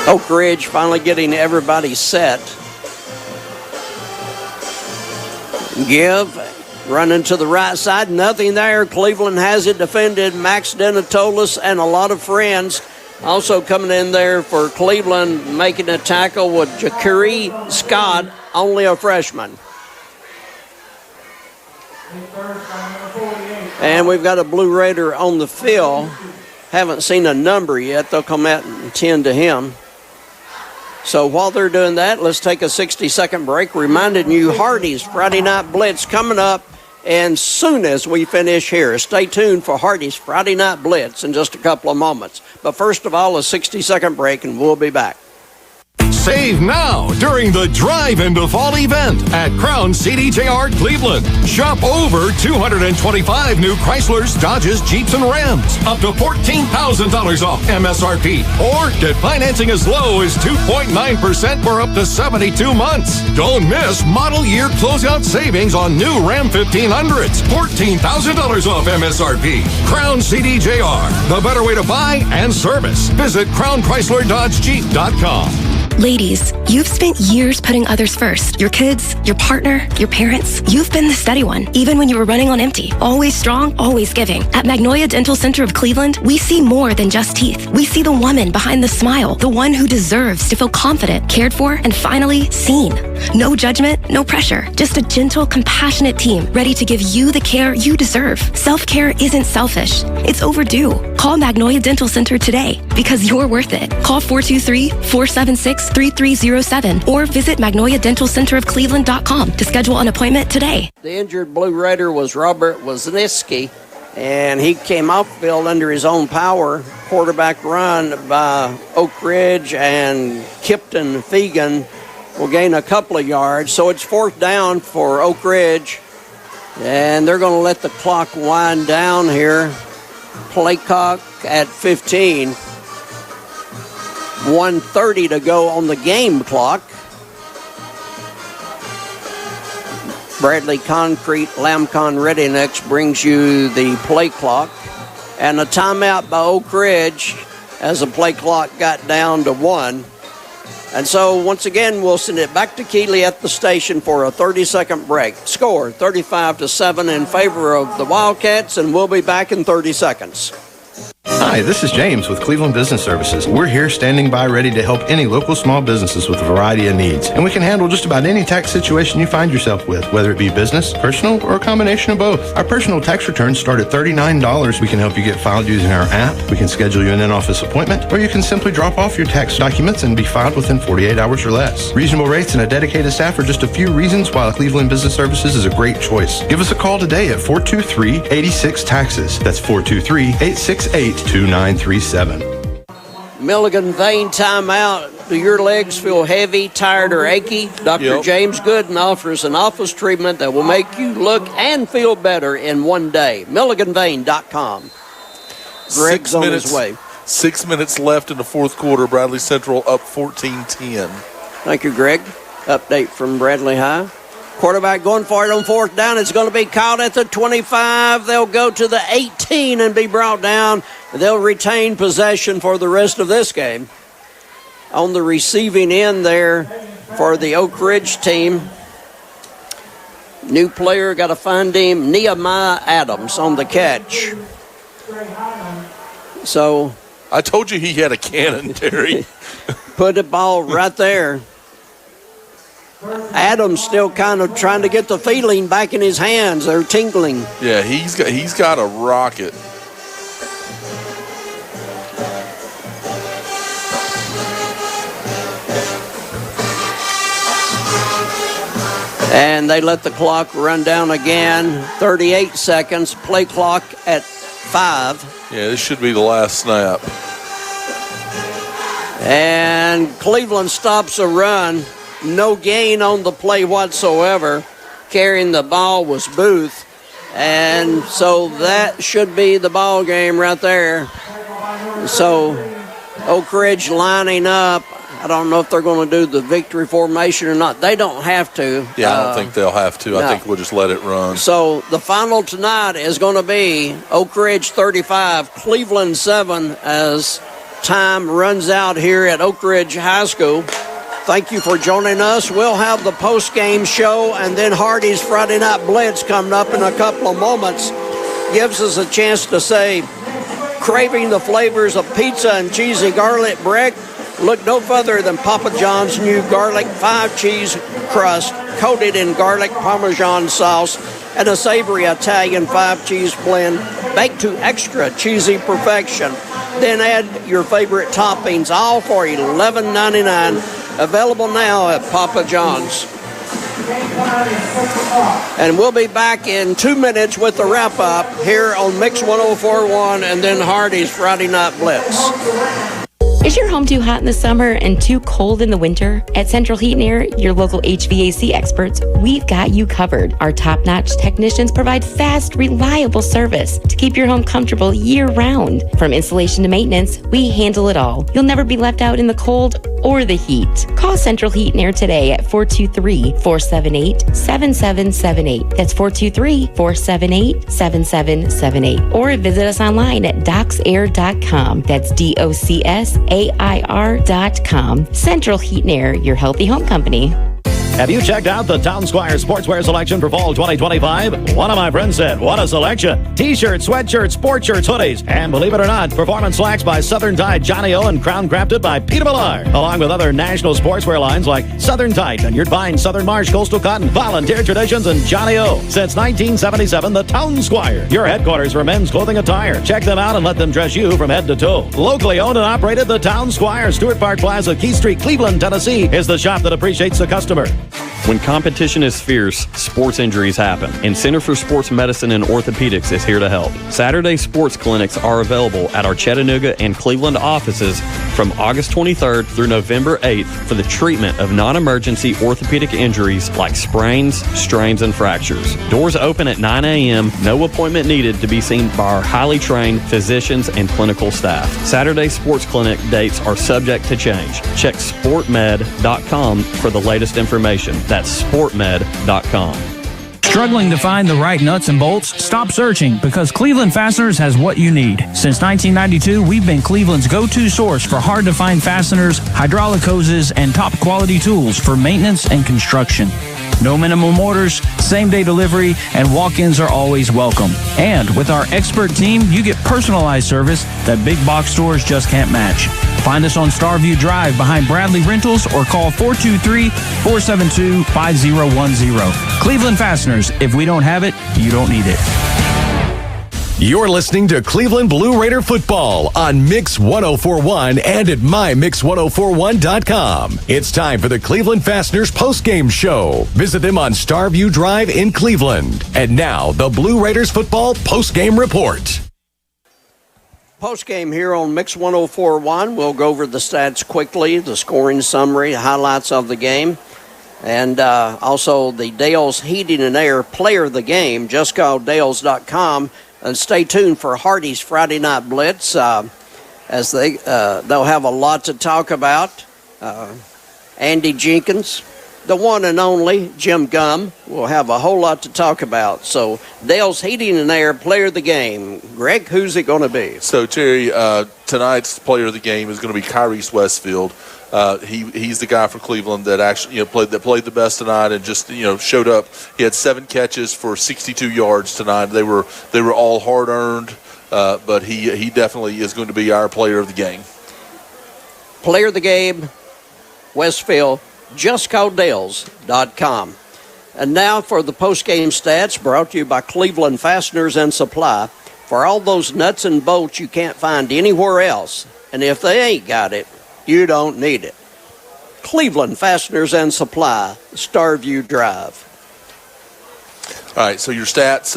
Speaker 1: Oak Ridge finally getting everybody set. Give, running to the right side, nothing there. Cleveland has it defended. Max Denatolis and a lot of friends also coming in there for Cleveland, making a tackle with Jakiri Scott, only a freshman. And we've got a Blue Raider on the field. Haven't seen a number yet. They'll come out and tend to him. So while they're doing that, let's take a 60-second break. Reminding you, Hardy's Friday Night Blitz coming up. And soon as we finish here, stay tuned for Hardy's Friday Night Blitz in just a couple of moments. But first of all, a 60-second break, and we'll be back.
Speaker 8: Save now during the Drive into Fall event at Crown CDJR Cleveland. Shop over 225 new Chryslers, Dodges, Jeeps, and Rams. Up to $14,000 off MSRP. Or get financing as low as 2.9% for up to 72 months. Don't miss model year closeout savings on new Ram 1500s. $14,000 off MSRP. Crown CDJR, the better way to buy and service. Visit CrownChryslerDodgeJeep.com.
Speaker 9: Ladies, you've spent years putting others first. Your kids, your partner, your parents. You've been the steady one, even when you were running on empty. Always strong, always giving. At Magnolia Dental Center of Cleveland, we see more than just teeth. We see the woman behind the smile, the one who deserves to feel confident, cared for, and finally seen. No judgment, no pressure. Just a gentle, compassionate team ready to give you the care you deserve. Self-care isn't selfish. It's overdue. Call Magnolia Dental Center today because you're worth it. Call 423-476-3307 or visit magnoliadentalcenterofcleveland.com to schedule an appointment today.
Speaker 1: The injured Blue Raider was Robert Wisniewski, and he came off the field under his own power. Quarterback run by Oak Ridge, and Kipton Fegan will gain a couple of yards. So it's 4th down for Oak Ridge, and they're going to let the clock wind down here. Play clock at 15. 1:30 to go on the game clock. Bradley Concrete, Lamcon Ready Next brings you the play clock. And a timeout by Oak Ridge as the play clock got down to 1. And so once again, we'll send it back to Keeley at the station for a 30-second break. Score 35-7 in favor of the Wildcats, and we'll be back in 30 seconds.
Speaker 11: Hi, this is James with Cleveland Business Services. We're here standing by ready to help any local small businesses with a variety of needs. And we can handle just about any tax situation you find yourself with, whether it be business, personal, or a combination of both. Our personal tax returns start at $39. We can help you get filed using our app. We can schedule you an in-office appointment, or you can simply drop off your tax documents and be filed within 48 hours or less. Reasonable rates and a dedicated staff are just a few reasons why Cleveland Business Services is a great choice. Give us a call today at 423-86-TAXES. That's 423-868-2937.
Speaker 1: Milligan Vein timeout. Do your legs feel heavy, tired, or achy? Dr. James Gooden offers an office treatment that will make you look and feel better in one day. MilliganVein.com. Greg's on his way.
Speaker 3: 6 minutes left in the fourth quarter. Bradley Central up 14-10.
Speaker 1: Thank you, Greg. Update from Bradley High. Quarterback going for it on 4th down. It's going to be caught at the 25. They'll go to the 18 and be brought down. They'll retain possession for the rest of this game. On the receiving end there for the Oak Ridge team, new player, got to find him, Nehemiah Adams on the catch. So
Speaker 3: I told you he had a cannon, Terry.
Speaker 1: Put the ball right there. Adams still kind of trying to get the feeling back in his hands. They're tingling.
Speaker 3: Yeah, he's got a rocket.
Speaker 1: And they let the clock run down again. 38 seconds. Play clock at 5.
Speaker 3: Yeah, this should be the last snap.
Speaker 1: And Cleveland stops a run. No gain on the play whatsoever. Carrying the ball was Booth. And so that should be the ball game right there. So Oak Ridge lining up. I don't know if they're going to do the victory formation or not. They don't have to.
Speaker 3: Yeah, I don't think they'll have to. I think we'll just let it run.
Speaker 1: So the final tonight is going to be Oak Ridge 35, Cleveland 7 as time runs out here at Oak Ridge High School. Thank you for joining us. We'll have the post-game show and then Hardy's Friday Night Blitz coming up in a couple of moments. Gives us a chance to say, craving the flavors of pizza and cheesy garlic bread? Look no further than Papa John's new garlic 5-cheese crust coated in garlic Parmesan sauce and a savory Italian 5-cheese blend baked to extra cheesy perfection. Then add your favorite toppings, all for $11.99. Available now at Papa John's. And we'll be back in 2 minutes with the wrap-up here on Mix 104.1 and then Hardy's Friday Night Blitz.
Speaker 18: Is your home too hot in the summer and too cold in the winter? At Central Heat and Air, your local HVAC experts, we've got you covered. Our top-notch technicians provide fast, reliable service to keep your home comfortable year-round. From installation to maintenance, we handle it all. You'll never be left out in the cold or the heat. Call Central Heat and Air today at 423-478-7778. That's 423-478-7778. Or visit us online at docsair.com. That's DOCS CentralHeatAir.com. Central Heat and Air, your healthy home company.
Speaker 10: Have you checked out the Town Squire Sportswear selection for fall 2025? One of my friends said, what a selection. T-shirts, sweatshirts, sport shirts, hoodies, and believe it or not, performance slacks by Southern Tide, Johnny O, and Crown Crafted by Peter Millar, along with other national sportswear lines like Southern Tide, Vineyard Vine, Southern Marsh, Coastal Cotton, Volunteer Traditions, and Johnny O. Since 1977, the Town Squire, your headquarters for men's clothing attire. Check them out and let them dress you from head to toe. Locally owned and operated, the Town Squire, Stewart Park Plaza, Key Street, Cleveland, Tennessee, is the shop that appreciates the customer.
Speaker 28: When competition is fierce, sports injuries happen, and Center for Sports Medicine and Orthopedics is here to help. Saturday sports clinics are available at our Chattanooga and Cleveland offices from August 23rd through November 8th for the treatment of non-emergency orthopedic injuries like sprains, strains, and fractures. Doors open at 9 a.m., no appointment needed to be seen by our highly trained physicians and clinical staff. Saturday sports clinic dates are subject to change. Check sportmed.com for the latest information. That's sportmed.com.
Speaker 12: Struggling to find the right nuts and bolts? Stop searching, because Cleveland Fasteners has what you need. Since 1992, we've been Cleveland's go-to source for hard-to-find fasteners, hydraulic hoses, and top-quality tools for maintenance and construction. No minimum orders, same-day delivery, and walk-ins are always welcome. And with our expert team, you get personalized service that big box stores just can't match. Find us on Starview Drive behind Bradley Rentals or call 423-472-5010. Cleveland Fasteners. If we don't have it, you don't need it.
Speaker 24: You're listening to Cleveland Blue Raider football on Mix 1041 and at mymix1041.com. It's time for the Cleveland Fasteners postgame show. Visit them on Starview Drive in Cleveland. And now, the Blue Raiders football postgame report.
Speaker 1: Postgame here on Mix 1041. We'll go over the stats quickly, the scoring summary, highlights of the game, and also the Dale's Heating and Air Player of the Game. Just call Dales.com. And stay tuned for Hardy's Friday Night Blitz, as they'll have a lot to talk about. Andy Jenkins, the one and only Jim Gum, will have a whole lot to talk about. So Dale's Heating and Air Player of the Game. Greg, who's it going to be?
Speaker 3: So, Terry, tonight's Player of the Game is going to be Kyrese Westfield. He's the guy for Cleveland that actually played the best tonight and just showed up. He had 7 catches for 62 yards tonight. They were all hard earned, but he definitely is going to be our player of the game.
Speaker 1: Player of the game, Westfield. JustCallDales.com. And now for the post-game stats, brought to you by Cleveland Fasteners and Supply. For all those nuts and bolts you can't find anywhere else, and if they ain't got it, you don't need it. Cleveland Fasteners and Supply, Starview Drive.
Speaker 3: All right, so your stats,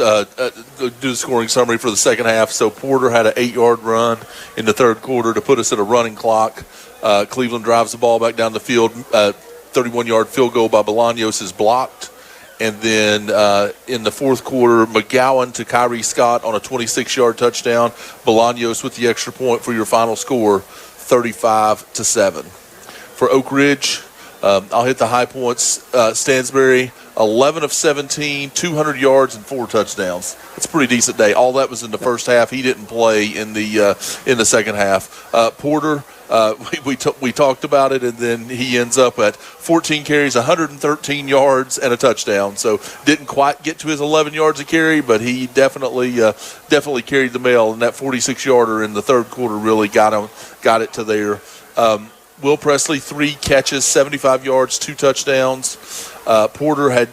Speaker 3: do the scoring summary for the second half. So Porter had an 8-yard run in the third quarter to put us at a running clock. Cleveland drives the ball back down the field. 31-yard field goal by Bolaños is blocked. And then in the fourth quarter, McGowan to Kyrie Scott on a 26-yard touchdown. Bolaños with the extra point for your final score, 35-7. For Oak Ridge, I'll hit the high points. Stansbury, 11 of 17, 200 yards and 4 touchdowns. It's a pretty decent day. All that was in the first half. He didn't play in the second half. Porter, we talked about it, and then he ends up at 14 carries, 113 yards, and a touchdown. So didn't quite get to his 11 yards a carry, but he definitely carried the mail. And that 46-yarder in the third quarter really got it to there. Will Presley, 3 catches, 75 yards, 2 touchdowns. Porter had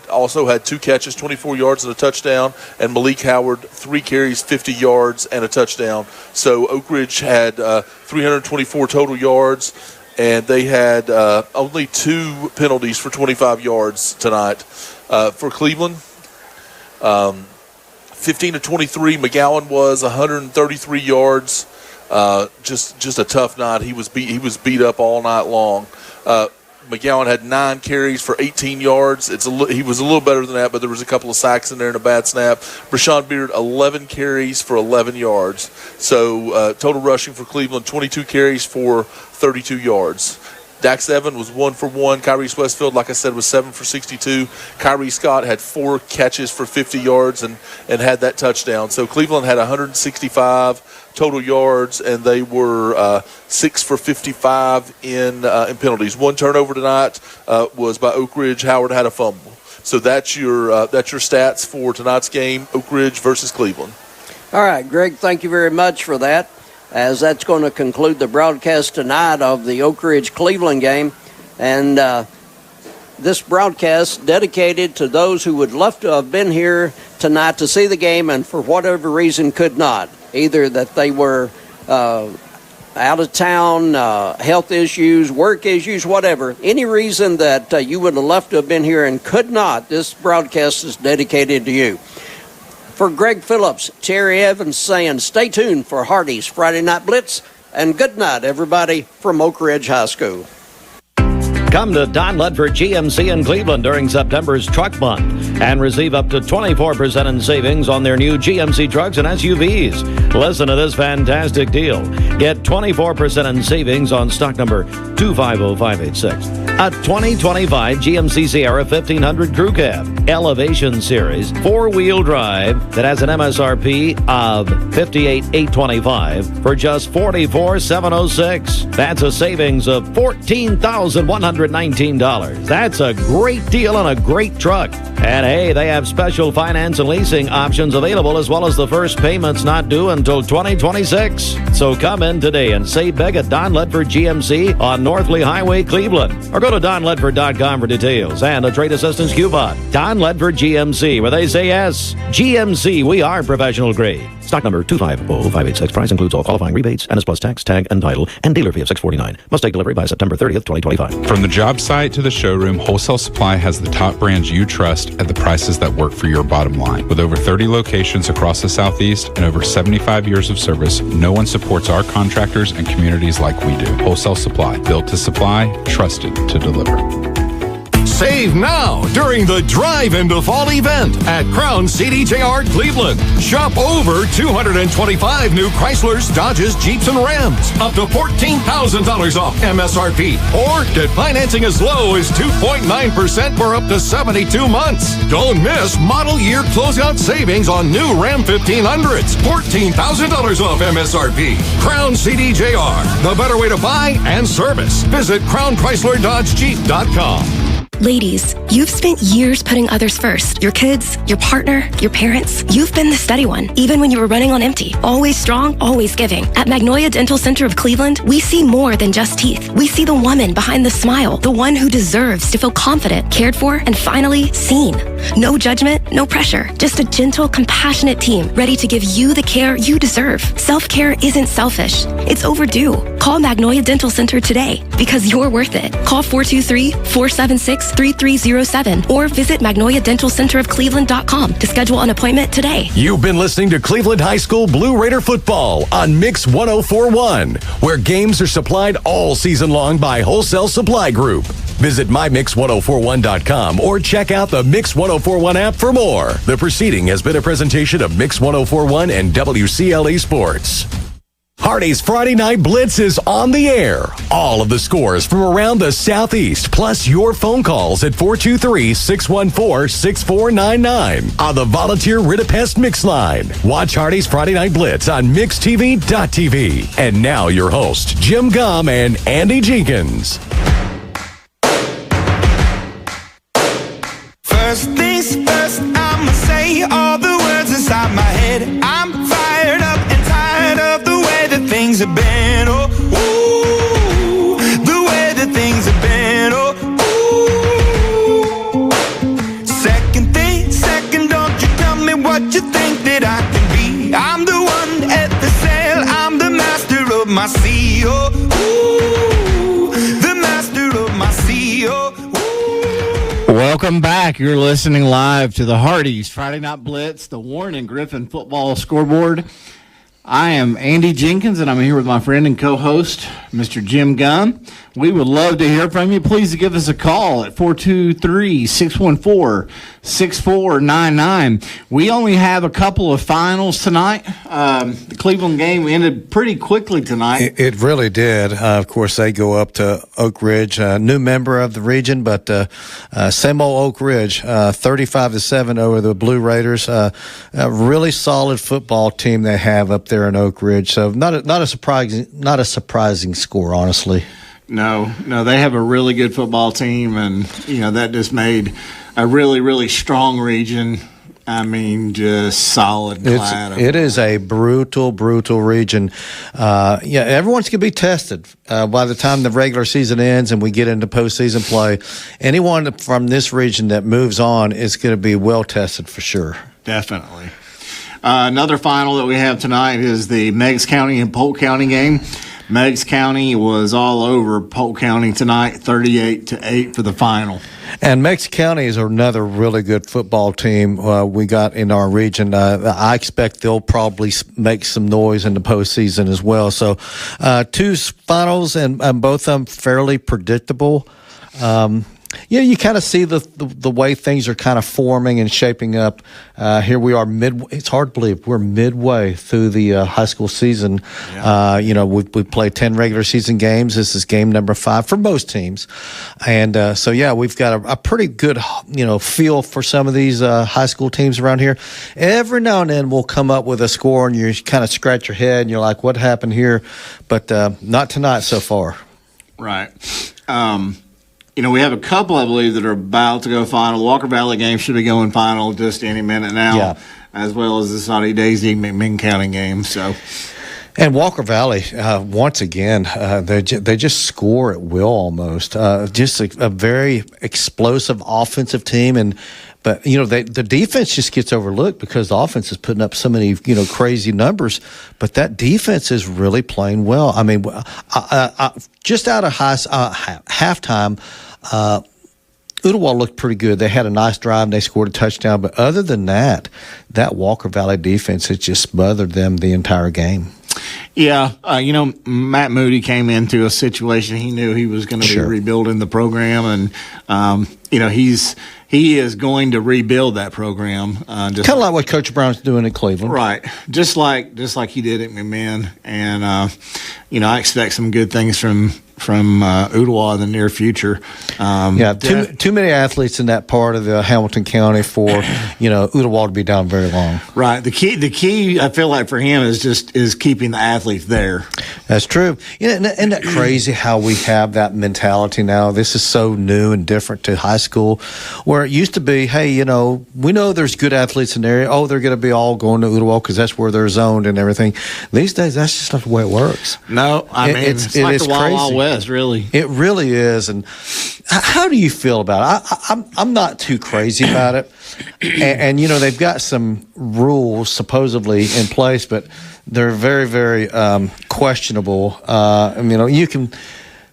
Speaker 3: 2 catches, 24 yards and a touchdown, and Malik Howard 3 carries, 50 yards and a touchdown. So Oak Ridge had 324 total yards, and they had only 2 penalties for 25 yards tonight. For Cleveland, 15 to 23, McGowan was 133 yards. Just a tough night. He was beat up all night long. McGowan had 9 carries for 18 yards. He was a little better than that, but there was a couple of sacks in there and a bad snap. Brashawn Beard, 11 carries for 11 yards. So total rushing for Cleveland, 22 carries for 32 yards. Dax Evan was 1 for 1. Kyrese Westfield, like I said, was 7 for 62. Kyrie Scott had 4 catches for 50 yards and had that touchdown. So Cleveland had 165 total yards, and they were 6 for 55 in penalties. 1 turnover tonight was by Oak Ridge. Howard had a fumble. So that's your stats for tonight's game, Oak Ridge versus Cleveland.
Speaker 1: All right, Greg, thank you very much for that, as that's going to conclude the broadcast tonight of the Oak Ridge-Cleveland game. And this broadcast dedicated to those who would love to have been here tonight to see the game and for whatever reason could not, either that they were out of town, health issues, work issues, whatever. Any reason that you would have loved to have been here and could not, this broadcast is dedicated to you. For Greg Phillips, Terry Evans saying stay tuned for Hardy's Friday Night Blitz, and good night, everybody, from Oak Ridge High School.
Speaker 10: Come to Don Ledford GMC in Cleveland during September's Truck Month and receive up to 24% in savings on their new GMC trucks and SUVs. Listen to this fantastic deal. Get 24% in savings on stock number 250586. A 2025 GMC Sierra 1500 Crew Cab, Elevation Series, 4-wheel drive that has an MSRP of $58,825 for just $44,706. That's a savings of $14,119. That's a great deal on a great truck. And hey, they have special finance and leasing options available, as well as the first payments not due until 2026. So come in today and save big at Don Ledford GMC on North Lee Highway, Cleveland. Or go to donledford.com for details and a trade assistance coupon. Don Ledford GMC, where they say yes. GMC, we are professional grade. Stock number 250586. Price includes all qualifying rebates and is plus tax, tag, and title, and dealer fee of $649. Must take delivery by September 30th, 2025.
Speaker 13: From the job site to the showroom, Wholesale Supply has the top brands you trust at the prices that work for your bottom line. With over 30 locations across the Southeast and over 75 years of service, no one supports our contractors and communities like we do. Wholesale Supply, built to supply, trusted to deliver.
Speaker 8: Save now during the Drive into Fall event at Crown CDJR Cleveland. Shop over 225 new Chryslers, Dodges, Jeeps, and Rams. Up to $14,000 off MSRP. Or get financing as low as 2.9% for up to 72 months. Don't miss model year closeout savings on new Ram 1500s. $14,000 off MSRP. Crown CDJR, the better way to buy and service. Visit crownchrysler.dodge-jeep.com.
Speaker 9: Ladies, you've spent years putting others first. Your kids, your partner, your parents. You've been the steady one, even when you were running on empty. Always strong, always giving. At Magnolia Dental Center of Cleveland, we see more than just teeth. We see the woman behind the smile, the one who deserves to feel confident, cared for, and finally seen. No judgment, no pressure. Just a gentle, compassionate team ready to give you the care you deserve. Self-care isn't selfish. It's overdue. Call Magnolia Dental Center today because you're worth it. Call 423-476-3307 or visit magnoliadentalcenterofcleveland.com to schedule an appointment today.
Speaker 24: You've been listening to Cleveland High School Blue Raider football on Mix 104.1, where games are supplied all season long by Wholesale Supply Group. Visit mymix1041.com or check out the Mix 1041 app for more. The proceeding has been a presentation of Mix 1041 and WCLE Sports. Hardy's Friday Night Blitz is on the air. All of the scores from around the Southeast, plus your phone calls at 423-614-6499 on the Volunteer Rid-A-Pest Mix line. Watch Hardy's Friday Night Blitz on MixTV.tv. And now your hosts, Jim Gum and Andy Jenkins.
Speaker 14: First things first, I'ma say all the words inside my head. I'm fired up and tired of the way that things have been. Oh, ooh, the way that things have been. Oh, ooh. Second thing, second, don't you tell me what you think that I can be. I'm the one at the sail, I'm the master of my sea. Oh, ooh, the master of my sea. Oh,
Speaker 15: welcome back. You're listening live to the Hardy's Friday Night Blitz, the Warren and Griffin football scoreboard. I am Andy Jenkins, and I'm here with my friend and co-host, Mr. Jim Gunn. We would love to hear from you. Please give us a call at 423-614-6499. We only have a couple of finals tonight. The Cleveland game ended pretty quickly tonight.
Speaker 2: It really did. Of course, they go up to Oak Ridge, a new member of the region, but same old Oak Ridge, 35-7 over the Blue Raiders. A really solid football team they have up there in Oak Ridge. So not a surprising score, honestly.
Speaker 15: No, they have a really good football team, and that just made a really, really strong region. I mean, just solid.
Speaker 2: It is a brutal region. Everyone's going to be tested by the time the regular season ends and we get into postseason play. Anyone from this region that moves on is going to be well tested for sure.
Speaker 15: Definitely. Another final that we have tonight is the Meigs County and Polk County game. Meigs County was all over Polk County tonight, 38-8 for the final.
Speaker 2: And Meigs County is another really good football team we got in our region. I expect they'll probably make some noise in the postseason as well. So 2 finals and both of them fairly predictable. You kind of see the way things are kind of forming and shaping up. Here we are it's hard to believe we're midway through the high school season. Yeah. We played 10 regular season games. This is game number 5 for most teams. And we've got a pretty good, feel for some of these high school teams around here. Every now and then we'll come up with a score and you kind of scratch your head and you're like, what happened here? But not tonight so far.
Speaker 15: Right. We have a couple, I believe, that are about to go final. The Walker Valley game should be going final just any minute now, as well as the Saudi Daisy McMinn County game. So,
Speaker 2: and Walker Valley, once again, they just score at will almost. Just a very explosive offensive team, but the defense just gets overlooked because the offense is putting up so many crazy numbers. But that defense is really playing well. I mean, just out of halftime. Ooltewah looked pretty good. They had a nice drive and they scored a touchdown. But other than that Walker Valley defense has just smothered them the entire game.
Speaker 15: Yeah, Matt Moody came into a situation he knew he was going to be rebuilding the program, and he is going to rebuild that program. Kind
Speaker 2: of like what Coach Brown's doing at Cleveland,
Speaker 15: right? Just like he did at McMinn, and I expect some good things from Ooltewah in the near future.
Speaker 2: Too many athletes in that part of the Hamilton County for Ooltewah to be down very long.
Speaker 15: Right. The key I feel like for him is keeping the athletes there.
Speaker 2: That's true. Isn't that crazy how we have that mentality now? This is so new and different to high school, where it used to be, hey, we know there's good athletes in the area. Oh, they're going to be all going to Ooltewah because that's where they're zoned and everything. These days, that's just not the way it works.
Speaker 15: No, it's like the Wild Wild West, really.
Speaker 2: It really is. And how do you feel about it? I'm not too crazy about it. And they've got some rules supposedly in place, but they're very, very questionable. You can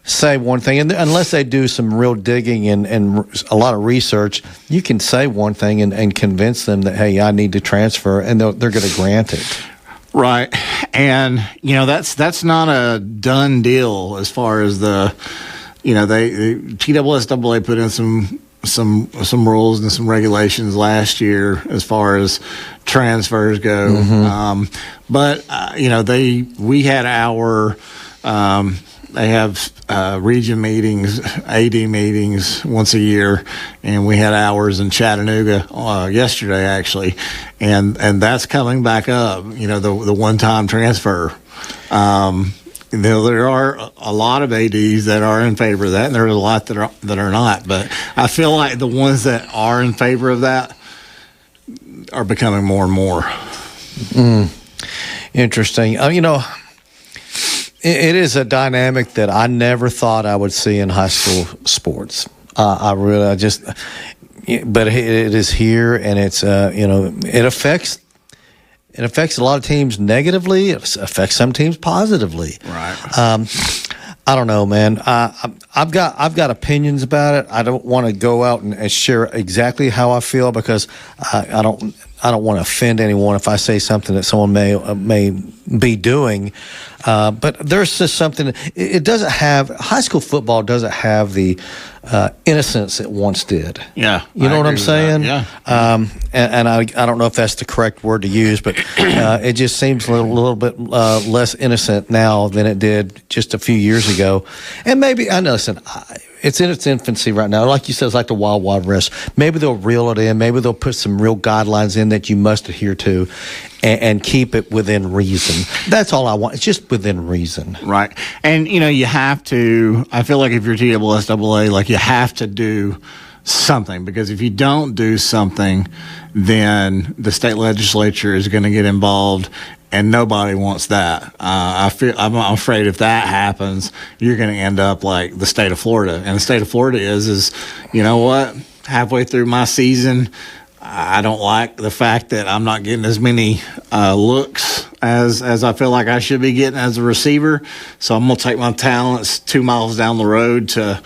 Speaker 2: say one thing, and unless they do some real digging and a lot of research, you can say one thing and convince them that, hey, I need to transfer, and they're going to grant it.
Speaker 15: Right. And, that's not a done deal as far as the TSSAA put in some rules and some regulations last year as far as transfers go. Mm-hmm. We had our they have region meetings, AD meetings once a year, and we had ours in Chattanooga yesterday actually, and that's coming back up. The one-time transfer. There are a lot of ADs that are in favor of that, and there are a lot that are not. But I feel like the ones that are in favor of that are becoming more and more.
Speaker 2: Interesting. It is a dynamic that I never thought I would see in high school sports. But it is here, and it's it affects a lot of teams negatively. It affects some teams positively.
Speaker 15: Right.
Speaker 2: I don't know, man. I've got opinions about it. I don't want to go out and share exactly how I feel because I don't I don't want to offend anyone if I say something that someone may be doing, but there's just something. It doesn't have high school football doesn't have the innocence it once did.
Speaker 15: Yeah,
Speaker 2: you know what I'm saying?
Speaker 15: Yeah.
Speaker 2: And I don't know if that's the correct word to use, but it just seems a little bit less innocent now than it did just a few years ago. And maybe listen. It's in its infancy right now. Like you said, it's like the Wild Wild West. Maybe they'll reel it in. Maybe they'll put some real guidelines in that you must adhere to and keep it within reason. That's all I want. It's just within reason.
Speaker 15: Right. And, you have to, I feel like if you're TSSAA, like you have to do something, because if you don't do something, then the state legislature is going to get involved. And nobody wants that. I'm afraid if that happens, you're going to end up like the state of Florida. And the state of Florida is you know what? Halfway through my season, I don't like the fact that I'm not getting as many looks as I feel like I should be getting as a receiver. So I'm going to take my talents 2 miles down the road to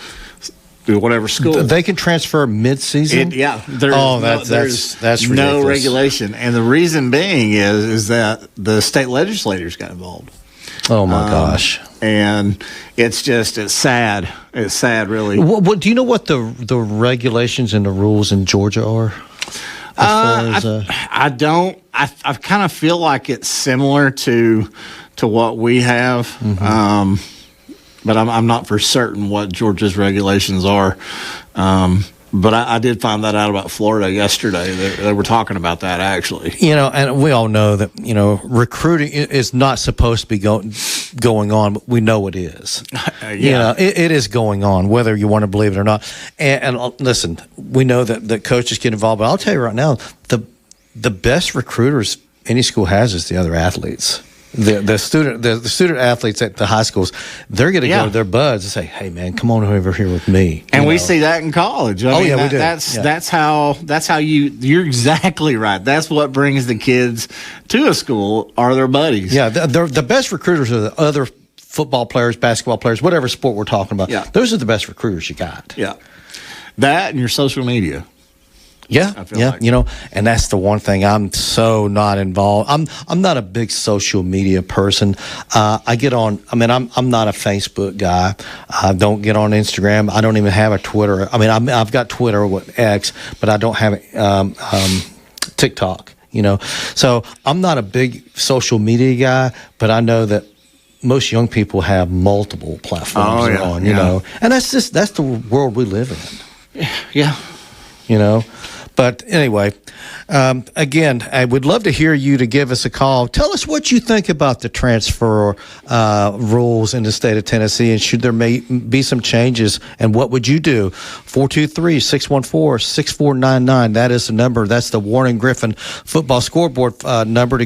Speaker 15: do whatever school.
Speaker 2: They can transfer mid-season?
Speaker 15: There's
Speaker 2: that's
Speaker 15: no regulation. And the reason being is that the state legislators got involved.
Speaker 2: Oh, my gosh.
Speaker 15: And it's sad. It's sad, really.
Speaker 2: What do you know what the regulations and the rules in Georgia are?
Speaker 15: I don't. I kind of feel like it's similar to what we have. Mm-hmm. But I'm not for certain what Georgia's regulations are. But I did find that out about Florida yesterday. They were talking about that, actually.
Speaker 2: And we all know that, recruiting is not supposed to be going on, but we know it is.
Speaker 15: Yeah.
Speaker 2: It is going on, whether you want to believe it or not. And listen, we know that coaches get involved, but I'll tell you right now, the best recruiters any school has is the other athletes. The student athletes at the high schools, they're going to go to their buds and say, "Hey, man, come on over here with me."
Speaker 15: And we see that in college. I mean,
Speaker 2: we do.
Speaker 15: That's how you're exactly right. That's what brings the kids to a school are their buddies.
Speaker 2: Yeah, the best recruiters are the other football players, basketball players, whatever sport we're talking about.
Speaker 15: Yeah.
Speaker 2: Those are the best recruiters you got.
Speaker 15: Yeah, that and your social media.
Speaker 2: Yeah, and that's the one thing I'm so not involved. I'm not a big social media person. I get on. I mean, I'm not a Facebook guy. I don't get on Instagram. I don't even have a Twitter. I mean, I've got Twitter with X, but I don't have TikTok. So I'm not a big social media guy. But I know that most young people have multiple platforms they're on. And that's the world we live in.
Speaker 15: Yeah.
Speaker 2: But anyway, again, I would love to hear you to give us a call. Tell us what you think about the transfer rules in the state of Tennessee, and should there may be some changes, and what would you do? 423-614-6499. That is the number. That's the Warren Griffin Football Scoreboard number to